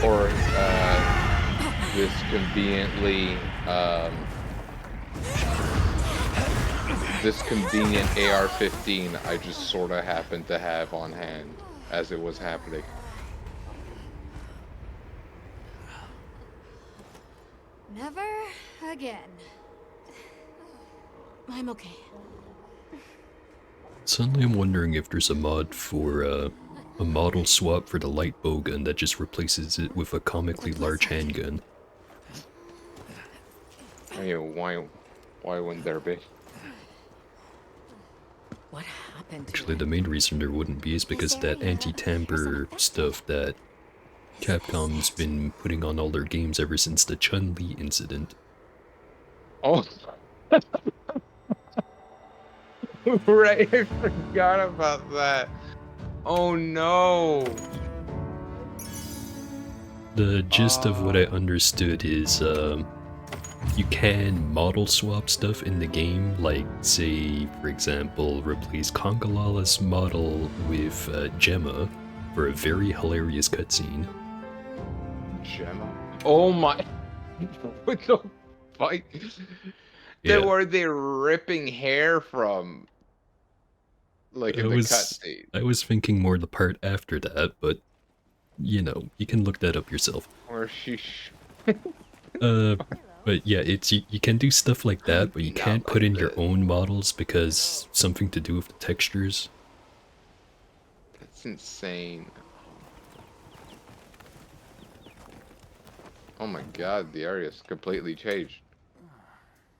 Or this conveniently this convenient AR-15 I just sort of happened to have on hand as it was happening. Never again. I'm okay. Suddenly I'm wondering if there's a mod for a model swap for the light bowgun that just replaces it with a comically large handgun. I mean, why wouldn't there be? What happened to Actually, him? the main reason there wouldn't be is because of that anti-tamper stuff that Capcom's been putting on all their games ever since the Chun-Li incident. Oh, right, I forgot about that. Oh no. The gist of what I understood is you can model swap stuff in the game, like say, for example, replace Congalala's model with Gemma for a very hilarious cutscene. Gemma. Oh my. What the fuck? Yeah. Where they ripping hair from? Like in the cutscene. I was thinking more the part after that, but you know, you can look that up yourself. Or she. But yeah, it's you can do stuff like that, but you can't put in your own models because something to do with the textures. That's insane. Oh my god, the area's completely changed.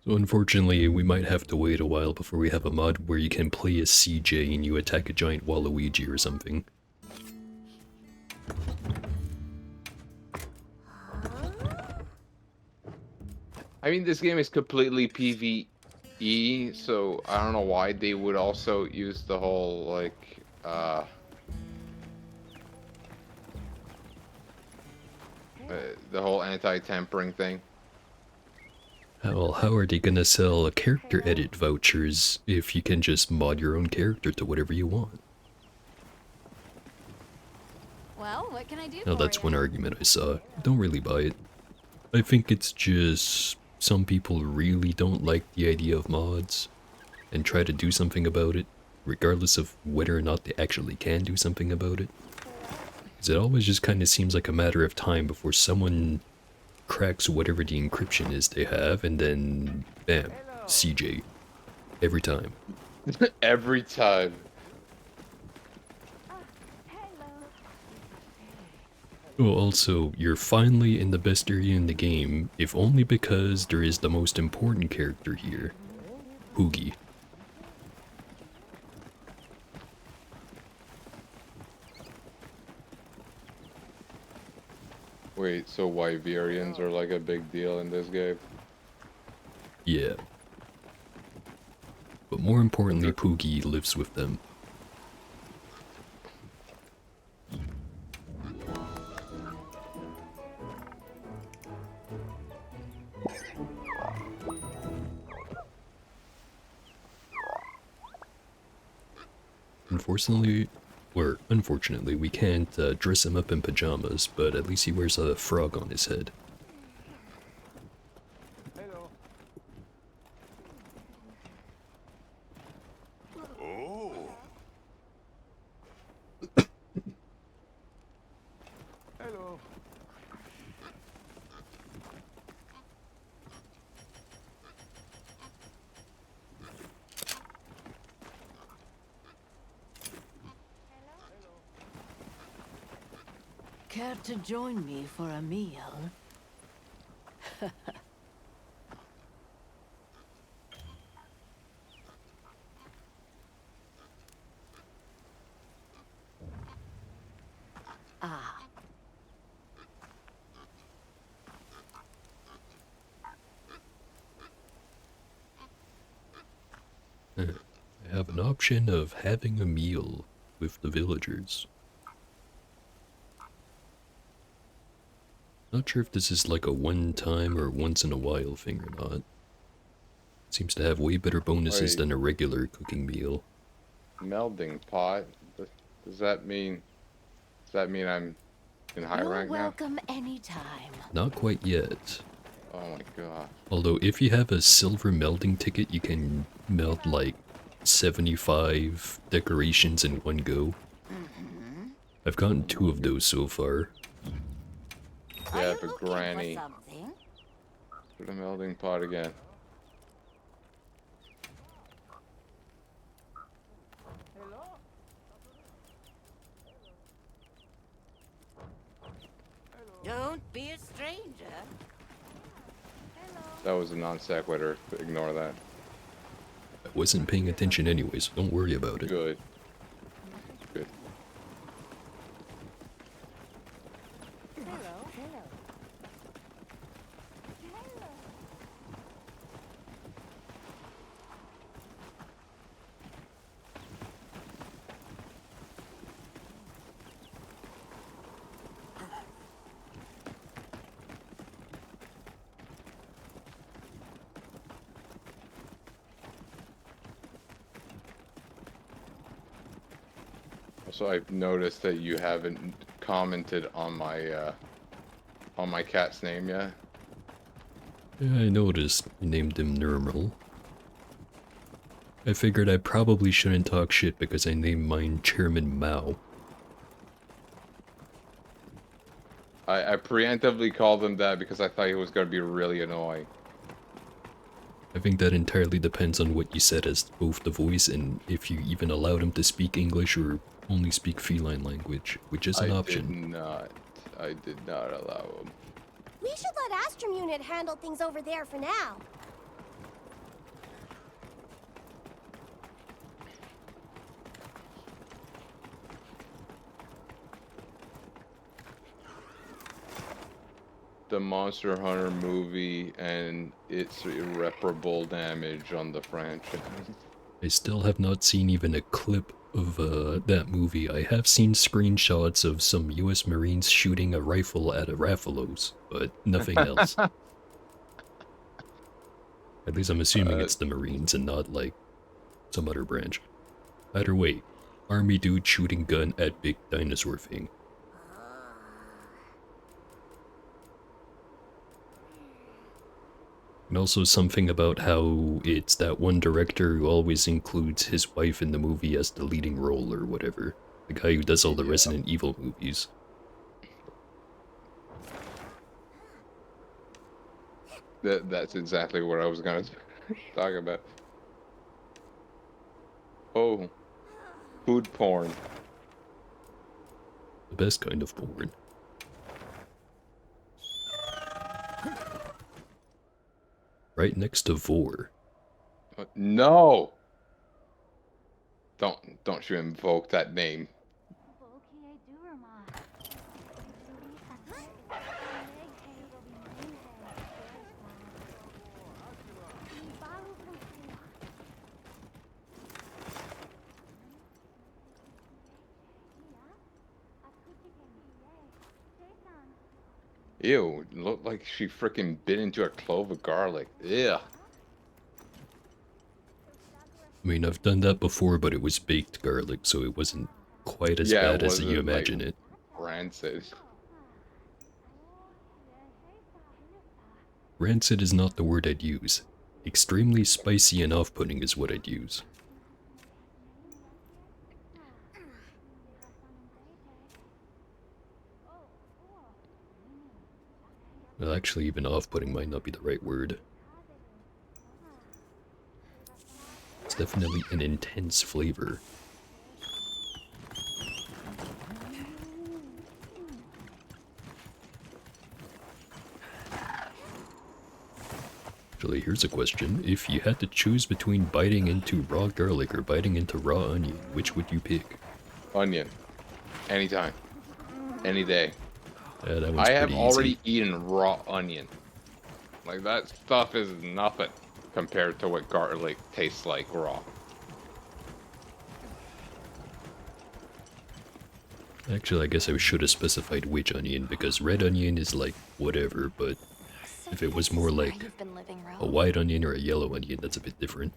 So unfortunately, we might have to wait a while before we have a mod where you can play as CJ and you attack a giant Waluigi or something. I mean, this game is completely PvE, so I don't know why they would also use the whole, like, the whole anti-tampering thing. Well, how are they gonna sell character edit vouchers if you can just mod your own character to whatever you want? Well, what can I do Now for that's ya? one argument I saw. Don't really buy it. I think it's just some people really don't like the idea of mods and try to do something about it, regardless of whether or not they actually can do something about it. Because it always just kind of seems like a matter of time before someone cracks whatever the encryption is they have, and then bam, CJ. Every time. Every time. Oh, also, you're finally in the best area in the game, if only because there is the most important character here, Poogie. Wait, so Wyverians are like a big deal in this game? Yeah. But more importantly, Poogie lives with them. Unfortunately, we can't dress him up in pajamas, but at least he wears a frog on his head. Oh. Hello. Care to join me for a meal? Ah. I have an option of having a meal with the villagers. Not sure if this is like a one-time or once-in-a-while thing or not. Seems to have way better bonuses Wait. than a regular cooking meal. Melding pot? Does that mean... Does that mean I'm in high You're rank now? welcome anytime. Not quite yet. Oh my god. Although if you have a silver melding ticket, you can meld like 75 decorations in one go. I've gotten 2 of those so far. Yeah, but Granny. For the melding pot again. Don't be a stranger. That was a non sequitur. Ignore that. I wasn't paying attention anyway, so don't worry about it. Good. Good. Also, I've noticed that you haven't commented on my cat's name yet. Yeah, I noticed you named him Normal. I figured I probably shouldn't talk shit because I named mine Chairman Mao. I preemptively called him that because I thought he was going to be really annoying. I think that entirely depends on what you said as both the voice and if you even allowed him to speak English or only speak feline language, which is an option. I did not allow him. We should let Astrum Unit handle things over there for now. The Monster Hunter movie and its irreparable damage on the franchise. I still have not seen even a clip of that movie. I have seen screenshots of some US Marines shooting a rifle at a Rathalos, but nothing else. At least I'm assuming it's the Marines and not like some other branch. Either way, army dude shooting gun at big dinosaur thing. And also something about how it's that one director who always includes his wife in the movie as the leading role or whatever. The guy who does all the Resident Evil movies. That's exactly what I was gonna talk about. Oh, food porn. The best kind of porn. Right next to Vor. No! Don't you invoke that name. Ew, looked like she freaking bit into a clove of garlic. Ew. I mean, I've done that before, but it was baked garlic, so it wasn't quite as bad as you imagine it. Rancid. Rancid is not the word I'd use. Extremely spicy and off-putting is what I'd use. Well, actually, even off-putting might not be the right word. It's definitely an intense flavor. Actually, here's a question. If you had to choose between biting into raw garlic or biting into raw onion, which would you pick? Onion. Anytime. Any day. Yeah, that one's I have pretty already easy. eaten raw onion. Like, that stuff is nothing compared to what garlic tastes like raw. Actually, I guess I should have specified which onion, because red onion is like whatever, but So if it was this more is where like you've been living, a Ro. white onion or a yellow onion, that's a bit different.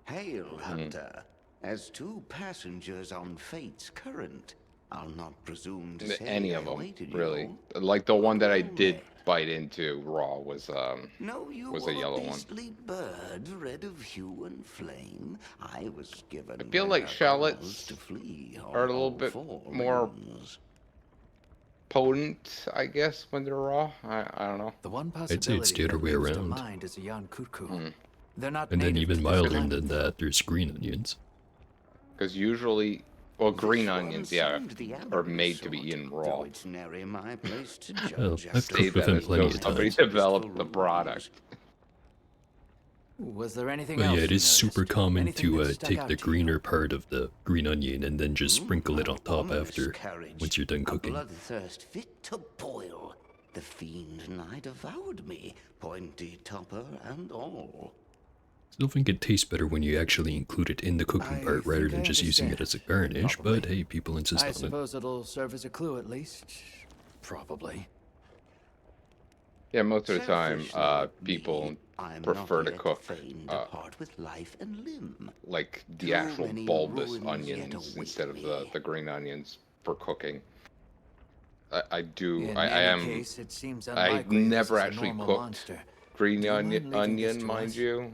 Hail, Hunter. As two passengers on Fate's current, I'll not presume to say Any I of them, awaited really. you. Like the one that I Well did met. bite into raw No, you was a yellow one. beastly bird, red of hue and flame. I was given I feel like rare cause shallots to flee are a on little all bit four more limbs. potent, I guess, when they're raw. I don't know. The one I'd say it's possibility the other that way comes to around. mind is a Yankutku. Hmm. They're not And then native even to this milder climate, than though. that, there's green onions. Because usually, well, green This onions, one yeah, seemed the are amorous made to be sort, eaten though raw. it's nary my place to Well, judge I've after Say cooked with that them as plenty though of somebody times. developed the product. Was there anything But else yeah, it you is super noticed? common Anything to that stuck take out the to you? greener part of the green onion and then just sprinkle it on top ominous after, carriage, once you're done a cooking. bloodthirst fit to boil. The fiend nigh devoured me, pointy topper and all. Still think it tastes better when you actually include it in the cooking I part rather think than I just using it understand. as a garnish, Probably. but hey, people insist I on it. suppose it'll serve as a clue at least. Probably. Yeah, most of the time, Selfishly with people me, I'm prefer not to yet cook fain uh, depart with life and limb. like the Too actual many bulbous ruins yet onions await instead of me. the green onions for cooking. I In I any am, case, it seems I've unlikely this never is a actually normal cooked monster. green Do you mind leaving this onion, to mind us? you,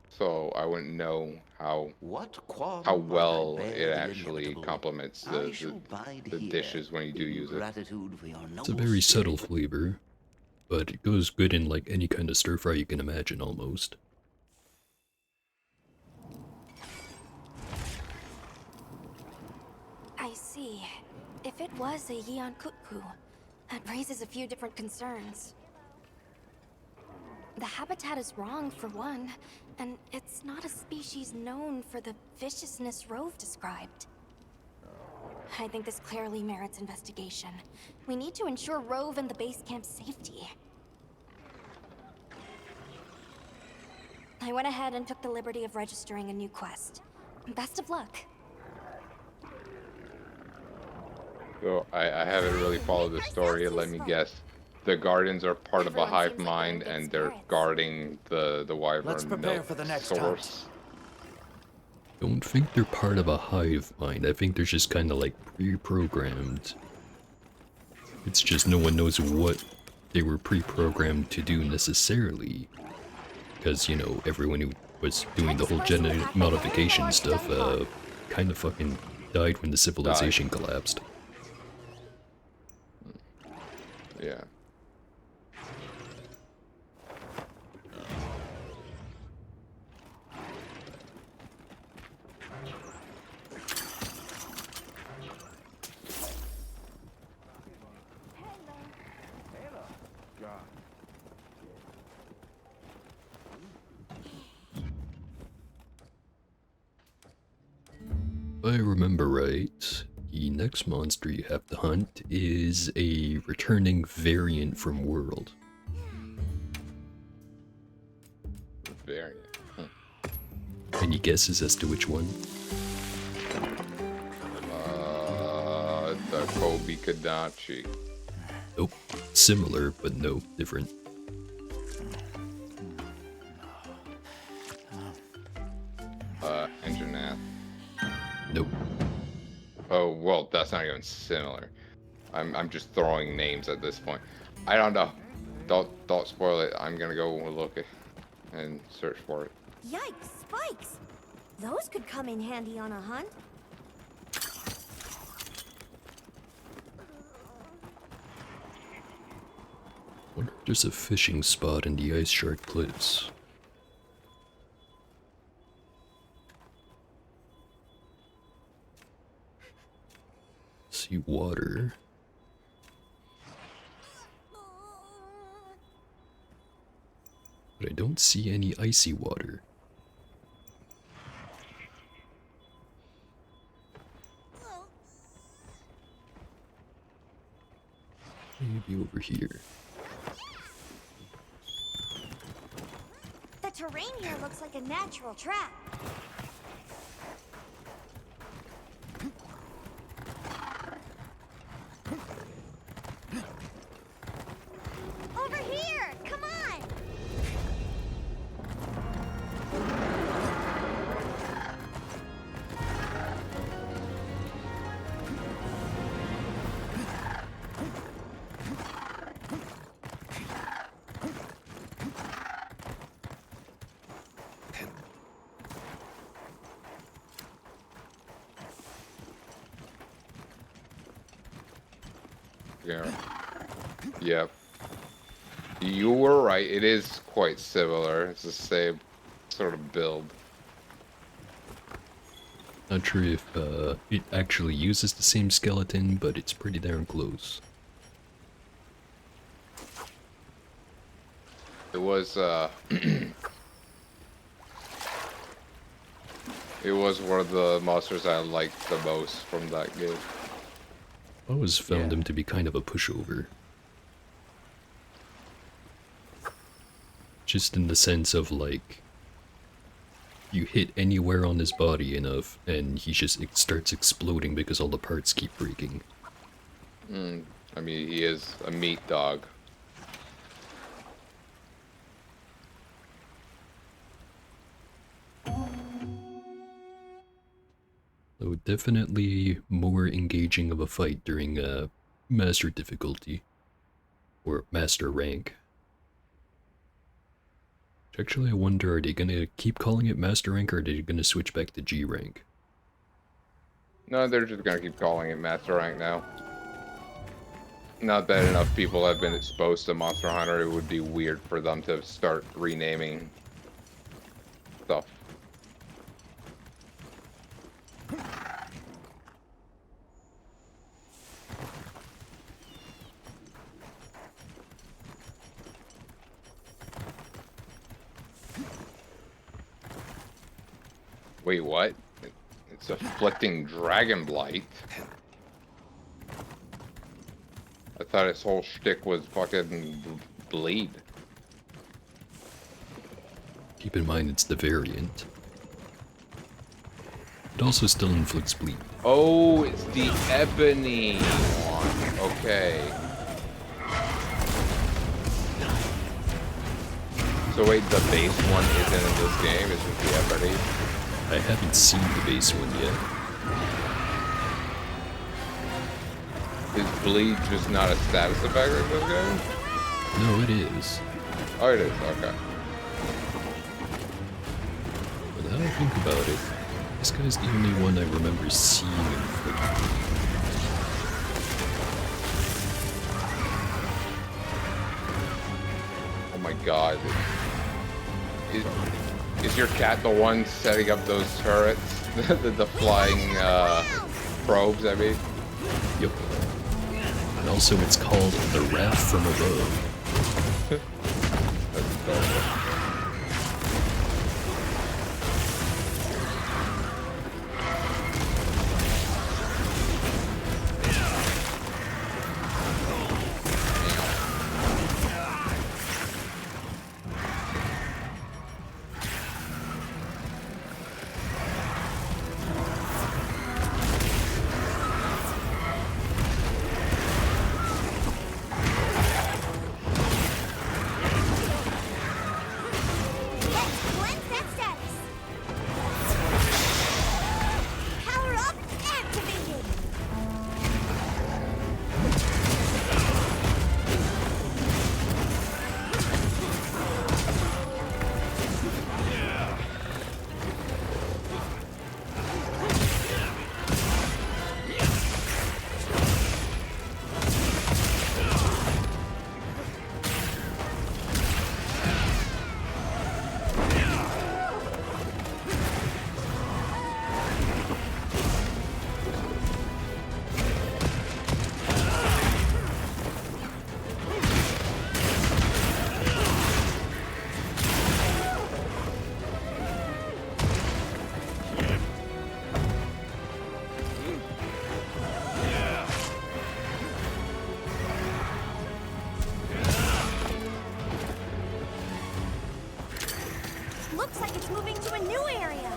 so I wouldn't know how What quarrel how might I well bear it the actually inevitable? complements I shall bide the here dishes when you do in use it. gratitude for your It's a noble very subtle spirit. flavor, but it goes good in like any kind of stir fry you can imagine almost. I see. If it was a Yankutku, that raises a few different concerns. The habitat is wrong, for one, and it's not a species known for the viciousness Rove described. I think this clearly merits investigation. We need to ensure Rove and the base camp's safety. I went ahead and took the liberty of registering a new quest. Best of luck. So I haven't really followed the story. Let me guess. The Gardens are part of a Everyone hive seems like they're in mind, good and they're spirits. guarding the wyvern Let's prepare milk for the next source. Don't think they're part of a hive mind. I think they're just kind of like pre-programmed. It's just no one knows what they were pre-programmed to do necessarily. Because, you know, everyone who was doing the whole genetic modification stuff, kind of fucking died when the civilization collapsed. Yeah. If I remember right, the next monster you have to hunt is a returning variant from World. Variant. Any guesses as to which one? The Kobe Kadachi. Nope. Similar, but no, different. Engineer. Nope. Oh, well, that's not even similar. I'm just throwing names at this point. I don't know. Don't spoil it. I'm gonna go look it and search for it. Yikes, spikes! Those could come in handy on a hunt. Wonder if there's a fishing spot in the Ice Shark Cliffs. See water. But I don't see any icy water. Maybe over here. The terrain here looks like a natural trap. Yeah. Yep. You were right. It is quite similar. It's the same sort of build. Not sure if it actually uses the same skeleton, but it's pretty darn close. It was it was one of the monsters I liked the most from that game. I always found him to be kind of a pushover. Just in the sense of like, you hit anywhere on his body enough and he just starts exploding because all the parts keep breaking. I mean, he is a meat dog. So definitely more engaging of a fight during master difficulty. Or master rank. Actually, I wonder, are they gonna keep calling it master rank or are they gonna switch back to G rank? No, they're just gonna keep calling it Master Rank now. Not that enough people have been exposed to Monster Hunter, it would be weird for them to start renaming stuff. Wait, what? It's afflicting Dragon Blight. I thought his whole shtick was fucking bleed. Keep in mind it's the variant. It also still inflicts bleed. Oh, it's the ebony one. Okay. So wait, the base one isn't in this game, it's just the ebony? I haven't seen the base one yet. Is bleed just not a status effect in this game? No, it is. Oh, it is, okay. But now I think about it, this guy's the only one I remember seeing inflict. Oh my god. Is your cat the one setting up those turrets? the flying probes, I mean? Yep. And also it's called the Wrath from Above. That's adorable. Looks like it's moving to a new area.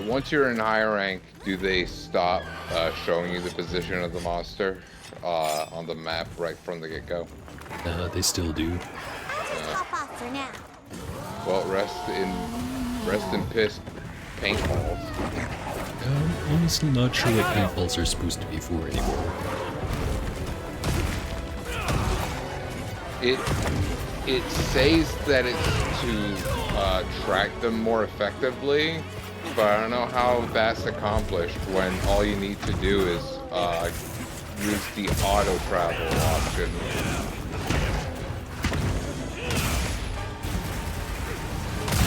Once you're in higher rank, do they stop showing you the position of the monster on the map right from the get-go? They still do. I'll just hop off for now. Well, rest in piss paintballs. I'm honestly not sure what paintballs are supposed to be for anymore. It says that it's to track them more effectively, but I don't know how that's accomplished when all you need to do is use the auto travel option.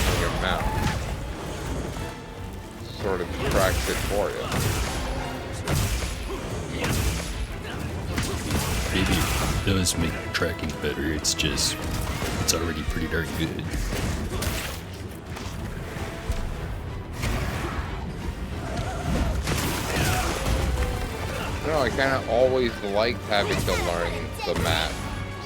On your mount. Sort of tracks it for you. Maybe it does make tracking better, it's just, it's already pretty darn good. I kind of always liked having to learn the map,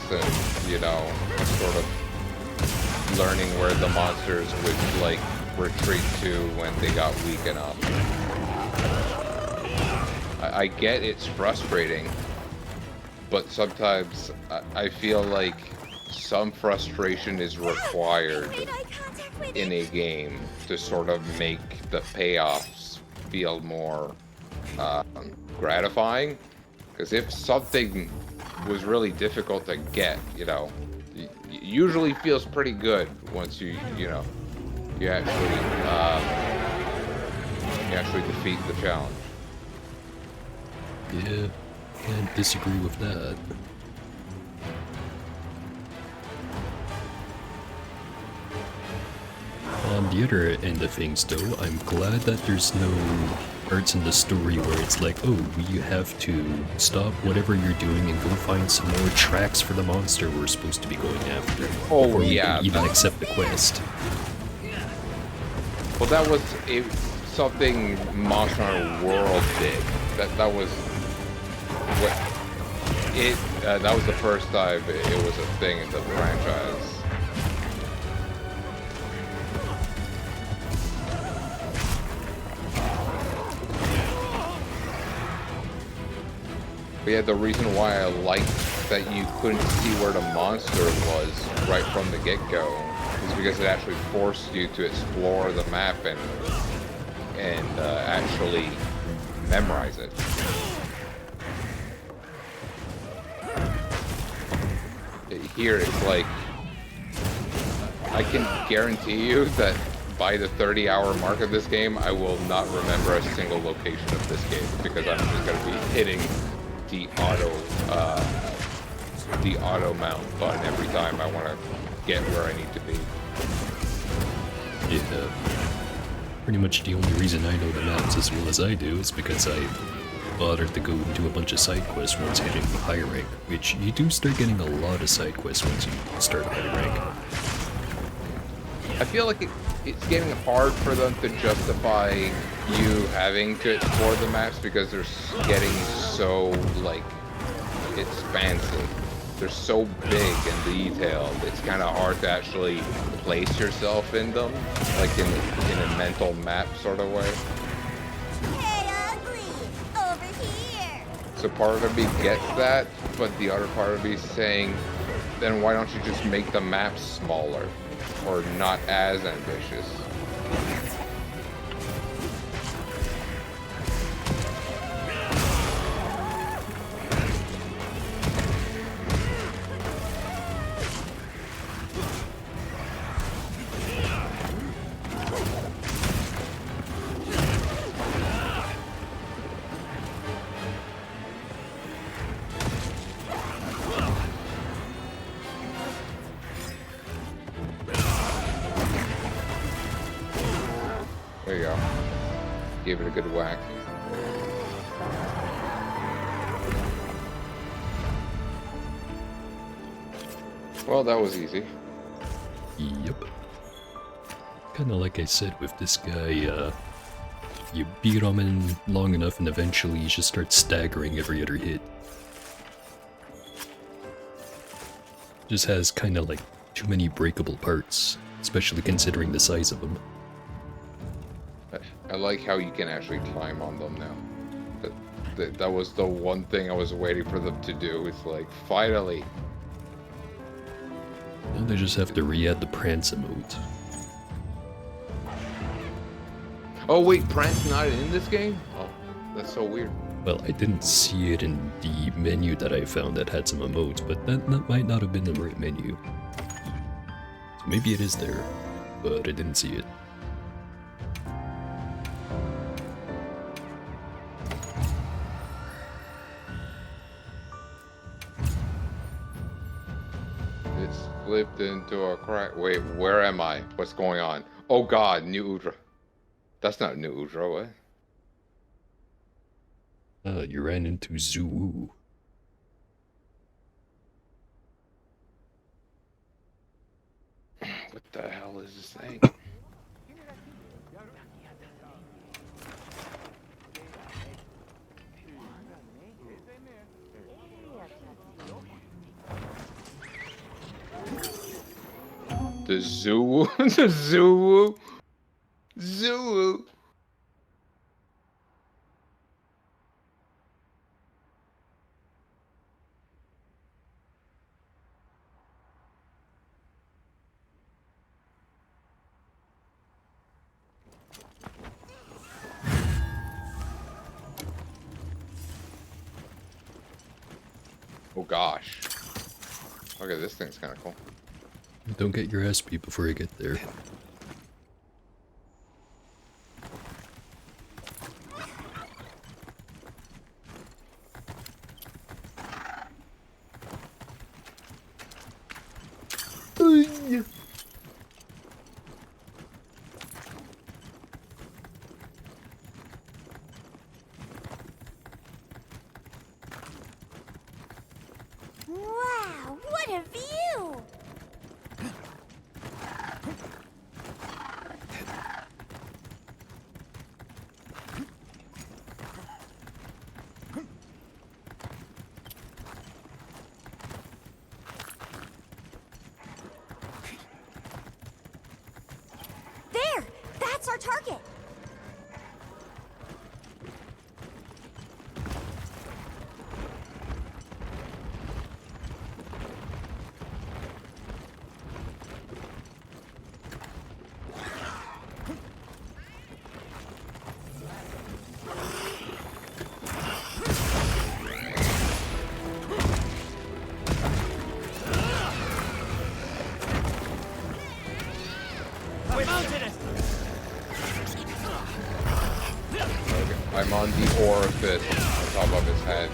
since, you know, sort of learning where the monsters would, like, retreat to when they got weak enough. I get it's frustrating, but sometimes I feel like some frustration is required in a game to sort of make the payoffs feel more gratifying. Because if something was really difficult to get, you know, it usually feels pretty good once you actually defeat the challenge. Yeah, can't disagree with that. On the other end of things though, I'm glad that there's no parts in the story where it's like, oh, you have to stop whatever you're doing and go find some more tracks for the monster we're supposed to be going after. Oh, before yeah, we can even accept the quest. Well, that was something Monster Hunter World did. That was what that was the first time it was a thing in the franchise. But yeah, the reason why I liked that you couldn't see where the monster was right from the get-go is because it actually forced you to explore the map and actually memorize it. Here it's like, I can guarantee you that by the 30-hour mark of this game, I will not remember a single location of this game because I'm just going to be hitting the auto mount button every time I want to get where I need to be. Yeah. Pretty much the only reason I know the maps as well as I do is because I bothered to go and do a bunch of side quests once hitting higher rank, which you do start getting a lot of side quests once you start higher rank. I feel like it's getting hard for them to justify you having to explore the maps because they're getting so, like, expansive. They're so big and detailed, it's kind of hard to actually place yourself in them, like in a mental map sort of way. Hey, ugly! Over here! So part of me gets that, but the other part of me is saying, then why don't you just make the maps smaller, or not as ambitious? There you go. Gave it a good whack. Well, that was easy. Yep. Kinda like I said with this guy, you beat him in long enough and eventually you just start staggering every other hit. Just has kinda like too many breakable parts, especially considering the size of them. I like how you can actually climb on them now. That was the one thing I was waiting for them to do. It's like, finally. Now they just have to re-add the prance emote. Oh wait, Prance not in this game? Oh, that's so weird. Well, I didn't see it in the menu that I found that had some emotes, but that might not have been the right menu. So maybe it is there, but I didn't see it. slipped into a crack. Wait, where am I? What's going on? Oh god, New Udra. That's not New Udra, what? You ran into Zuu. What the hell is this thing? The zoo, the zoo, zoo. Oh gosh. Okay, this thing's kind of cool. Don't get your ass beat before you get there. Wow, what a view! There! That's our target! I'm on the orifice on top of his head.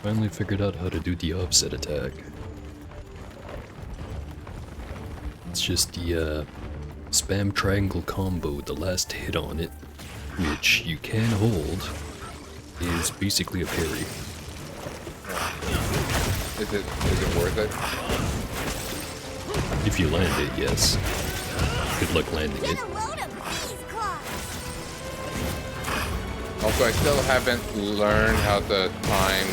Finally figured out how to do the offset attack. It's just the spam triangle combo, the last hit on it, which you can hold, is basically a parry. Is it worth it? If you land it, yes. Good luck landing it. Get a load of these claws! Also, I still haven't learned how to time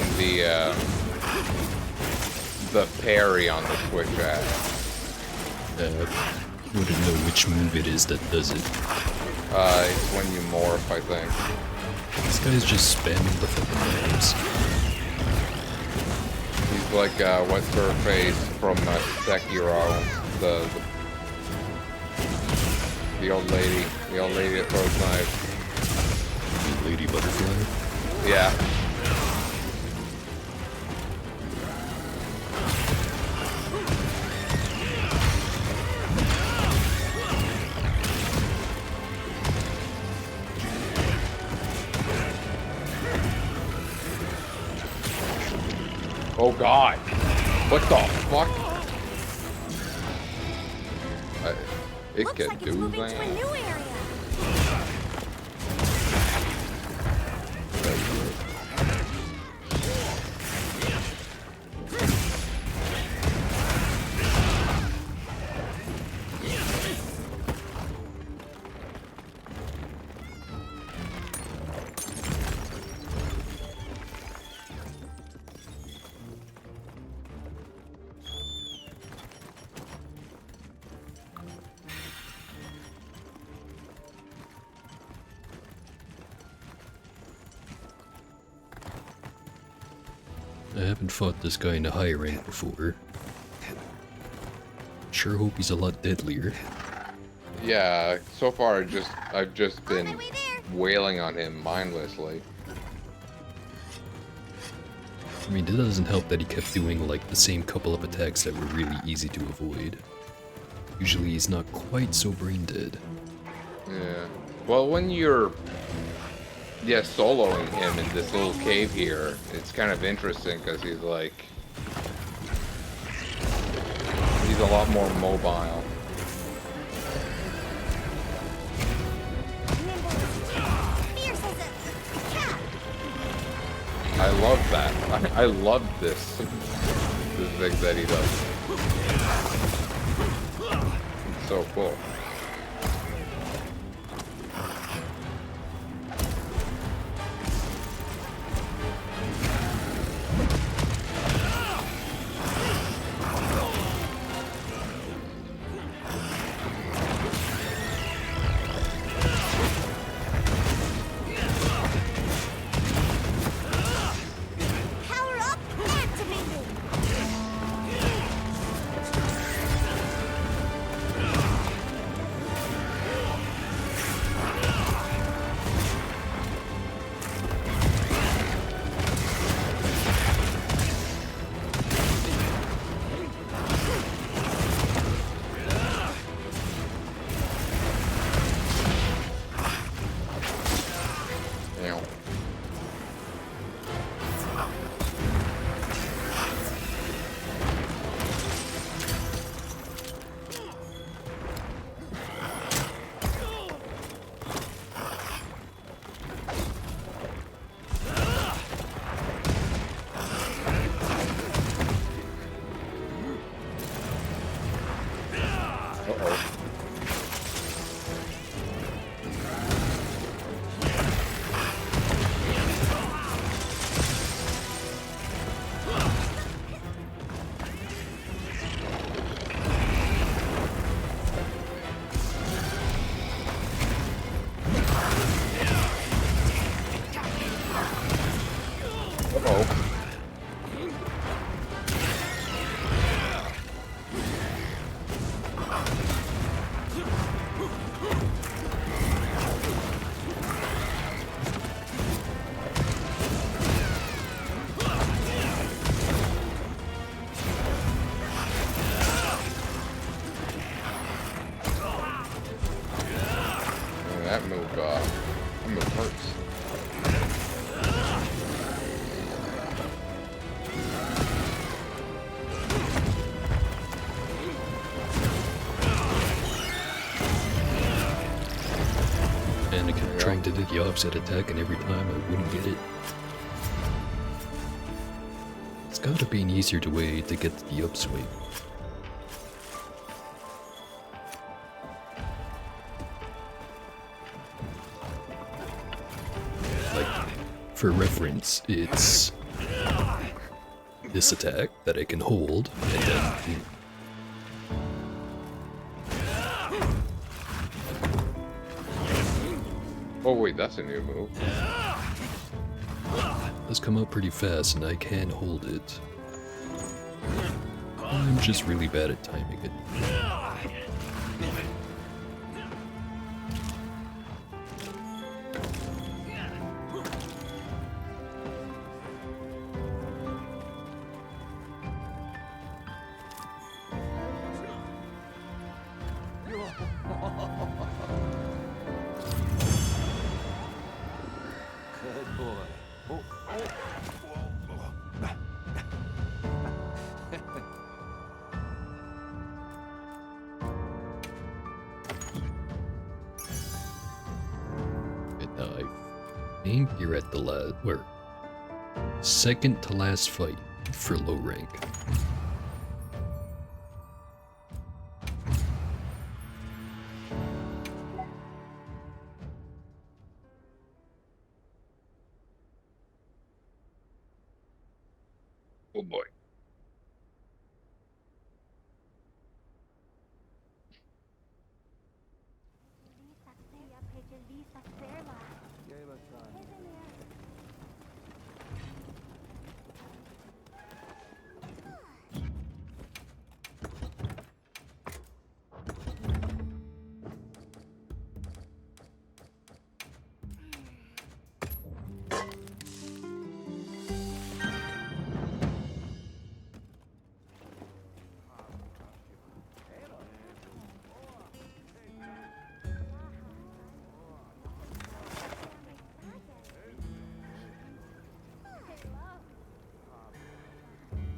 the parry on the Switch app. Wouldn't know which move it is that does it. It's when you morph, I think. This guy's just spamming the fucking names. He's like, what's her face from Sekiro? The old lady that throws knives. Lady Butterfly? Yeah. Oh god. What the fuck? It Looks can like it's do moving to a that. new area. I haven't fought this guy in a high rank before. Sure hope he's a lot deadlier. Yeah, so far I've just On my been way there. wailing on him mindlessly. I mean, it doesn't help that he kept doing like the same couple of attacks that were really easy to avoid. Usually he's not quite so brain dead. Yeah. Well, when you're soloing him in this little cave here, it's kind of interesting because he's a lot more mobile. Fierce as a cat. I love that. I love this. This thing that he does. It's so cool. Power up, activated. Ow. Uh-oh. Uh-oh. That move hurts. And I kept trying to do the offset attack, and every time I wouldn't get it. It's gotta be an easier way to get the upswing. Like, for reference, it's this attack that I can hold, and then Oh wait, that's a new move. does come out pretty fast, and I can hold it. I'm just really bad at timing it. Good boy. Oh, think you're at the last, or second to last fight for low rank. Oh boy.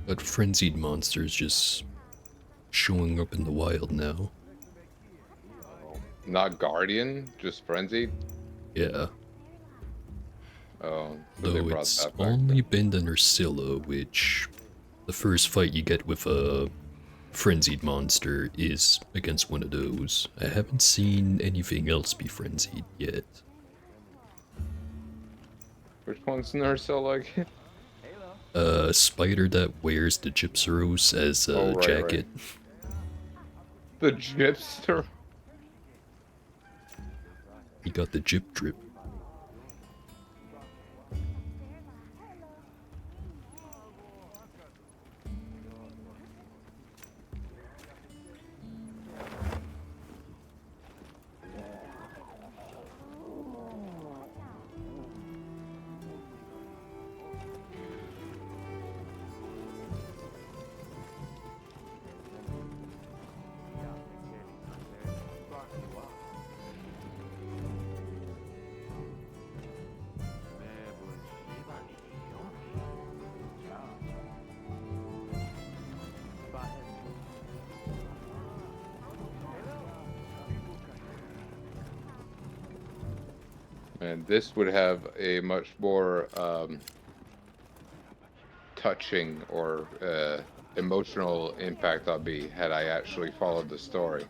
But frenzied monsters just showing up in the wild now. Not Guardian, just Frenzied? Yeah. Oh, so they Though brought it's that back. only been the Nursilla, which the first fight you get with a frenzied monster is against one of those. I haven't seen anything else be frenzied yet. Which one's Nursilla again? A spider that wears the Gypseros as a Oh, right, jacket. right. The Gypster? He got the Gyp drip. And this would have a much more touching or emotional impact on me had I actually followed the story.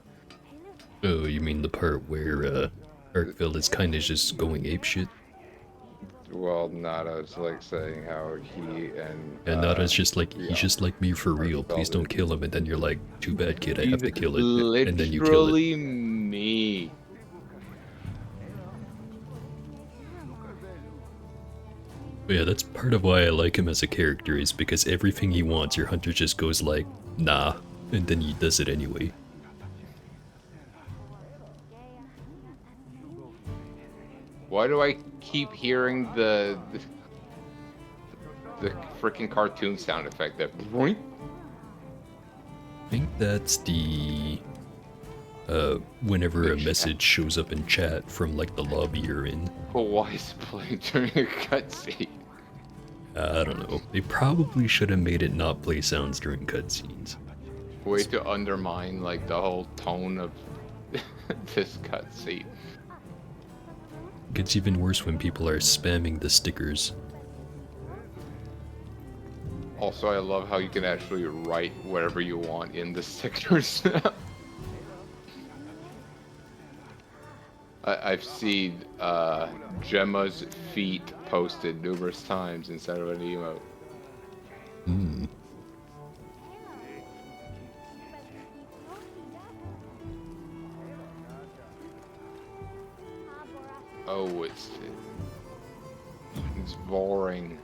Oh, you mean the part where Arkville is kind of just going apeshit? Well, Nada's like saying how he And Nada's just like, yeah, he's just like me for real, please don't kill him, and then you're like, too bad kid, I have to kill it, and then you kill it. Literally me. But yeah, that's part of why I like him as a character, is because everything he wants, your hunter just goes like, nah, and then he does it anyway. Why do I keep hearing the freaking cartoon sound effect that boing? I think that's the whenever a message shows up in chat from like the lobby you're in. But why is it playing during a cutscene? I don't know. They probably should have made it not play sounds during cutscenes. Way to undermine like the whole tone of this cutscene. It gets even worse when people are spamming the stickers. Also, I love how you can actually write whatever you want in the stickers. I've seen Gemma's feet posted numerous times inside of an emote. Hmm. Oh, it's boring.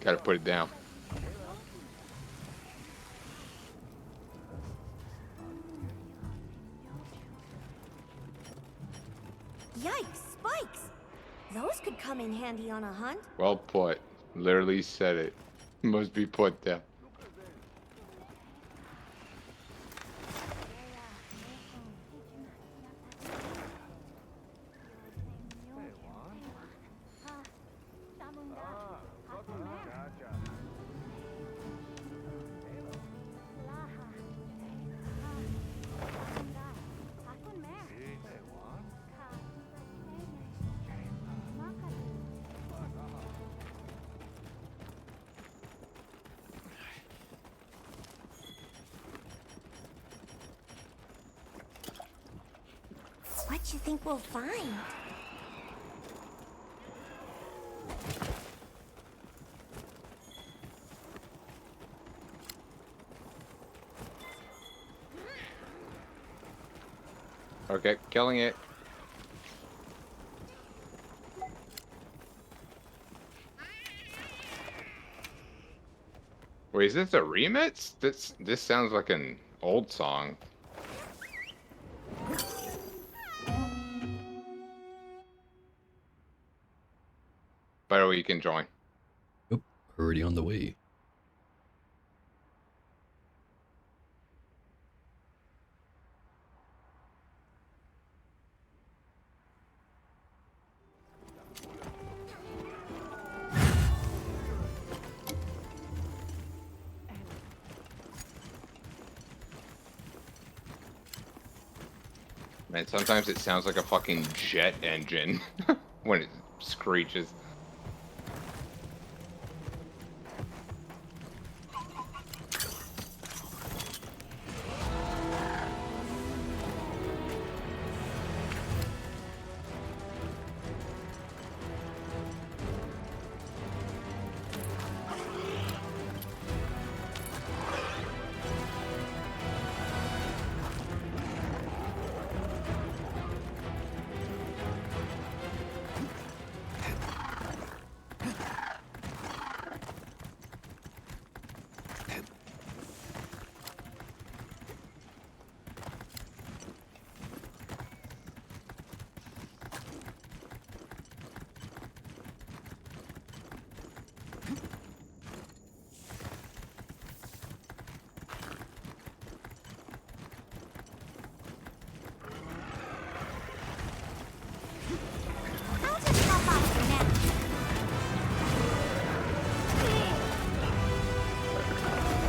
Gotta put it down. Yikes, spikes! Those could come in handy on a hunt. Well put. Literally said it. Must be put down. What you think we'll find? Okay, killing it. Wait, is this a remix? This sounds like an old song. By the way, you can join. Oh, already on the way. Man, sometimes it sounds like a fucking jet engine when it screeches. I'll just hop off for now. We've got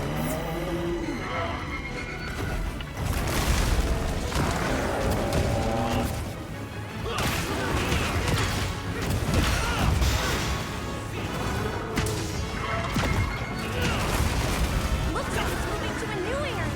it on the ground! Looks like it's moving to a new area.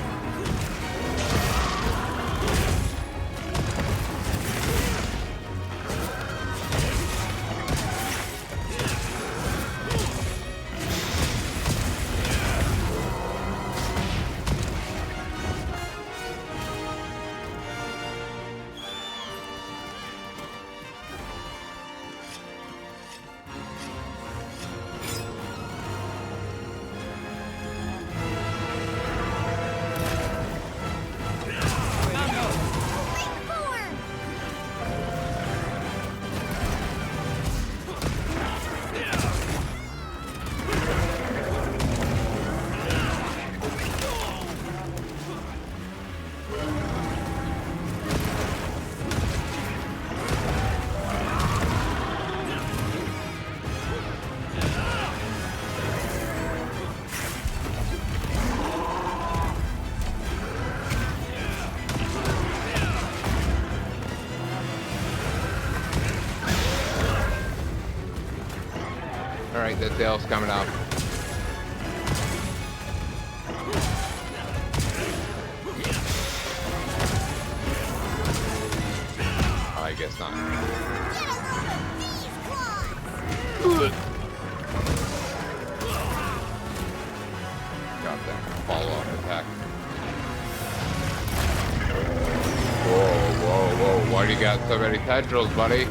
Form! Alright, the tail's coming up. guess not. Got that follow-up attack. Whoa. Why do you got so many tendrils, buddy?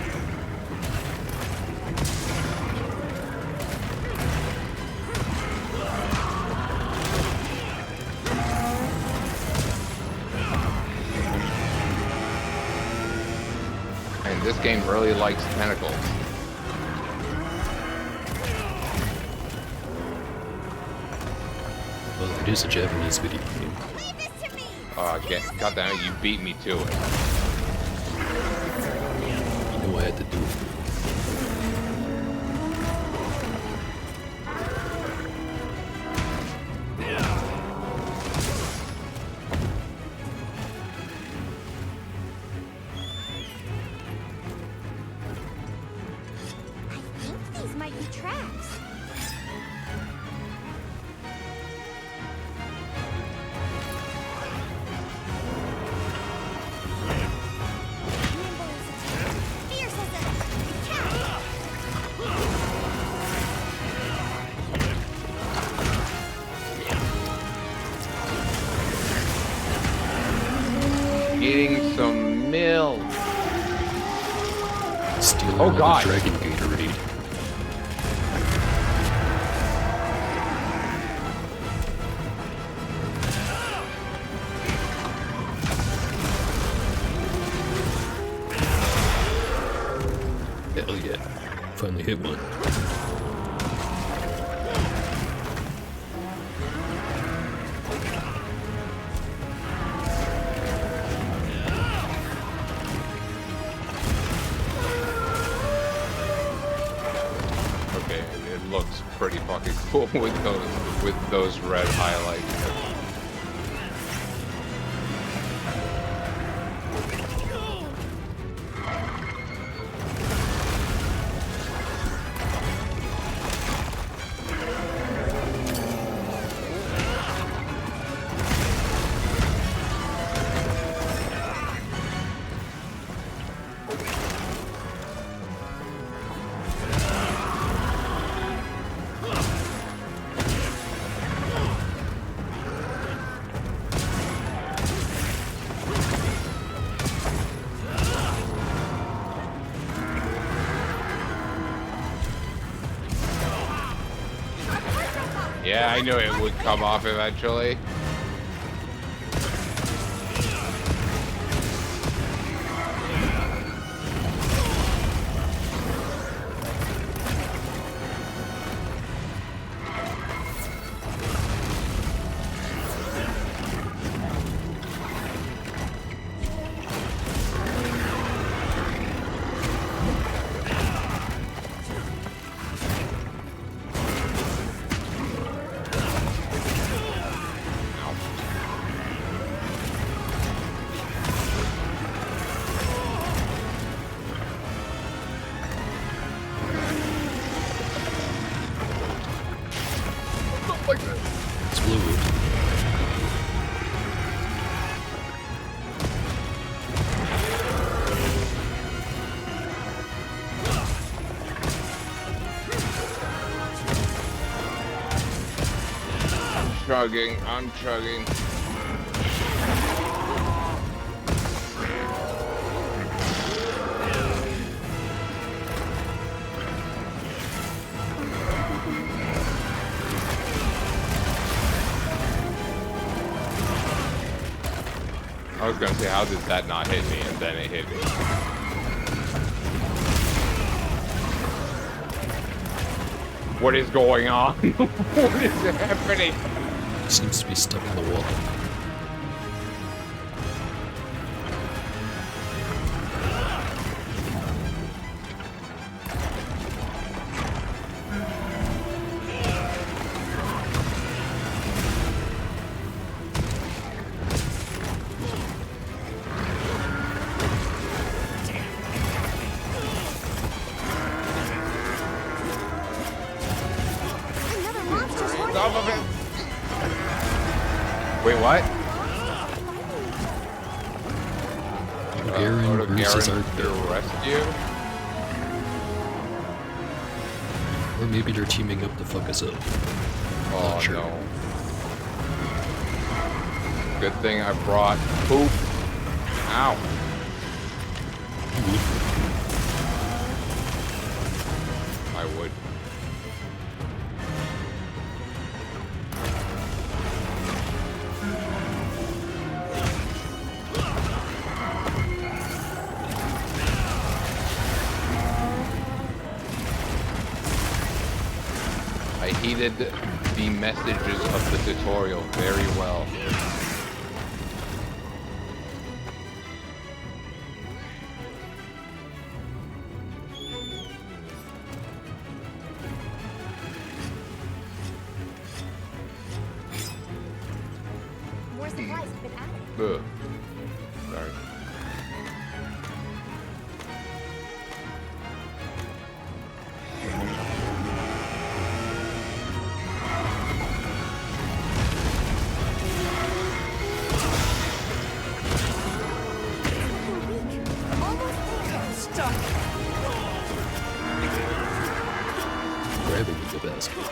And this game really likes tentacles. Well, it is a Japanese video game. God damn it, you beat me to it. You know I had to do it. I think these might be tracks. Nimble as a deer, fierce as a cat. Eating some milk. Stealing Oh, another God. Dragon Gatorade. Hell yeah. Finally hit one. Okay, it looks pretty fucking cool with those red highlights. Yeah, I knew it would come off eventually. Explode. I'm chugging. I was gonna say, how did that not hit me? And then it hit me. What is going on? What is happening? Seems to be stuck in the wall. Another monster's horn. Off of it. Wait, what? Garen versus Garen Art to Bell. rescue? Or maybe they're teaming up to fuck us up. Oh Not sure. no. Good thing I brought poop. Ow. I would. I heeded the messages of the tutorial very well. More supplies have been added. Ugh. Sorry. Grabbing the basket.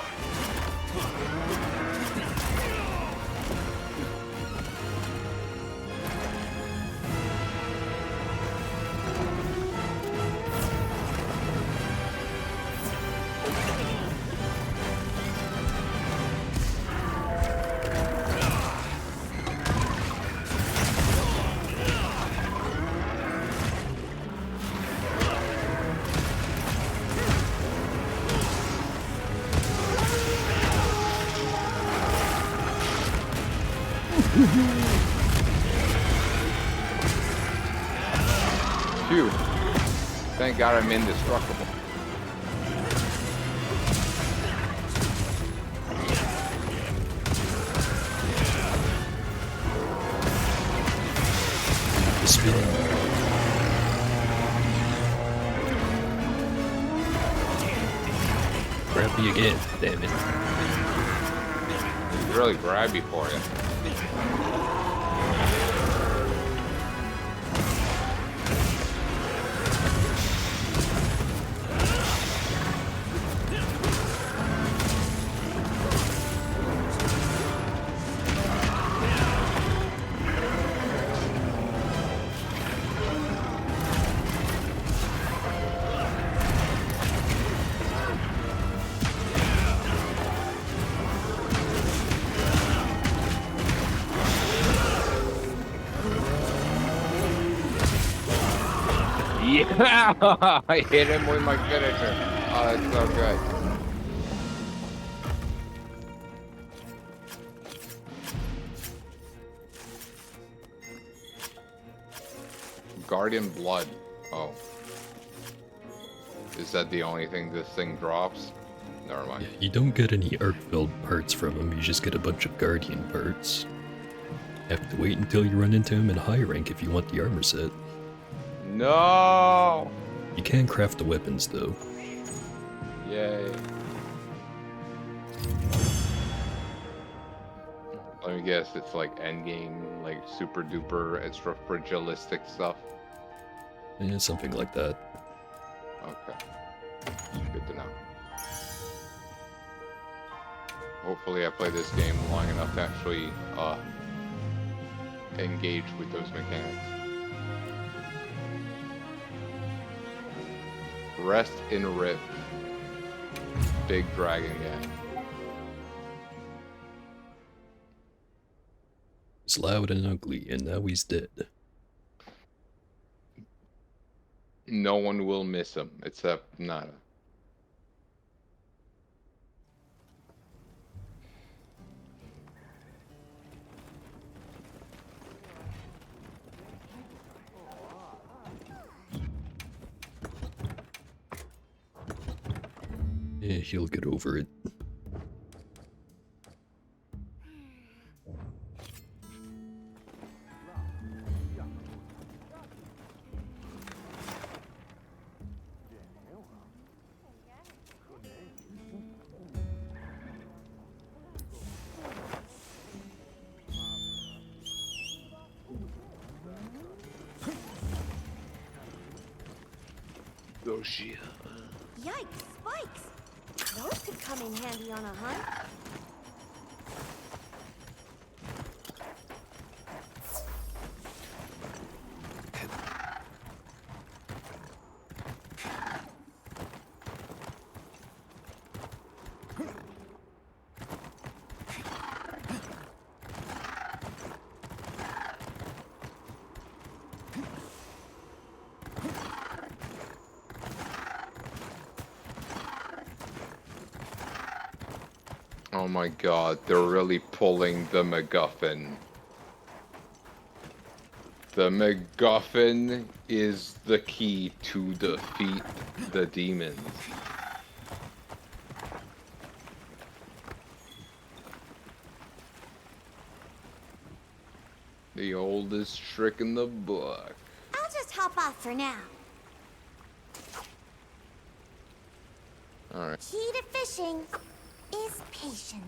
Phew. Thank God I'm indestructible. The spinning. Grab me again, damn it. Really grabby for you. Yeah, I hit him with my finisher. Oh, that's so good. Guardian Blood. Oh. Is that the only thing this thing drops? Never mind. You don't get any art-build parts from him, you just get a bunch of Guardian parts. Have to wait until you run into him in high rank if you want the armor set. No! You can craft the weapons though. Yay. Let me guess, it's like endgame, like super duper extra fragilistic stuff. Yeah, something like that. Okay. Good to know. Hopefully I play this game long enough to actually engage with those mechanics. Rest in Rift. Big dragon gang. It's loud and ugly, and now he's dead. No one will miss him except Nada. Yeah, he'll get over it. Shinoshia. Yikes, spikes! Those could come in handy on a hunt. Oh my god, they're really pulling the MacGuffin. The MacGuffin is the key to defeat the demons. The oldest trick in the book. I'll just hop off for now. Alright. Key to fishing is patience.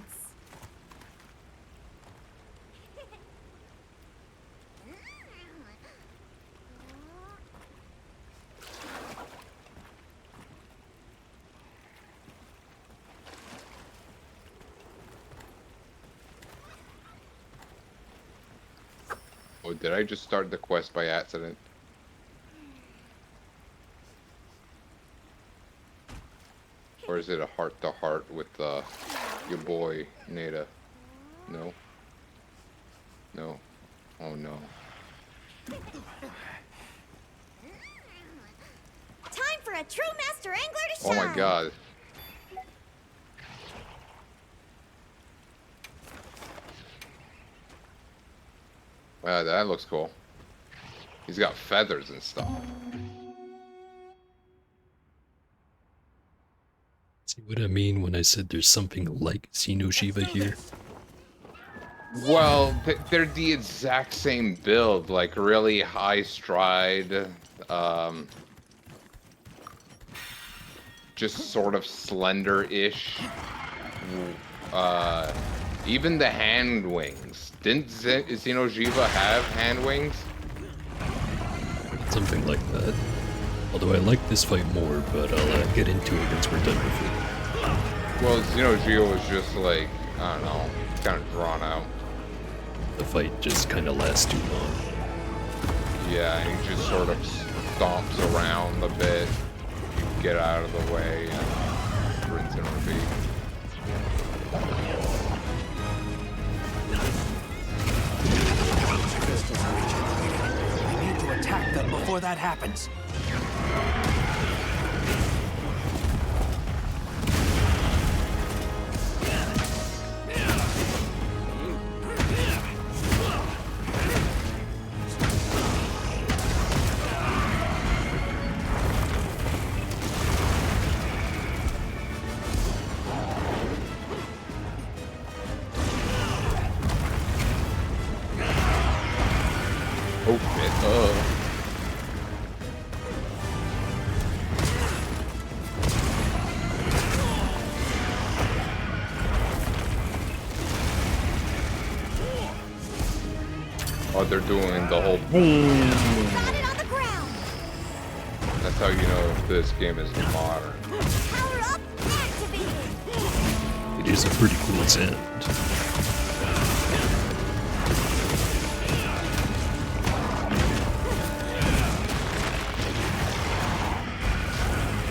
Oh, did I just start the quest by accident? Or is it a heart-to-heart with your boy, Nada? No? No. Oh no. Time for a true master angler to Oh shine! my god. Wow, that looks cool. He's got feathers and stuff. See what I mean when I said there's something like Xenoshiva here? Well, they're the exact same build, like really high stride, just sort of slender-ish. Even the hand wings. Didn't Xenojiva have hand wings? Something like that. Although I like this fight more, but I'll get into it once we're done with it. Well, Xenojiva was just like, I don't know, kind of drawn out. The fight just kind of lasts too long. Yeah, and he just sort of stomps around a bit, get out of the way, and rinse and repeat. Crystals are regenerating. We need to attack them before that happens. Oh, they're doing the whole Got it on the ground. That's how you know if this game is modern. Power up, activated. It is a pretty cool sound.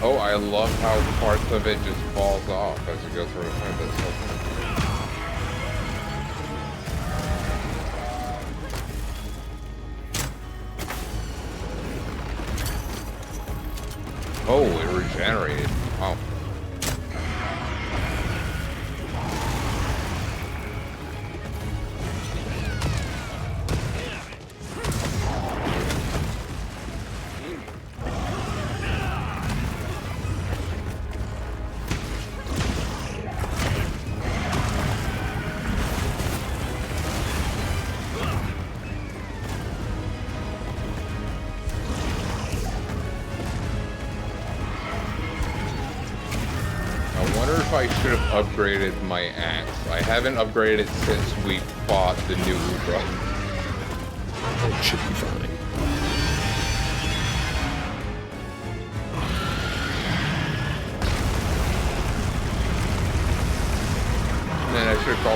Oh, I love how parts of it just falls off as you go through it. That's so cool. Oh, it regenerated. Wow. I should have upgraded my axe. I haven't upgraded since we fought the new Ubra. It should be fine.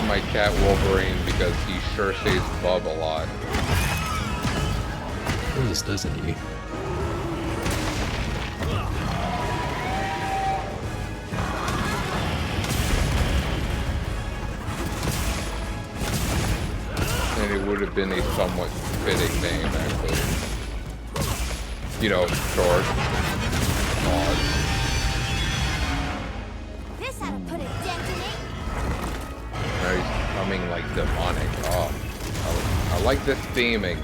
my cat Wolverine because he sure says bub a lot. Does, doesn't he? And it would have been a somewhat fitting name, actually. You know, short, odd. This ought to put a dent in it. Now he's becoming like demonic. Oh, I like this theming.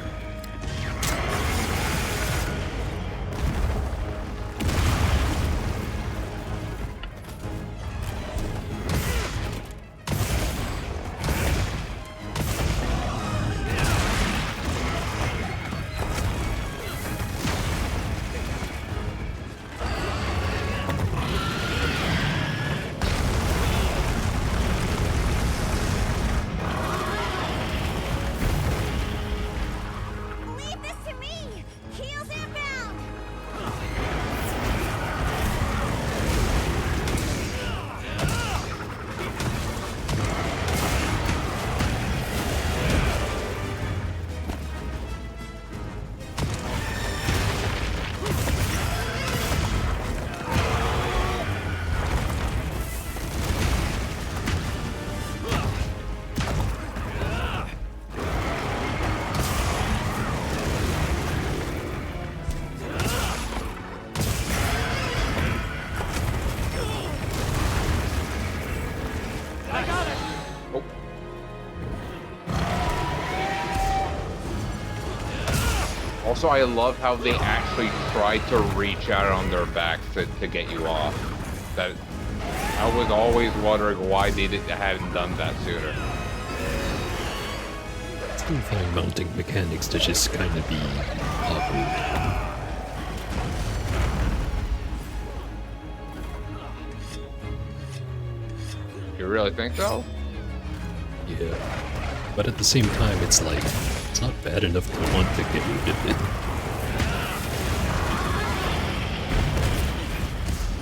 Leave this to me! Heels inbound! Also, I love how they actually try to reach out on their backs to get you off. That I was always wondering why they hadn't done that sooner. Still find mounting mechanics to just kind of be awkward. You really think so? Yeah. But at the same time, it's like, it's not bad enough to want to get rid of it.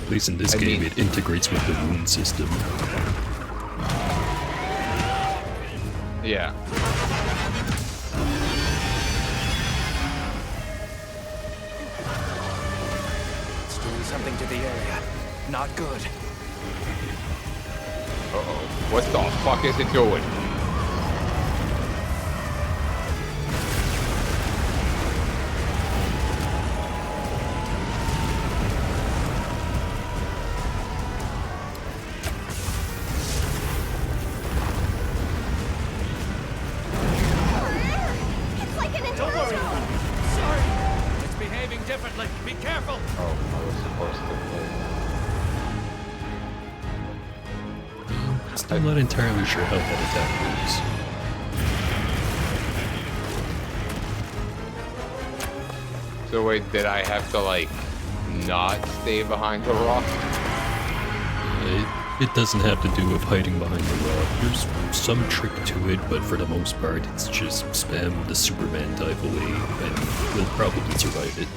At least in this game, it integrates with the wound system. Yeah. It's doing something to the area. Not good. Uh-oh. What the fuck is it doing? It's like an Don't worry. intrusion! Sorry. It's behaving differently. Be careful. Oh, I was supposed to. Still not entirely sure how that attack So wait, did I have to like not stay behind the rock? moves. It doesn't have to do with hiding behind the rock. There's some trick to it, but for the most part, it's just spam the Superman dive away, and you'll probably survive it.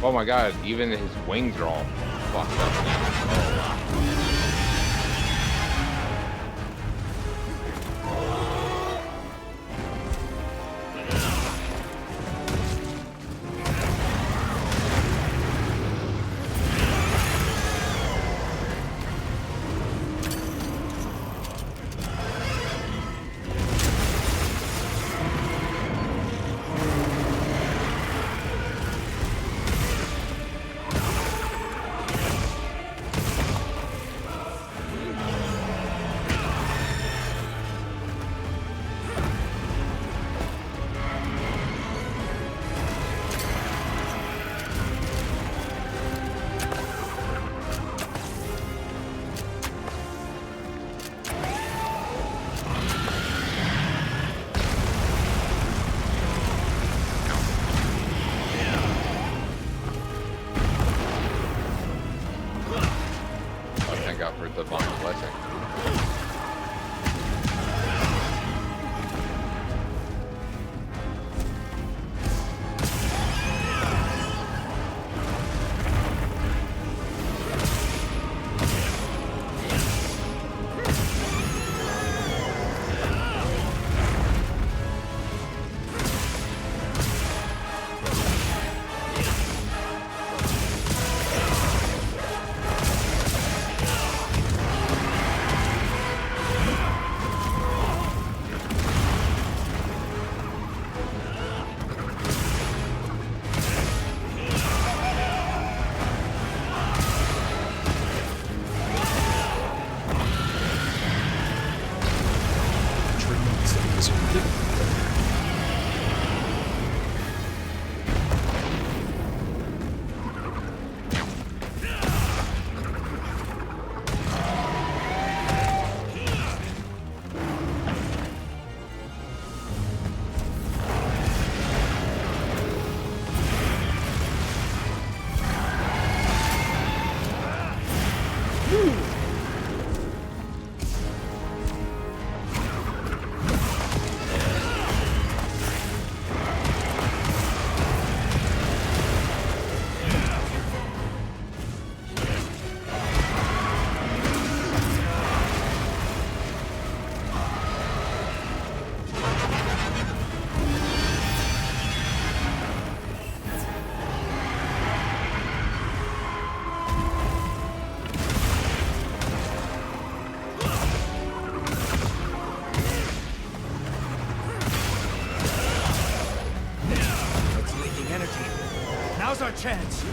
Oh my god, even his wings are all fucked up now. blessing. Now's our chance.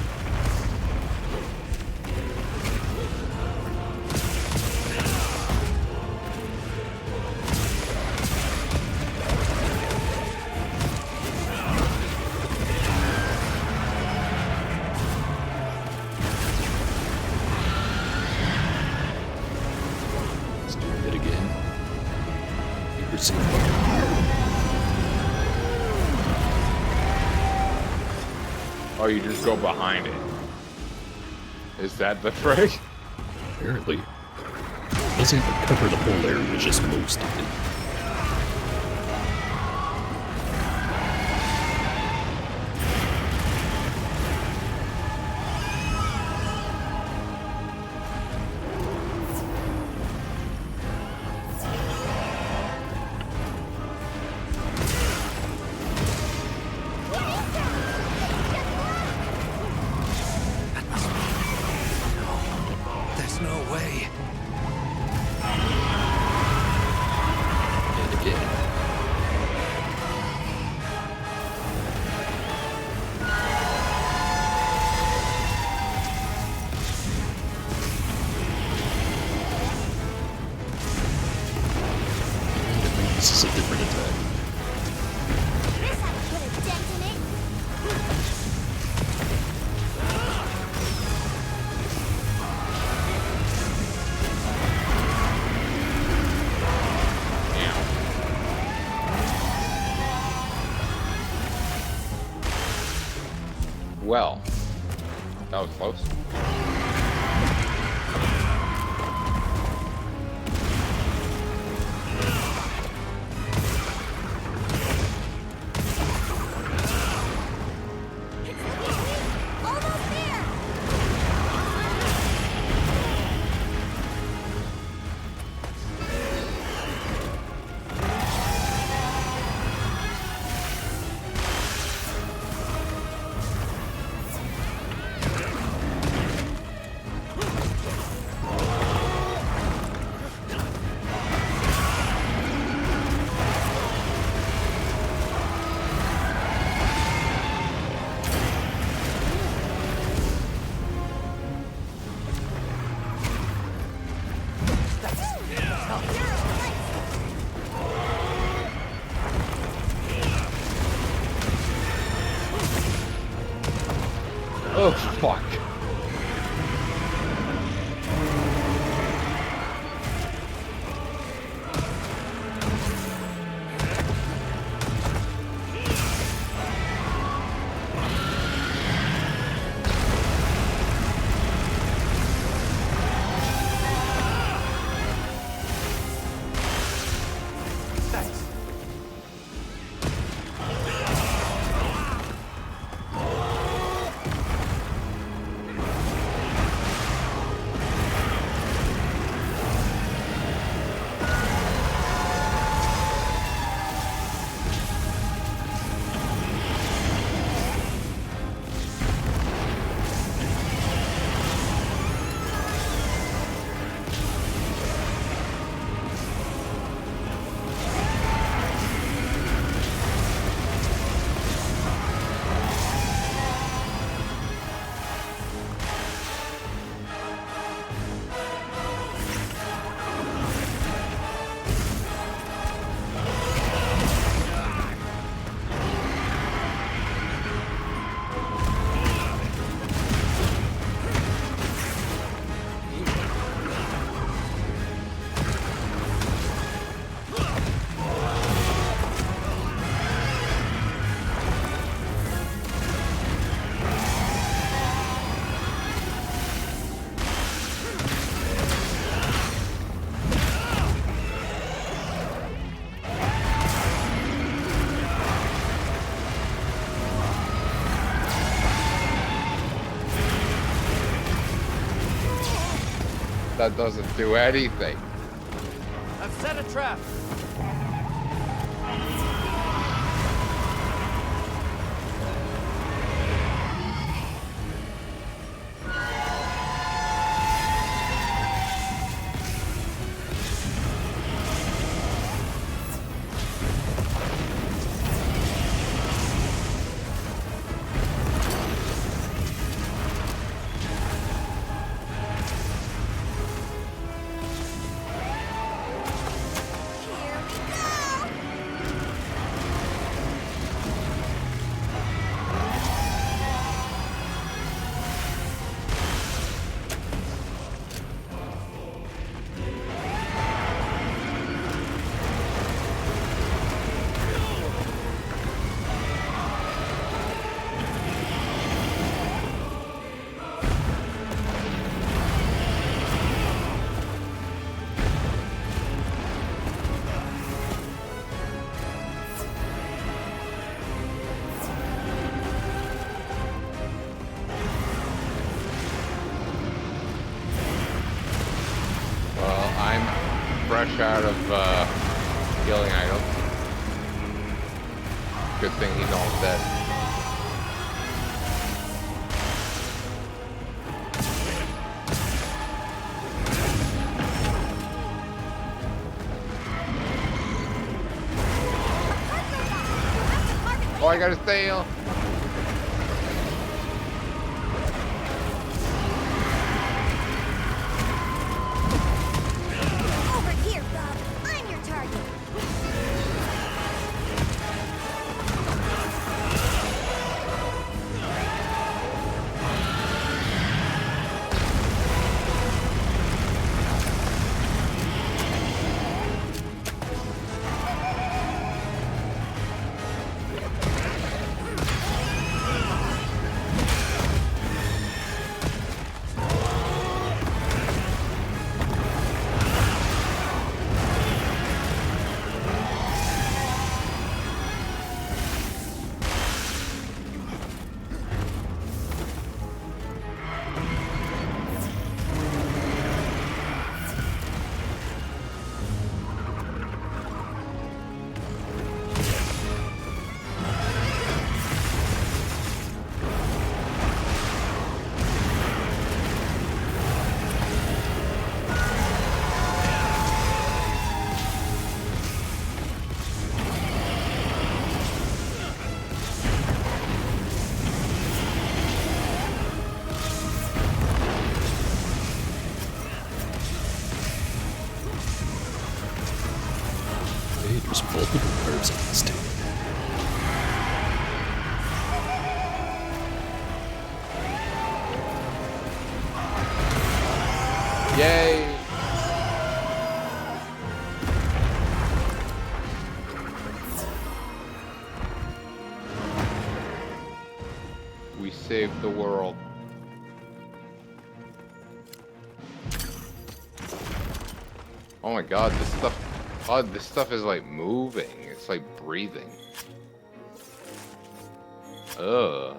Let's do it again. You receive. Oh, you just go behind it. Is that the trick? Apparently. It doesn't cover the whole area, just most of it. There's no way. And again. And I think this is a different attack. This ought to put a dent in it. Well, that was close. Almost there. Oh, fuck. That doesn't do anything. I've set a trap. Fresh out of healing items. Good thing he's all dead. Oh, I gotta stay ill. There's multiple nerves on this table. Yay! We saved the world. Oh my god, this stuff... Oh, this stuff is like moving. It's like breathing. Ugh.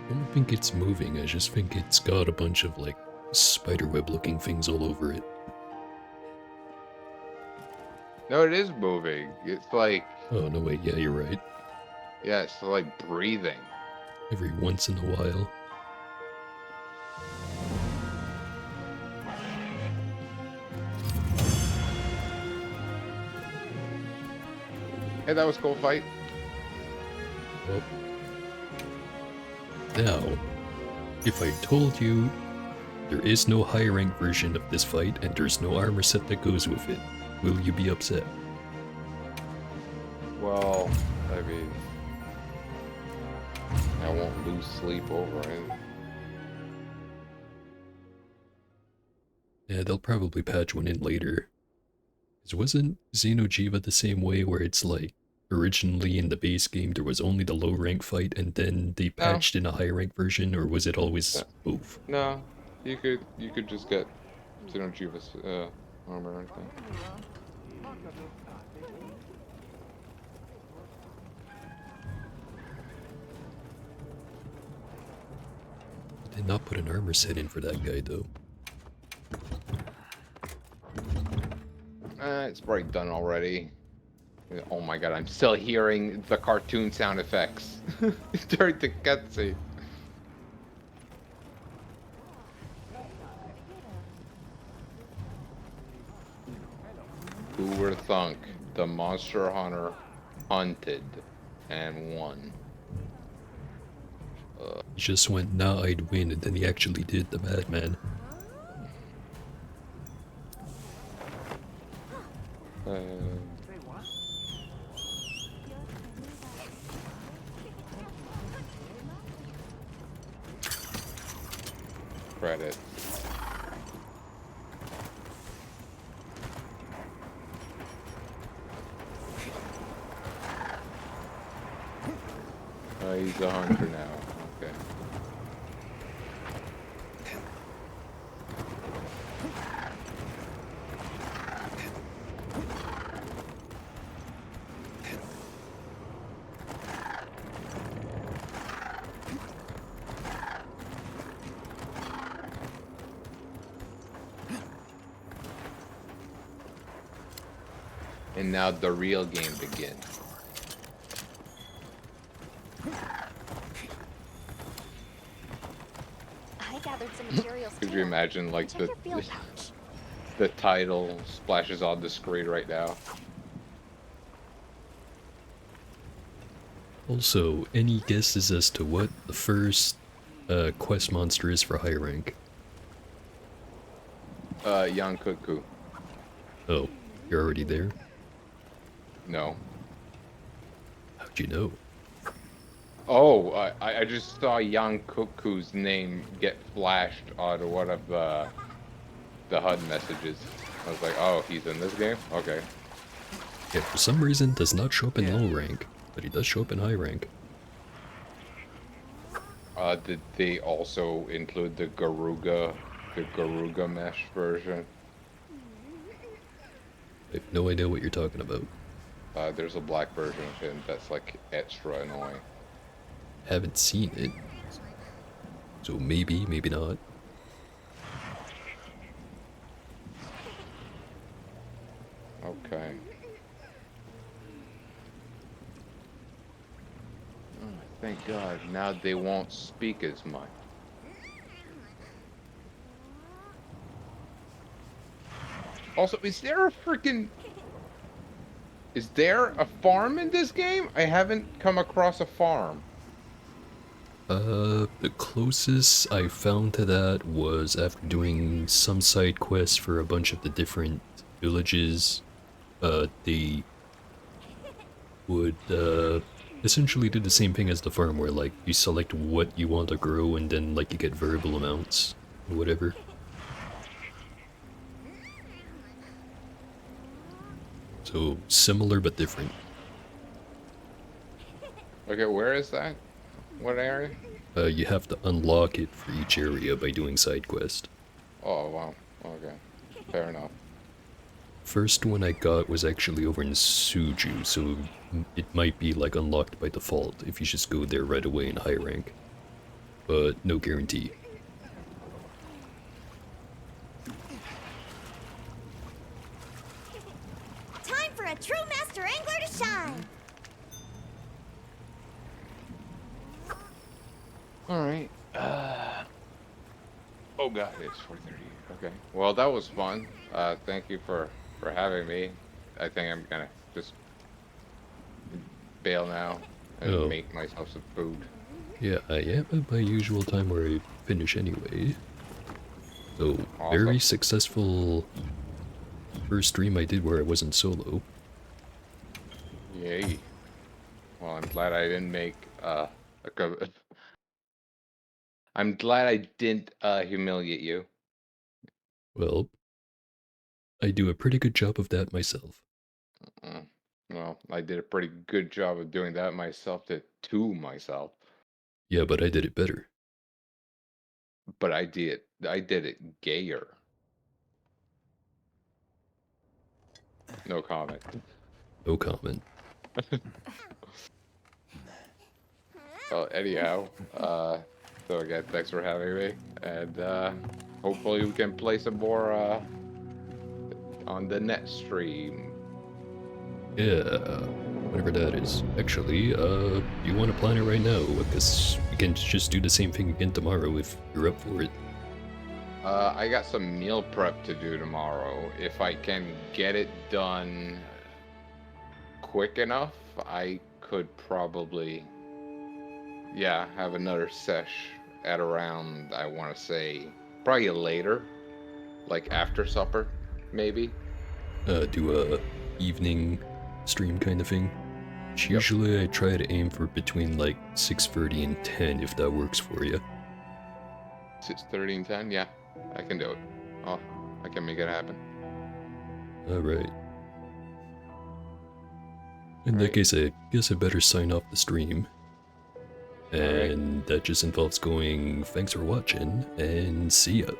I don't think it's moving, I just think it's got a bunch of like spiderweb looking things all over it. No, it is moving. It's like... Oh no wait, yeah, you're right. Yeah, it's like breathing. Every once in a while. Hey, that was a cool fight. Well, now, if I told you there is no high rank version of this fight and there's no armor set that goes with it, will you be upset? Well, I mean... I won't lose sleep over it. Yeah, they'll probably patch one in later. 'Cause wasn't Xeno'jiiva the same way where it's like, originally in the base game there was only the low rank fight and then they patched in a high rank version, or was it always both? No, you could just get Synergy of his armor or anything. Did not put an armor set in for that guy though. It's probably done already. Oh my god, I'm still hearing the cartoon sound effects during the cutscene. Who would have thunk the monster hunter hunted and won? He just went, nah, I'd win, and then he actually did, the madman. Uh, credit. He's a hunter now. Okay. And now the real game begins. I gathered some materials Could too. you imagine like Check your field pouch. the title splashes on the screen right now? Also, any guesses as to what the first quest monster is for high rank? Young Cuckoo. Oh, you're already there? No. How'd you know? Oh, I just saw Young Cuckoo's name get flashed on one of the HUD messages. I was like, oh, he's in this game? Okay. Yeah, for some reason does not show up in low rank, but he does show up in high rank. Did they also include the Garuga mesh version? I have no idea what you're talking about. There's a black version of him that's like extra annoying. Haven't seen it. So maybe, maybe not. Okay. Oh, thank God. Now they won't speak as much. Also, is there a farm in this game? I haven't come across a farm. The closest I found to that was after doing some side quests for a bunch of the different villages. They would, essentially do the same thing as the farm, where, like, you select what you want to grow and then, like, you get variable amounts, or whatever. So, similar but different. Okay, where is that? What area? You have to unlock it for each area by doing side quest. Oh, wow. Okay. Fair enough. First one I got was actually over in Suju, so it might be like unlocked by default if you just go there right away in high rank. But no guarantee. Time for a true master angler to shine. Alright. Oh god, it's 4:30. Okay. Well, that was fun. Thank you for having me. I think I'm gonna just bail now and make myself some food. Yeah, I am at my usual time where I finish anyway. So, Awesome. very successful first stream I did where I wasn't solo. Yay. Well, I'm glad I didn't make I'm glad I didn't humiliate you. Well, I do a pretty good job of that myself. Well, I did a pretty good job of doing that myself to myself. Yeah, but I did it better. But I did it gayer. No comment. No comment. Well, anyhow, so again, thanks for having me, and hopefully we can play some more on the net stream. Yeah, whatever that is. Actually, do you want to plan it right now? Because we can just do the same thing again tomorrow if you're up for it. I got some meal prep to do tomorrow. If I can get it done quick enough, I could probably, yeah, have another sesh at around, I want to say, probably later, like after supper, maybe. Do a evening stream kind of thing. Yep. Usually I try to aim for between like 6:30 and 10 if that works for you. 6:30 and 10, yeah, I can do it. Oh, I can make it happen. Alright. In that case, I guess I better sign off the stream. And that just involves going, thanks for watching, and see ya.